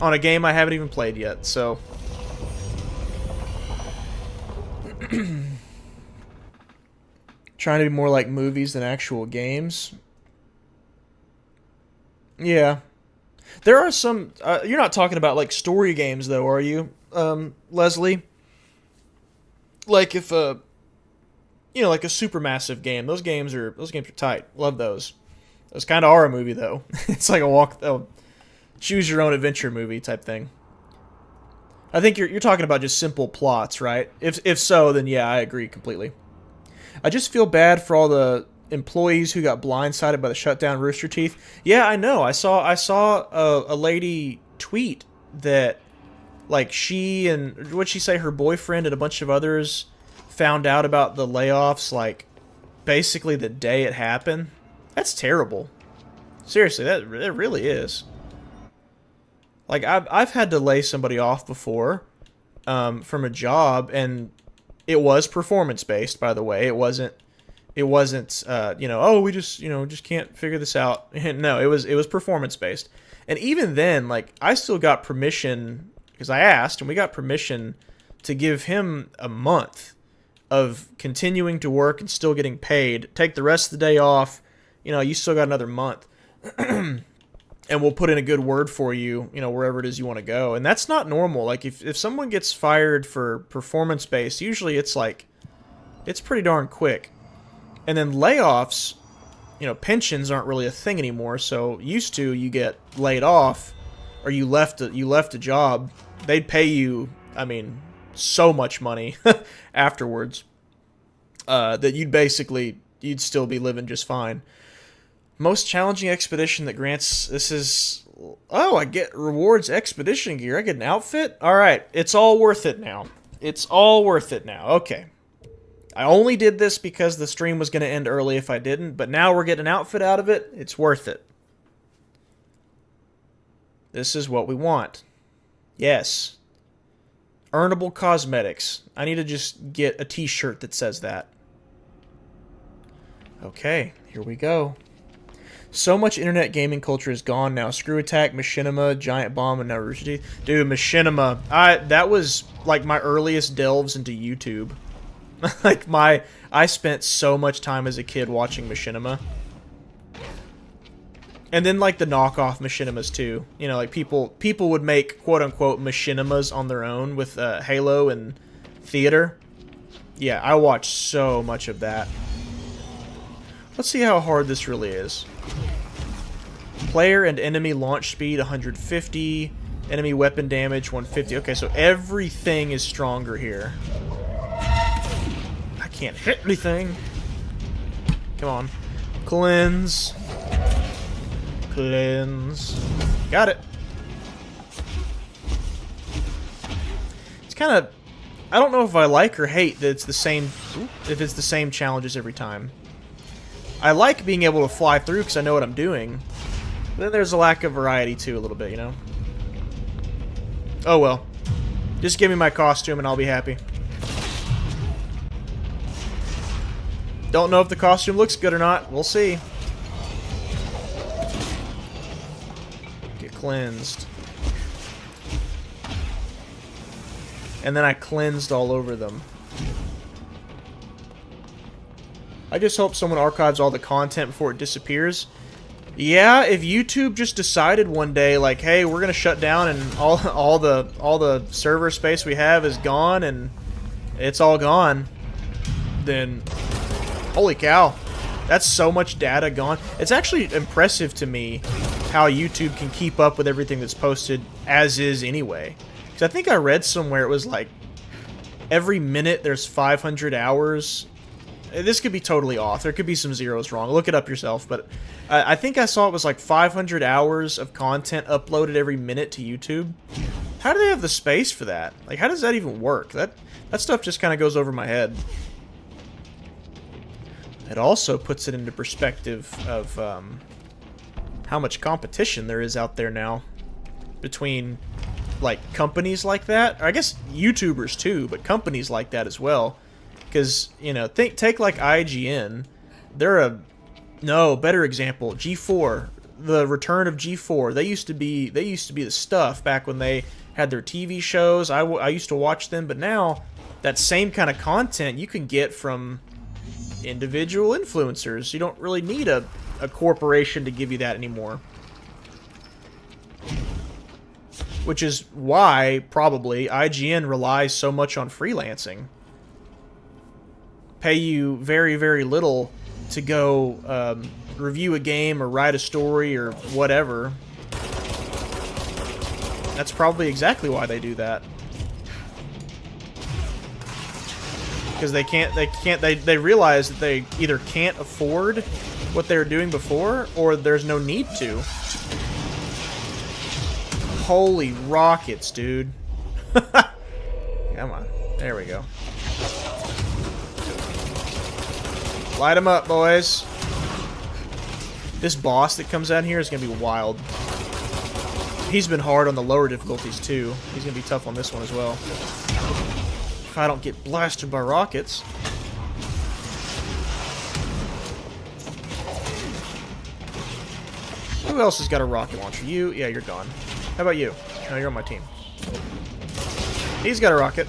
on a game I haven't even played yet, so trying to be more like movies than actual games. Yeah. There are some... you're not talking about, like, story games, though, are you, Leslie? Like, if a... You know, like a Supermassive game. Those games are tight. Love those. Those kind of are a movie, though. It's like a choose-your-own-adventure movie type thing. I think you're talking about just simple plots, right? If so, then yeah, I agree completely. I just feel bad for all the employees who got blindsided by the shutdown Rooster Teeth. Yeah, I know. I saw a lady tweet that, like, she and what'd she say, her boyfriend and a bunch of others found out about the layoffs, like, basically the day it happened. That's terrible. Seriously, that really is. Like, I've had to lay somebody off before from a job, and it was performance-based, by the way. It wasn't you know, oh, we just can't figure this out. No, it was performance-based. And even then, like, I still got permission, because I asked, and we got permission to give him a month of continuing to work and still getting paid. Take the rest of the day off. You know, you still got another month. And we'll put in a good word for you, you know, wherever it is you want to go. And that's not normal. Like, if someone gets fired for performance-based, usually it's pretty darn quick. And then layoffs, you know, pensions aren't really a thing anymore. So used to, you get laid off, or you left a job, they'd pay you, I mean, so much money afterwards that you'd still be living just fine. Most challenging expedition that grants... This is... Oh, I get rewards expedition gear. I get an outfit? Alright, it's all worth it now. It's all worth it now. Okay. I only did this because the stream was going to end early if I didn't, but now we're getting an outfit out of it. It's worth it. This is what we want. Yes. Earnable cosmetics. I need to just get a t-shirt that says that. Okay, here we go. So much internet gaming culture is gone now. Screw Attack, Machinima, Giant Bomb, and now Rooster Teeth. Dude, Machinima. That was like my earliest delves into YouTube. I spent so much time as a kid watching Machinima. And then like the knockoff Machinimas too. You know, like people would make quote unquote Machinimas on their own with Halo and Theater. Yeah, I watched so much of that. Let's see how hard this really is. Player and enemy launch speed 150, enemy weapon damage 150. Okay, so everything is stronger here. I can't hit anything. Come on. Cleanse. Cleanse. Got it. It's kind of... I don't know if I like or hate that it's the same... if it's the same challenges every time. I like being able to fly through because I know what I'm doing. But then there's a lack of variety too, a little bit, you know? Oh well. Just give me my costume and I'll be happy. Don't know if the costume looks good or not. We'll see. Get cleansed. And then I cleansed all over them. I just hope someone archives all the content before it disappears. Yeah, if YouTube just decided one day, like, hey, we're gonna shut down and all the server space we have is gone and it's all gone, then holy cow, that's so much data gone. It's actually impressive to me how YouTube can keep up with everything that's posted as is anyway. Because I think I read somewhere it was like every minute there's 500 hours. This could be totally off. There could be some zeros wrong. Look it up yourself. But I think I saw it was like 500 hours of content uploaded every minute to YouTube. How do they have the space for that? Like, how does that even work? That stuff just kind of goes over my head. It also puts it into perspective of how much competition there is out there now between like companies like that. Or I guess YouTubers too, but companies like that as well. Because, you know, take like IGN. They're better example. G4, the return of G4. They used to be the stuff back when they had their TV shows. I used to watch them, but now that same kind of content you can get from individual influencers. You don't really need a corporation to give you that anymore. Which is why probably IGN relies so much on freelancing. Pay you very, very little to go review a game or write a story or whatever. That's probably exactly why they do that. Because they realize that they either can't afford what they were doing before or there's no need to. Holy rockets, dude. Come on. There we go. Light them up, boys. This boss that comes out here is going to be wild. He's been hard on the lower difficulties, too. He's going to be tough on this one as well. If I don't get blasted by rockets. Who else has got a rocket launcher? You? Yeah, you're gone. How about you? No, you're on my team. He's got a rocket.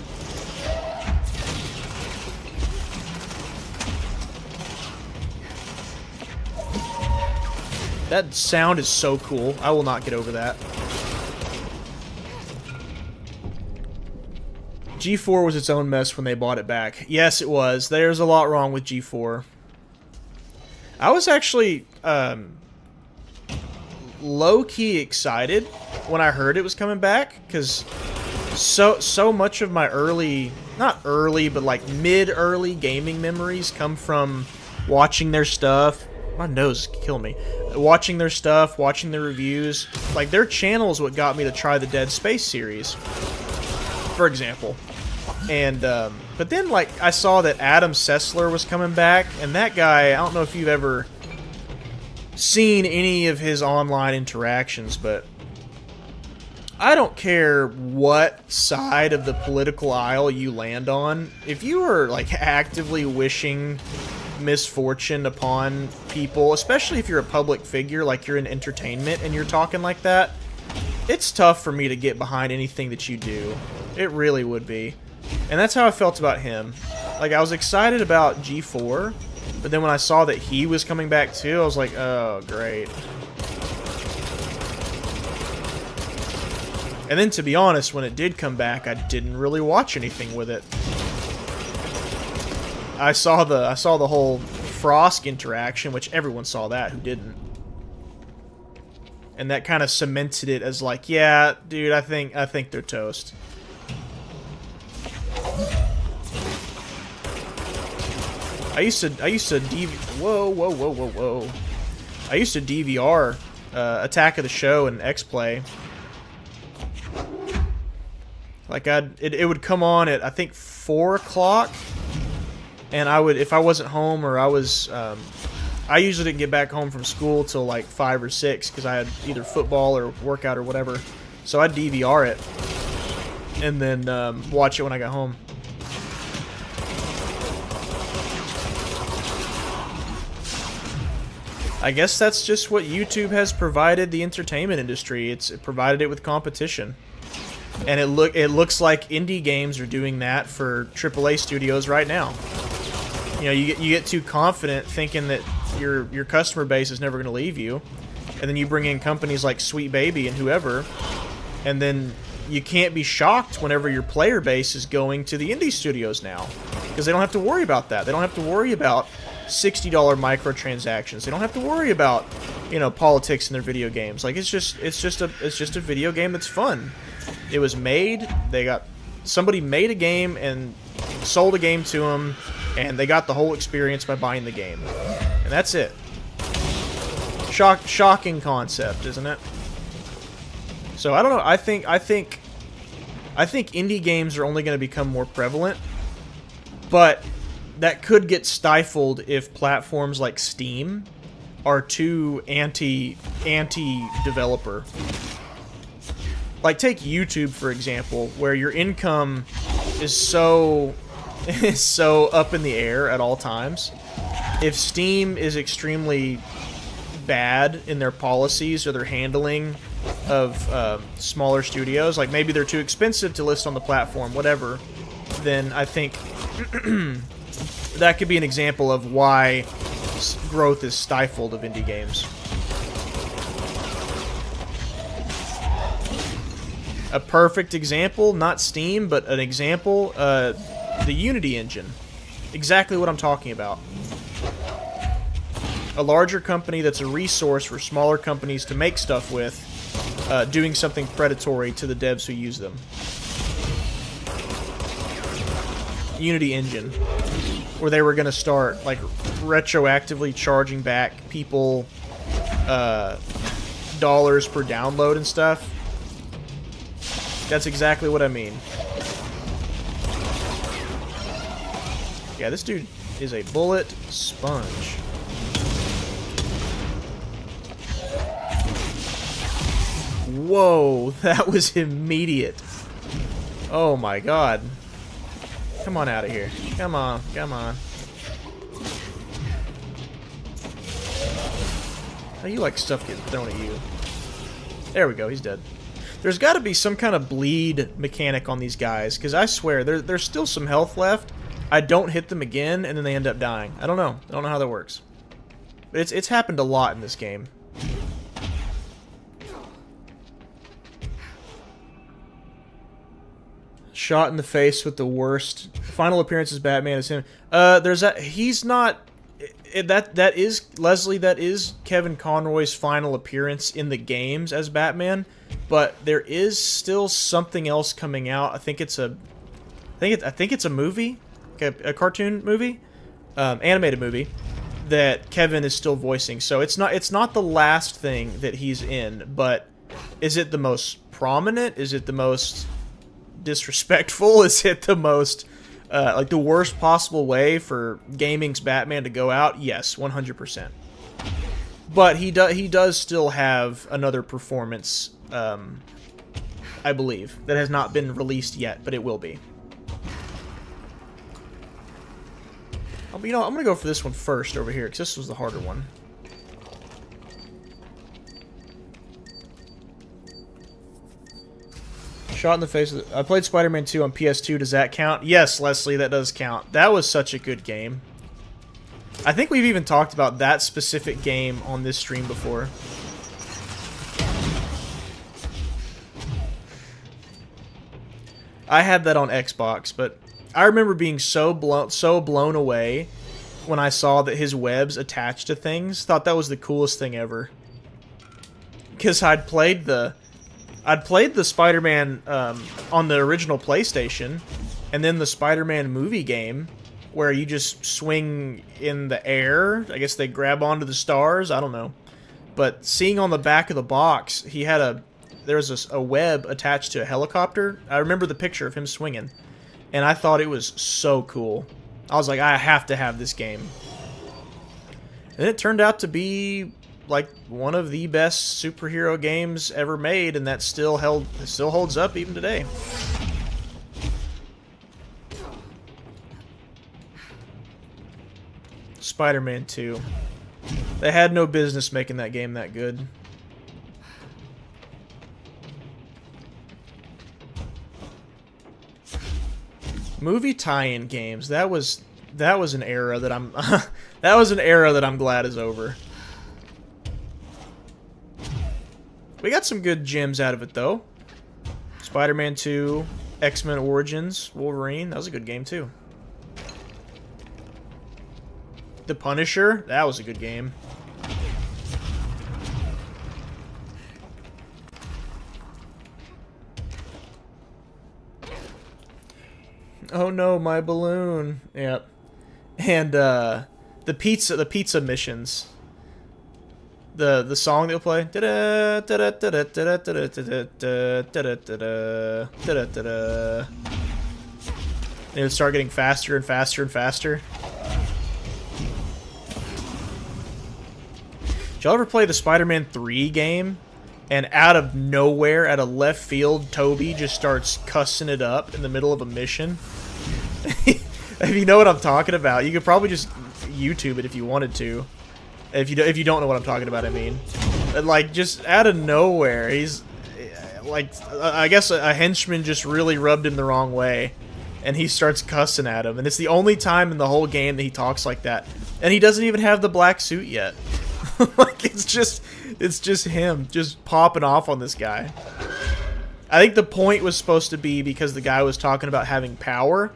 That sound is so cool. I will not get over that. G4 was its own mess when they bought it back. Yes, it was. There's a lot wrong with G4. I was actually low-key excited when I heard it was coming back, because so much of my early, not early, but like mid-early gaming memories come from watching their stuff. My nose is killing me. Watching their stuff, watching their reviews. Like, their channel is what got me to try the Dead Space series, for example. And, but then, like, I saw that Adam Sessler was coming back, and that guy, I don't know if you've ever seen any of his online interactions, but I don't care what side of the political aisle you land on. If you are like actively wishing misfortune upon people, especially if you're a public figure, like you're in entertainment and you're talking like that, it's tough for me to get behind anything that you do. It really would be. And that's how I felt about him. Like, I was excited about G4, but then when I saw that he was coming back too, I was like, oh, great. And then, to be honest, when it did come back, I didn't really watch anything with it. I saw the whole Frosk interaction, which everyone saw that, who didn't. And that kind of cemented it as like, yeah, dude, I think they're toast. I used to whoa. I used to DVR Attack of the Show and X-Play. Like it would come on at I think 4 o'clock, and I would, if I wasn't home or I was, I usually didn't get back home from school till like 5 or 6 because I had either football or workout or whatever. So I'd DVR it and then watch it when I got home. I guess that's just what YouTube has provided the entertainment industry. It provided it with competition. And it looks like indie games are doing that for AAA studios right now. You know, you get too confident thinking that your customer base is never going to leave you, and then you bring in companies like Sweet Baby and whoever, and then you can't be shocked whenever your player base is going to the indie studios now, because they don't have to worry about that. They don't have to worry about $60 microtransactions. They don't have to worry about, you know, politics in their video games. Like, it's just a video game that's fun. It was made. Somebody made a game and sold a game to them, and they got the whole experience by buying the game, and that's it. Shocking concept, isn't it? So I don't know. I think indie games are only going to become more prevalent, but that could get stifled if platforms like Steam are too anti-developer. Like, take YouTube, for example, where your income is so up in the air at all times. If Steam is extremely bad in their policies or their handling of smaller studios, like maybe they're too expensive to list on the platform, whatever, then I think that could be an example of why growth is stifled of indie games. A perfect example, not Steam, but an example, the Unity engine. Exactly what I'm talking about. A larger company that's a resource for smaller companies to make stuff with, doing something predatory to the devs who use them. Unity engine, where they were going to start like retroactively charging back people dollars per download and stuff. That's exactly what I mean. Yeah, this dude is a bullet sponge. Whoa, that was immediate. Oh my god. Come on out of here. Come on, come on. How you like stuff getting thrown at you? There we go, he's dead. There's got to be some kind of bleed mechanic on these guys, because I swear, there's still some health left. I don't hit them again, and then they end up dying. I don't know. I don't know how that works. But it's happened a lot in this game. Shot in the face with the worst. Final appearance as Batman is him. He's not... That is, Leslie, that is Kevin Conroy's final appearance in the games as Batman. But there is still something else coming out. I think it's a movie, a cartoon movie, animated movie that Kevin is still voicing. So it's not the last thing that he's in, but is it the most prominent? Is it the most disrespectful? Is it the most like the worst possible way for gaming's Batman to go out? Yes, 100%. But he does still have another performance I believe, that has not been released yet, but it will be. You know, I'm going to go for this one first over here, because this was the harder one. Shot in the face. I played Spider-Man 2 on PS2. Does that count? Yes, Leslie, that does count. That was such a good game. I think we've even talked about that specific game on this stream before. I had that on Xbox, but I remember being so blown away when I saw that his webs attached to things. Thought that was the coolest thing ever. Because I'd played the Spider-Man on the original PlayStation, and then the Spider-Man movie game, where you just swing in the air. I guess they grab onto the stars. I don't know. But seeing on the back of the box, there was a web attached to a helicopter. I remember the picture of him swinging, and I thought it was so cool. I was like, I have to have this game. And it turned out to be like one of the best superhero games ever made, and that still holds up even today. Spider-Man 2. They had no business making that game that good. Movie tie-in games. That was an era that I'm that was an era that I'm glad is over. We got some good gems out of it though. Spider-Man 2, X-Men Origins, Wolverine. That was a good game too. The Punisher. That was a good game. Oh no, my balloon. Yep. And the pizza missions. The song they'll play. And it would start getting faster and faster and faster. Did y'all ever play the Spider-Man 3 game? And out of nowhere, out of left field, Toby just starts cussing it up in the middle of a mission. If you know what I'm talking about, you could probably just YouTube it if you wanted to. If you don't know what I'm talking about, I mean. And like, just out of nowhere, he's like, I guess a henchman just really rubbed him the wrong way, and he starts cussing at him. And it's the only time in the whole game that he talks like that. And he doesn't even have the black suit yet. Like, it's just him just popping off on this guy. I think the point was supposed to be because the guy was talking about having power,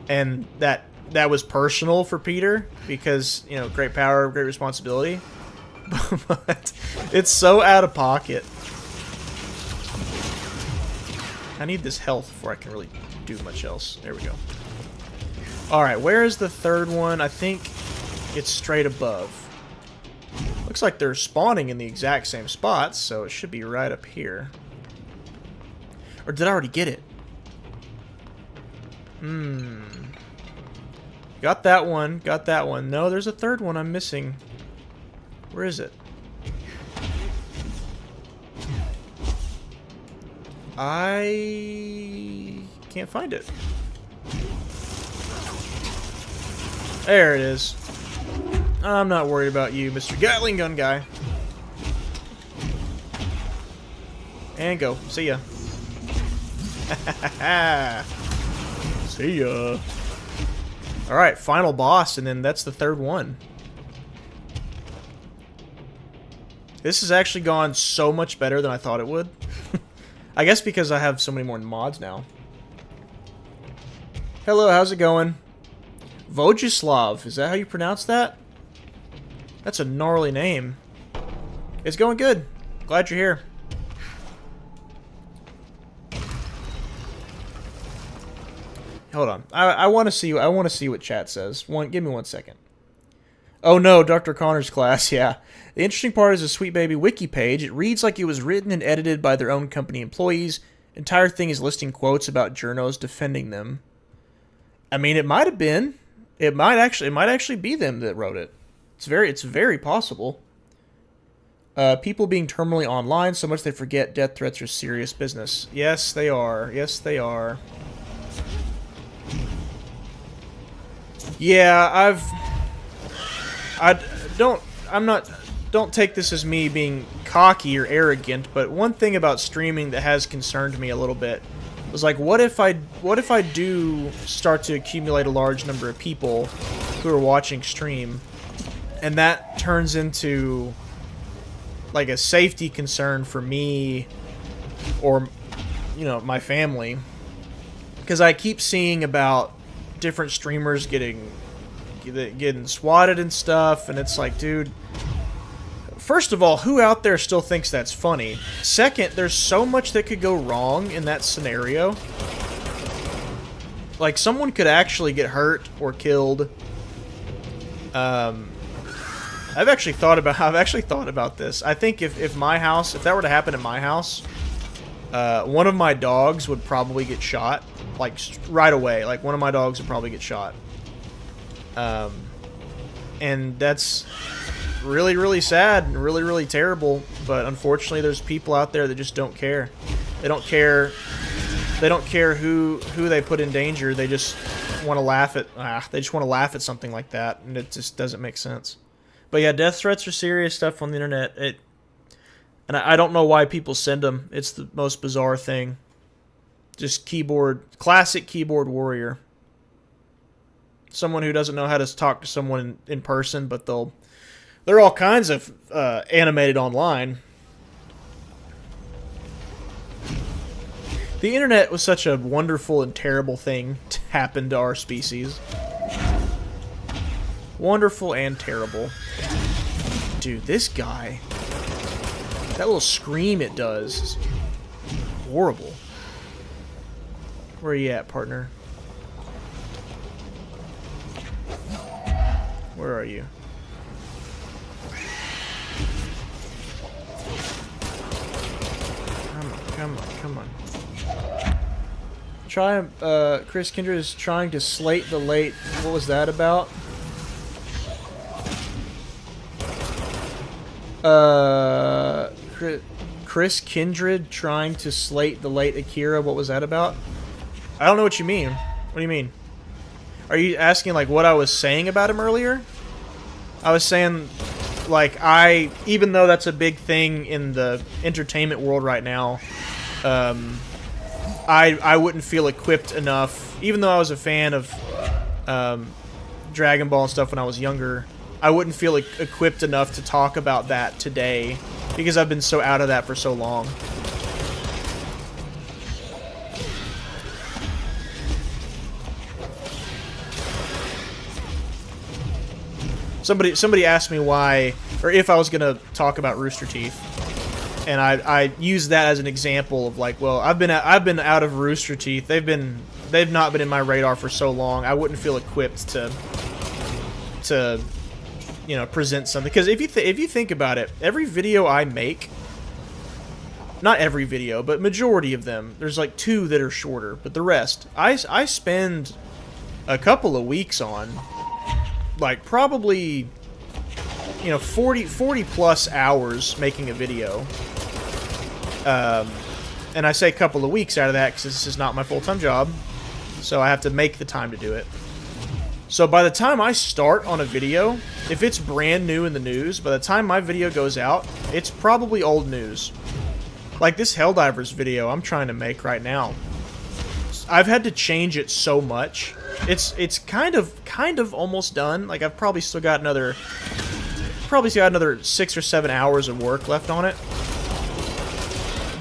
and that was personal for Peter because, you know, great power, great responsibility. But it's so out of pocket. I need this health before I can really do much else. There we go. Alright, where is the third one? I think it's straight above. Looks like they're spawning in the exact same spots, so it should be right up here. Or did I already get it? Got that one. Got that one. No, there's a third one I'm missing. Where is it? I can't find it. There it is. I'm not worried about you, Mr. Gatling Gun Guy. And go. See ya. See ya. Alright, final boss, and then that's the third one. This has actually gone so much better than I thought it would. I guess because I have so many more mods now. Hello, how's it going? Vojislav, is that how you pronounce that? That's a gnarly name. It's going good. Glad you're here. Hold on. I want to see what chat says. Give me 1 second. Oh no, Dr. Connor's class. Yeah. The interesting part is the Sweet Baby wiki page. It reads like it was written and edited by their own company employees. Entire thing is listing quotes about journos defending them. I mean, it might have been. It might actually be them that wrote it. It's very possible. People being terminally online so much they forget death threats are serious business. Yes, they are. Yes, they are. Yeah, don't take this as me being cocky or arrogant, but one thing about streaming that has concerned me a little bit was like, what if I do start to accumulate a large number of people who are watching stream, and that turns into like a safety concern for me or, you know, my family, because I keep seeing about different streamers getting swatted and stuff, and it's like, dude, first of all, who out there still thinks that's funny? Second, there's so much that could go wrong in that scenario. Like, someone could actually get hurt or killed. I've actually thought about this. I think if that were to happen in my house, one of my dogs would probably get shot, like right away. Like, one of my dogs would probably get shot. And that's really, really sad and really, really terrible. But unfortunately, there's people out there that just don't care. They don't care. They don't care who they put in danger. They just want to laugh at something like that, and it just doesn't make sense. But yeah, death threats are serious stuff on the internet. And I don't know why people send them. It's the most bizarre thing. Just classic keyboard warrior. Someone who doesn't know how to talk to someone in person, but they're all kinds of animated online. The internet was such a wonderful and terrible thing to happen to our species. Wonderful and terrible. Dude, this guy, that little scream it does is horrible. Where are you at, partner? Where are you? Come on. Chris Kingerd is trying to slate the late. What was that about? Chris Kingerd trying to slate the late Akira. What was that about? I don't know what you mean. What do you mean? Are you asking like what I was saying about him earlier? I was saying, like, even though that's a big thing in the entertainment world right now, I wouldn't feel equipped enough, even though I was a fan of Dragon Ball and stuff when I was younger, I wouldn't feel equipped enough to talk about that today because I've been so out of that for so long. Somebody asked me why, or if I was gonna talk about Rooster Teeth, and I used that as an example of like, well, I've been out of Rooster Teeth. They've not been in my radar for so long. I wouldn't feel equipped to you know, present something, because if you think about it, every video I make, not every video, but majority of them, there's like 2 that are shorter, but the rest I spend a couple of weeks on, like probably, you know, 40 plus hours making a video. And I say a couple of weeks out of that because this is not my full-time job, so I have to make the time to do it. So by the time I start on a video, if it's brand new in the news, by the time my video goes out, it's probably old news. Like this Helldivers video I'm trying to make right now. I've had to change it so much. It's kind of almost done. Like I've probably still got another 6 or 7 hours of work left on it.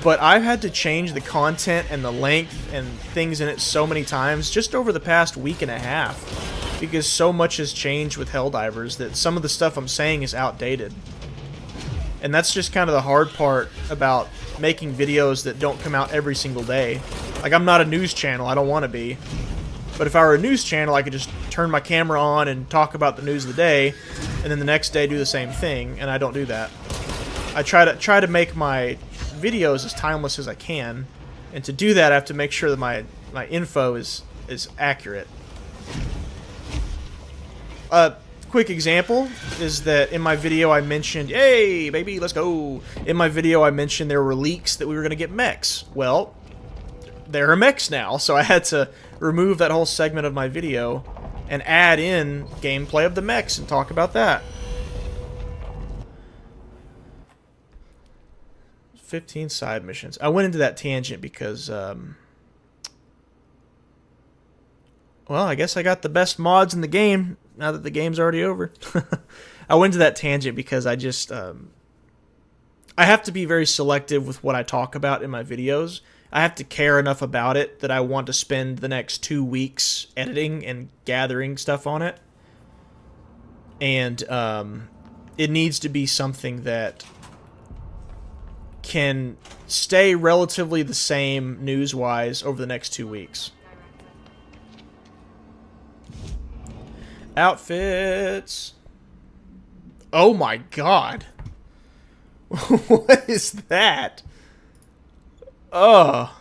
But I've had to change the content and the length and things in it so many times just over the past week and a half, because so much has changed with Helldivers that some of the stuff I'm saying is outdated. And that's just kind of the hard part about making videos that don't come out every single day. Like, I'm not a news channel, I don't want to be. But if I were a news channel, I could just turn my camera on and talk about the news of the day, and then the next day do the same thing, and I don't do that. I try to make my videos as timeless as I can, and to do that I have to make sure that my info is accurate. quick example is that in my video I mentioned, hey, baby, let's go. In my video I mentioned there were leaks that we were going to get mechs. Well, there are mechs now, so I had to remove that whole segment of my video and add in gameplay of the mechs and talk about that. 15 side missions. I went into that tangent because, well, I guess I got the best mods in the game now that the game's already over. I went into that tangent because I just, I have to be very selective with what I talk about in my videos. I have to care enough about it that I want to spend the next 2 weeks editing and gathering stuff on it. And it needs to be something that can stay relatively the same news-wise over the next 2 weeks. Outfits. Oh my god. What is that? Oh.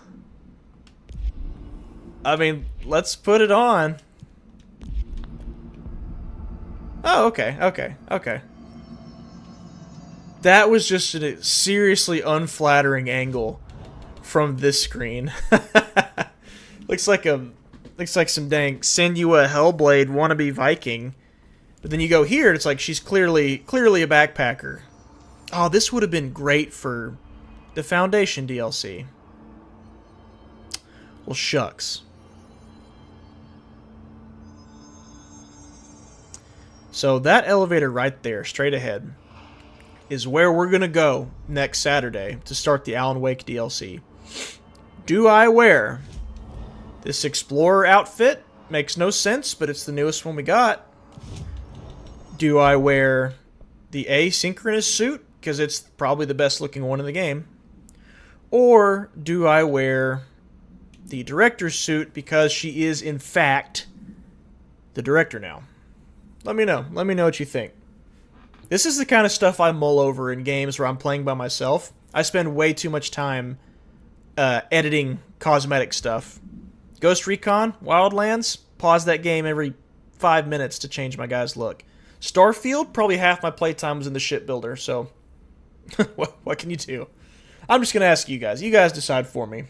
I mean, let's put it on. Oh, okay. That was just a seriously unflattering angle from this screen. Looks like some dang Senua Hellblade wannabe Viking. But then you go here and it's like she's clearly a backpacker. Oh, this would have been great for the Foundation DLC. Well, shucks. So that elevator right there, straight ahead, is where we're going to go next Saturday to start the Alan Wake DLC. Do I wear this Explorer outfit? Makes no sense, but it's the newest one we got. Do I wear the asynchronous suit? Because it's probably the best looking one in the game. Or do I wear the director's suit because she is, in fact, the director now? Let me know. Let me know what you think. This is the kind of stuff I mull over in games where I'm playing by myself. I spend way too much time editing cosmetic stuff. Ghost Recon, Wildlands, pause that game every 5 minutes to change my guy's look. Starfield, probably half my playtime was in the shipbuilder, so what can you do? I'm just going to ask you guys. You guys decide for me.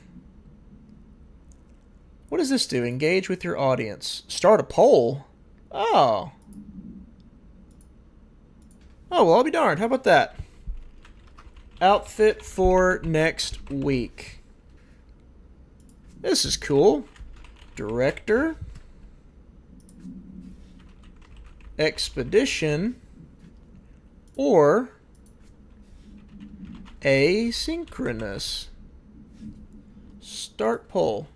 What does this do? Engage with your audience. Start a poll? Oh. Oh, well, I'll be darned. How about that? Outfit for next week. This is cool. Director. Expedition. Or asynchronous. Start poll.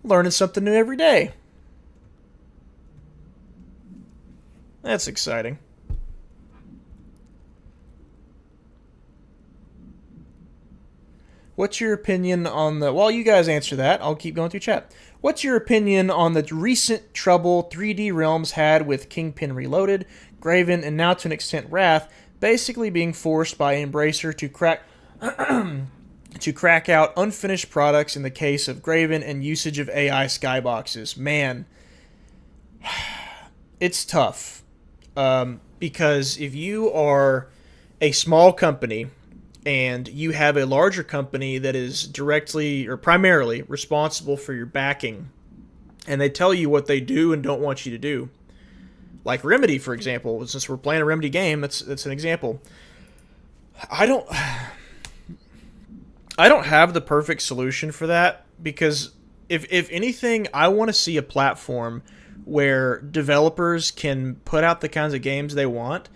Learning something new every day. That's exciting. What's your opinion on the... While you guys answer that, I'll keep going through chat. What's your opinion on the recent trouble 3D Realms had with Kingpin Reloaded, Graven, and now to an extent Wrath, basically being forced by Embracer to crack out unfinished products in the case of Graven and usage of AI skyboxes? Man, it's tough. Because if you are a small company and you have a larger company that is directly or primarily responsible for your backing, and they tell you what they do and don't want you to do, like Remedy, for example, since we're playing a Remedy game, that's an example. I don't have the perfect solution for that, because if anything, I want to see a platform where developers can put out the kinds of games they want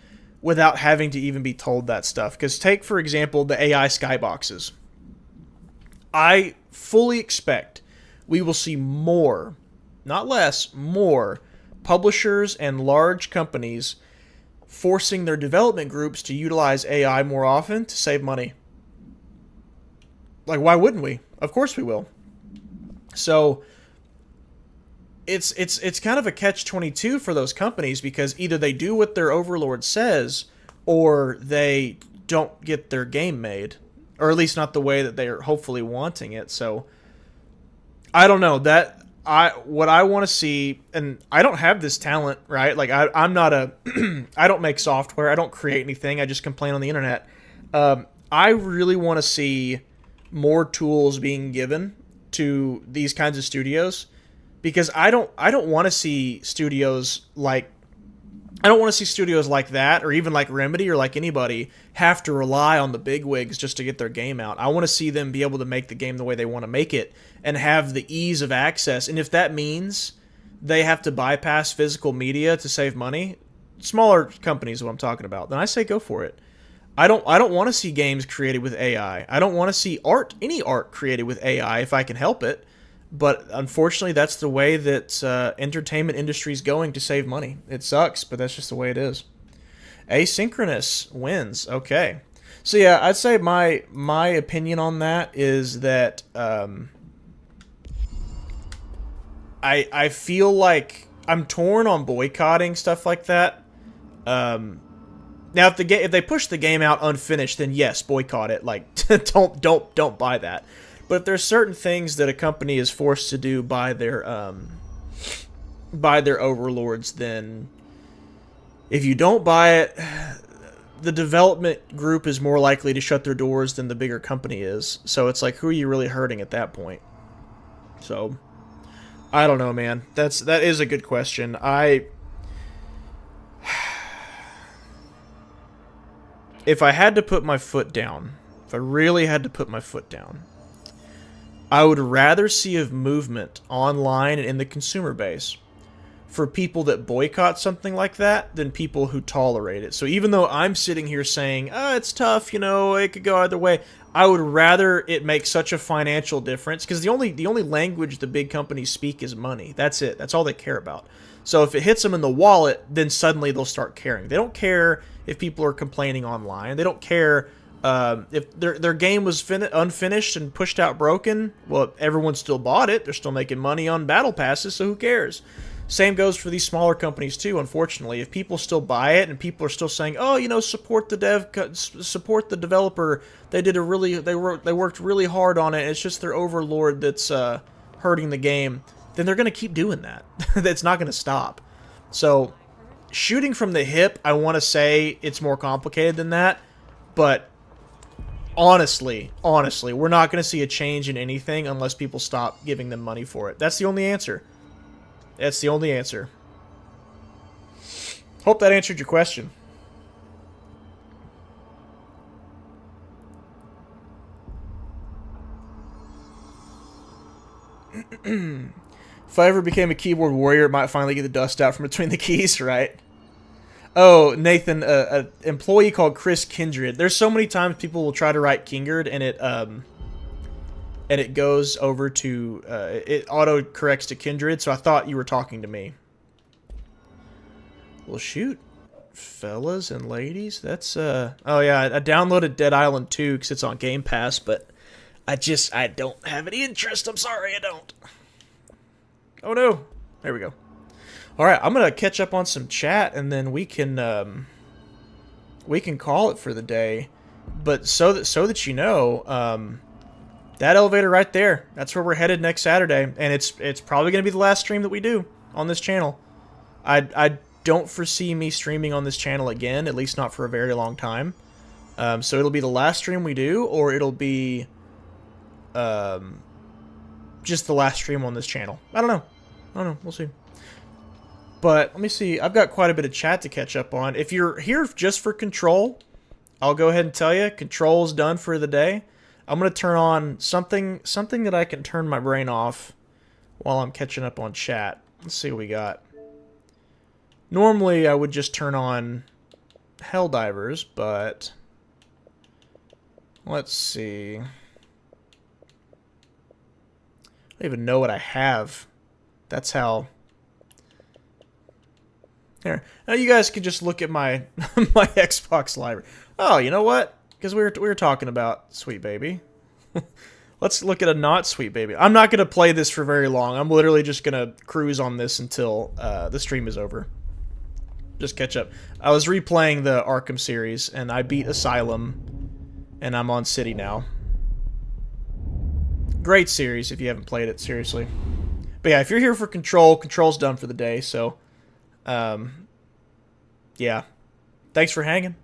without having to even be told that stuff. Because take, for example, the AI skyboxes. I fully expect we will see more, not less, more publishers and large companies forcing their development groups to utilize AI more often to save money. Like, why wouldn't we? Of course we will. So it's kind of a catch-22 for those companies, because either they do what their overlord says or they don't get their game made, or at least not the way that they are hopefully wanting it. So I don't know, that what I want to see, and I don't have this talent, right? Like I'm not a, I don't make software. I don't create anything. I just complain on the internet. I really want to see more tools being given to these kinds of studios, because I don't want to see studios like, I don't want to see studios like that, or even like Remedy or like anybody, have to rely on the bigwigs just to get their game out. I want to see them be able to make the game the way they want to make it and have the ease of access. And if that means they have to bypass physical media to save money, smaller companies is what I'm talking about, then I say go for it. I don't want to see games created with AI. I don't want to see any art created with AI if I can help it. But unfortunately, that's the way that entertainment industry is going to save money. It sucks, but that's just the way it is. Asynchronous wins. Okay. So yeah, I'd say my opinion on that is that I feel like I'm torn on boycotting stuff like that. Now, if they push the game out unfinished, then yes, boycott it. Like, don't buy that. But if there's certain things that a company is forced to do by their overlords, then if you don't buy it, the development group is more likely to shut their doors than the bigger company is. So it's like, who are you really hurting at that point? So I don't know, man. That is a good question. If I had to put my foot down, if I really had to put my foot down, I would rather see a movement online and in the consumer base for people that boycott something like that than people who tolerate it. So even though I'm sitting here saying, oh, it's tough, it could go either way, I would rather it make such a financial difference, because the only language the big companies speak is money. That's it. That's all they care about. So if it hits them in the wallet, then suddenly they'll start caring. They don't care if people are complaining online. They don't care if their game was unfinished and pushed out broken. Well, everyone still bought it. They're still making money on battle passes, so who cares? Same goes for these smaller companies too, unfortunately. If people still buy it and people are still saying, oh, support the developer. They worked really hard on it. It's just their overlord that's hurting the game. Then they're going to keep doing that. That's not going to stop. So shooting from the hip, I want to say it's more complicated than that. But honestly, we're not going to see a change in anything unless people stop giving them money for it. That's the only answer. That's the only answer. Hope that answered your question. If I ever became a keyboard warrior, it might finally get the dust out from between the keys, right? Oh, Nathan, an employee called Chris Kingerd. There's so many times people will try to write Kingerd, and it goes over to it auto corrects to Kindred. So I thought you were talking to me. Well, shoot, fellas and ladies, that's oh yeah, I downloaded Dead Island 2 because it's on Game Pass, but I don't have any interest. I'm sorry, I don't. Oh no, there we go. All right, I'm gonna catch up on some chat, and then we can call it for the day. But so that you know, that elevator right there, that's where we're headed next Saturday, and it's probably gonna be the last stream that we do on this channel. I don't foresee me streaming on this channel again, at least not for a very long time. So it'll be the last stream we do, or it'll be just the last stream on this channel. I don't know. We'll see. But let me see. I've got quite a bit of chat to catch up on. If you're here just for Control, I'll go ahead and tell you, Control's done for the day. I'm going to turn on something that I can turn my brain off while I'm catching up on chat. Let's see what we got. Normally, I would just turn on Helldivers, but let's see. I don't even know what I have. That's how. Here. Now you guys can just look at my my Xbox library. Oh, you know what? Because we were talking about Sweet Baby. Let's look at a not Sweet Baby. I'm not going to play this for very long. I'm literally just going to cruise on this until the stream is over. Just catch up. I was replaying the Arkham series, and I beat Asylum, and I'm on City now. Great series if you haven't played it, seriously. But yeah, if you're here for Control, Control's done for the day. So, yeah. Thanks for hanging.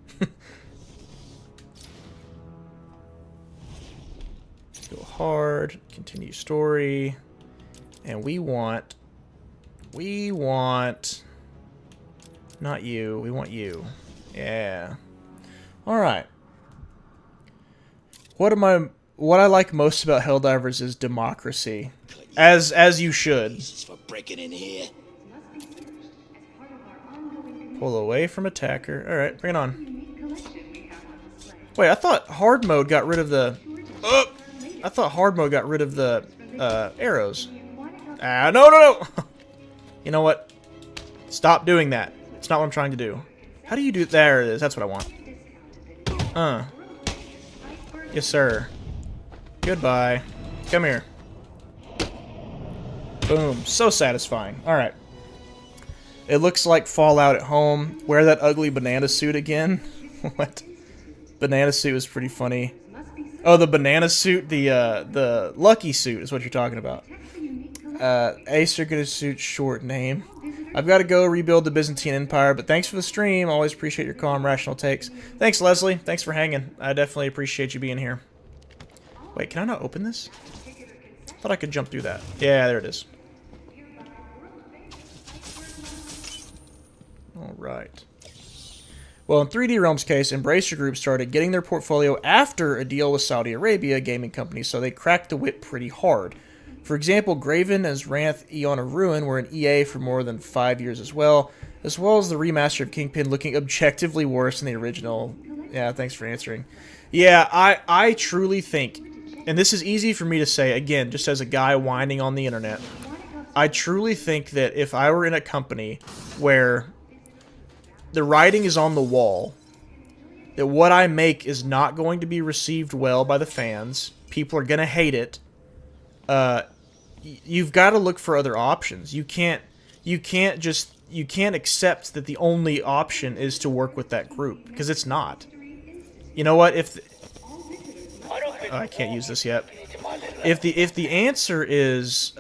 Go hard. Continue story. And we want... Not you. We want you. Yeah. Alright. What I like most about Helldivers is democracy. As you should. For breaking in here. Pull away from attacker. Alright, bring it on. Wait, I thought hard mode got rid of the... I thought hard mode got rid of the arrows. Ah, no! You know what? Stop doing that. It's not what I'm trying to do. How do you do... There it is. That's what I want. Yes, sir. Goodbye. Come here. Boom. So satisfying. Alright. It looks like Fallout at home. Wear that ugly banana suit again. What? Banana suit was pretty funny. Oh, the banana suit? The Lucky suit is what you're talking about. Ace are gonna suit short name. I've got to go rebuild the Byzantine Empire, but thanks for the stream. Always appreciate your calm, rational takes. Thanks, Leslie. Thanks for hanging. I definitely appreciate you being here. Wait, can I not open this? I thought I could jump through that. Yeah, there it is. Alright. Well, in 3D Realms' case, Embracer Group started getting their portfolio after a deal with Saudi Arabia gaming companies, so they cracked the whip pretty hard. For example, Graven as Wrath Eon of Ruin were in EA for more than 5 years as well as the remaster of Kingpin looking objectively worse than the original. Yeah, thanks for answering. Yeah, I truly think, and this is easy for me to say, again, just as a guy whining on the internet, I truly think that if I were in a company where the writing is on the wall, that what I make is not going to be received well by the fans, people are going to hate it, you've got to look for other options. You can't accept that the only option is to work with that group, because it's not. You know what? I can't use this yet. If the answer is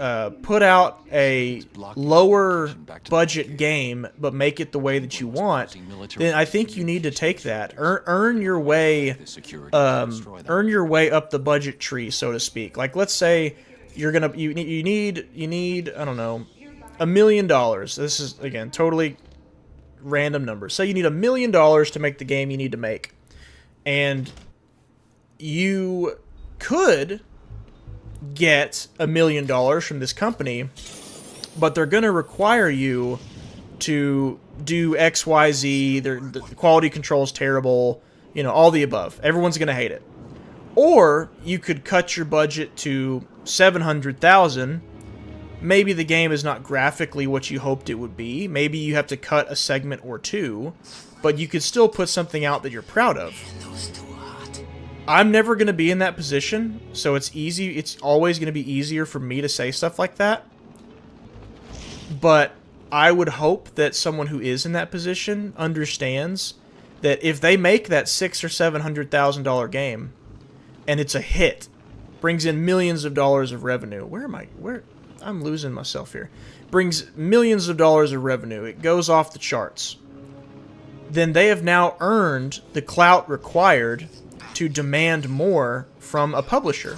put out a lower budget game but make it the way that you want, then I think you need to take that. Earn your way up the budget tree, so to speak. Like, let's say you need I don't know, $1 million. This is, again, totally random numbers. Say you need $1 million to make the game you need to make, and you could get $1 million from this company, but they're going to require you to do XYZ. The quality control is terrible, you know, all the above. Everyone's going to hate it. Or you could cut your budget to $700,000. Maybe the game is not graphically what you hoped it would be. Maybe you have to cut a segment or two, but you could still put something out that you're proud of. I'm never going to be in that position, so it's easy. It's always going to be easier for me to say stuff like that. But I would hope that someone who is in that position understands that if they make that $600,000 or $700,000 game, and it's a hit, brings in millions of dollars of revenue. I'm losing myself here. Brings millions of dollars of revenue. It goes off the charts. Then they have now earned the clout required to demand more from a publisher.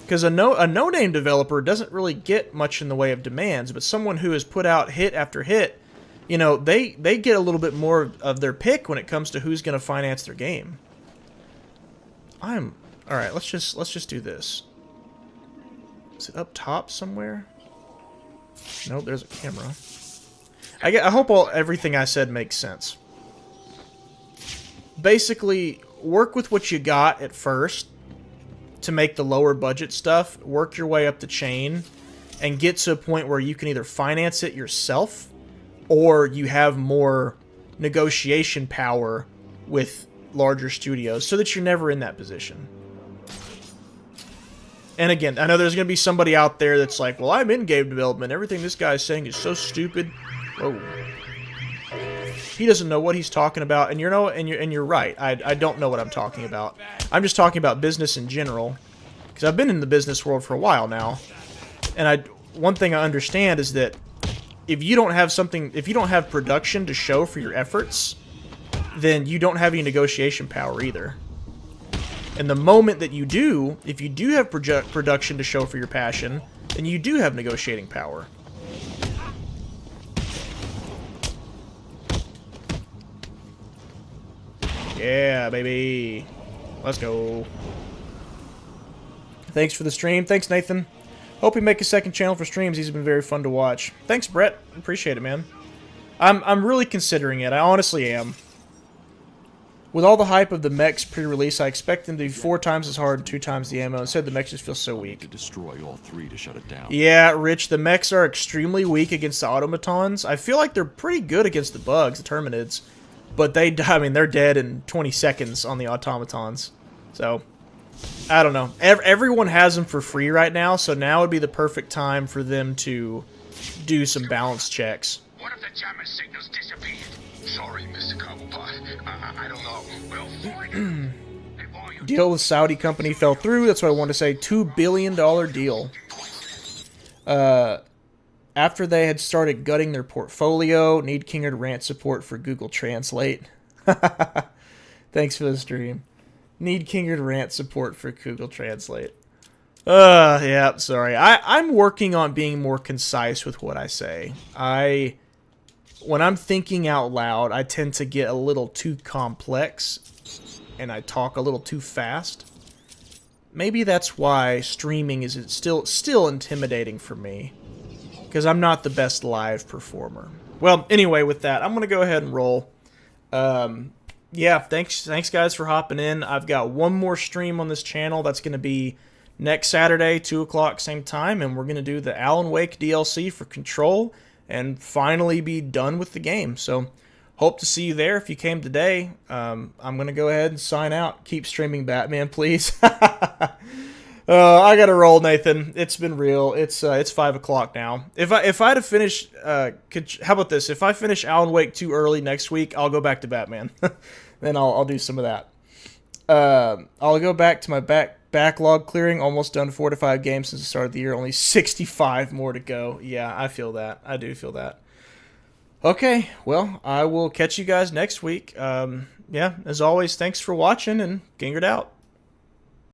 Because a no-name developer doesn't really get much in the way of demands, but someone who has put out hit after hit, you know, they get a little bit more of their pick when it comes to who's going to finance their game. Alright, let's just do this. Is it up top somewhere? Nope, there's a camera. I hope everything I said makes sense. Basically, work with what you got at first to make the lower budget stuff. Work your way up the chain and get to a point where you can either finance it yourself or you have more negotiation power with larger studios so that you're never in that position. And again, I know there's going to be somebody out there that's like, well, I'm in game development. Everything this guy's saying is so stupid. Whoa. He doesn't know what he's talking about, and you're right. I don't know what I'm talking about. I'm just talking about business in general, because I've been in the business world for a while now, and one thing I understand is that if you don't have production to show for your efforts, then you don't have any negotiation power either. And the moment that you do, if you do have production to show for your passion, then you do have negotiating power. Yeah, baby. Let's go. Thanks for the stream. Thanks, Nathan. Hope you make a second channel for streams. These have been very fun to watch. Thanks, Brett. Appreciate it, man. I'm really considering it. I honestly am. With all the hype of the mechs pre-release, I expect them to be 4 times as hard and 2 times the ammo. Instead, the mechs just feel so weak. To destroy all 3 to shut it down. Yeah, Rich, the mechs are extremely weak against the automatons. I feel like they're pretty good against the bugs, the terminids. But they're dead in 20 seconds on the automatons. So, I don't know. Everyone has them for free right now, so now would be the perfect time for them to do some balance checks. What if the jammer signals disappeared? Sorry, Mr. Cobblepot. I don't know. We'll find out. Deal with Saudi company fell through. That's what I wanted to say. $2 billion deal. After they had started gutting their portfolio, need Kingerd rant support for Google Translate. Thanks for the stream. Need Kingerd rant support for Google Translate. Yeah, sorry. I'm working on being more concise with what I say. When I'm thinking out loud, I tend to get a little too complex, and I talk a little too fast. Maybe that's why streaming is still intimidating for me. Because I'm not the best live performer. Well, anyway, with that, I'm going to go ahead and roll. Yeah, thanks guys for hopping in. I've got one more stream on this channel. That's going to be next Saturday, 2 o'clock, same time. And we're going to do the Alan Wake DLC for Control and finally be done with the game. So, hope to see you there if you came today. I'm going to go ahead and sign out. Keep streaming Batman, please. I gotta roll, Nathan. It's been real. It's 5 o'clock now. If I'd have finished, how about this? If I finish Alan Wake too early next week, I'll go back to Batman. Then I'll do some of that. I'll go back to my backlog clearing. Almost done 4 to 5 games since the start of the year. Only 65 more to go. Yeah, I feel that. I do feel that. Okay, well, I will catch you guys next week. Yeah, as always, thanks for watching, and Kingerd out.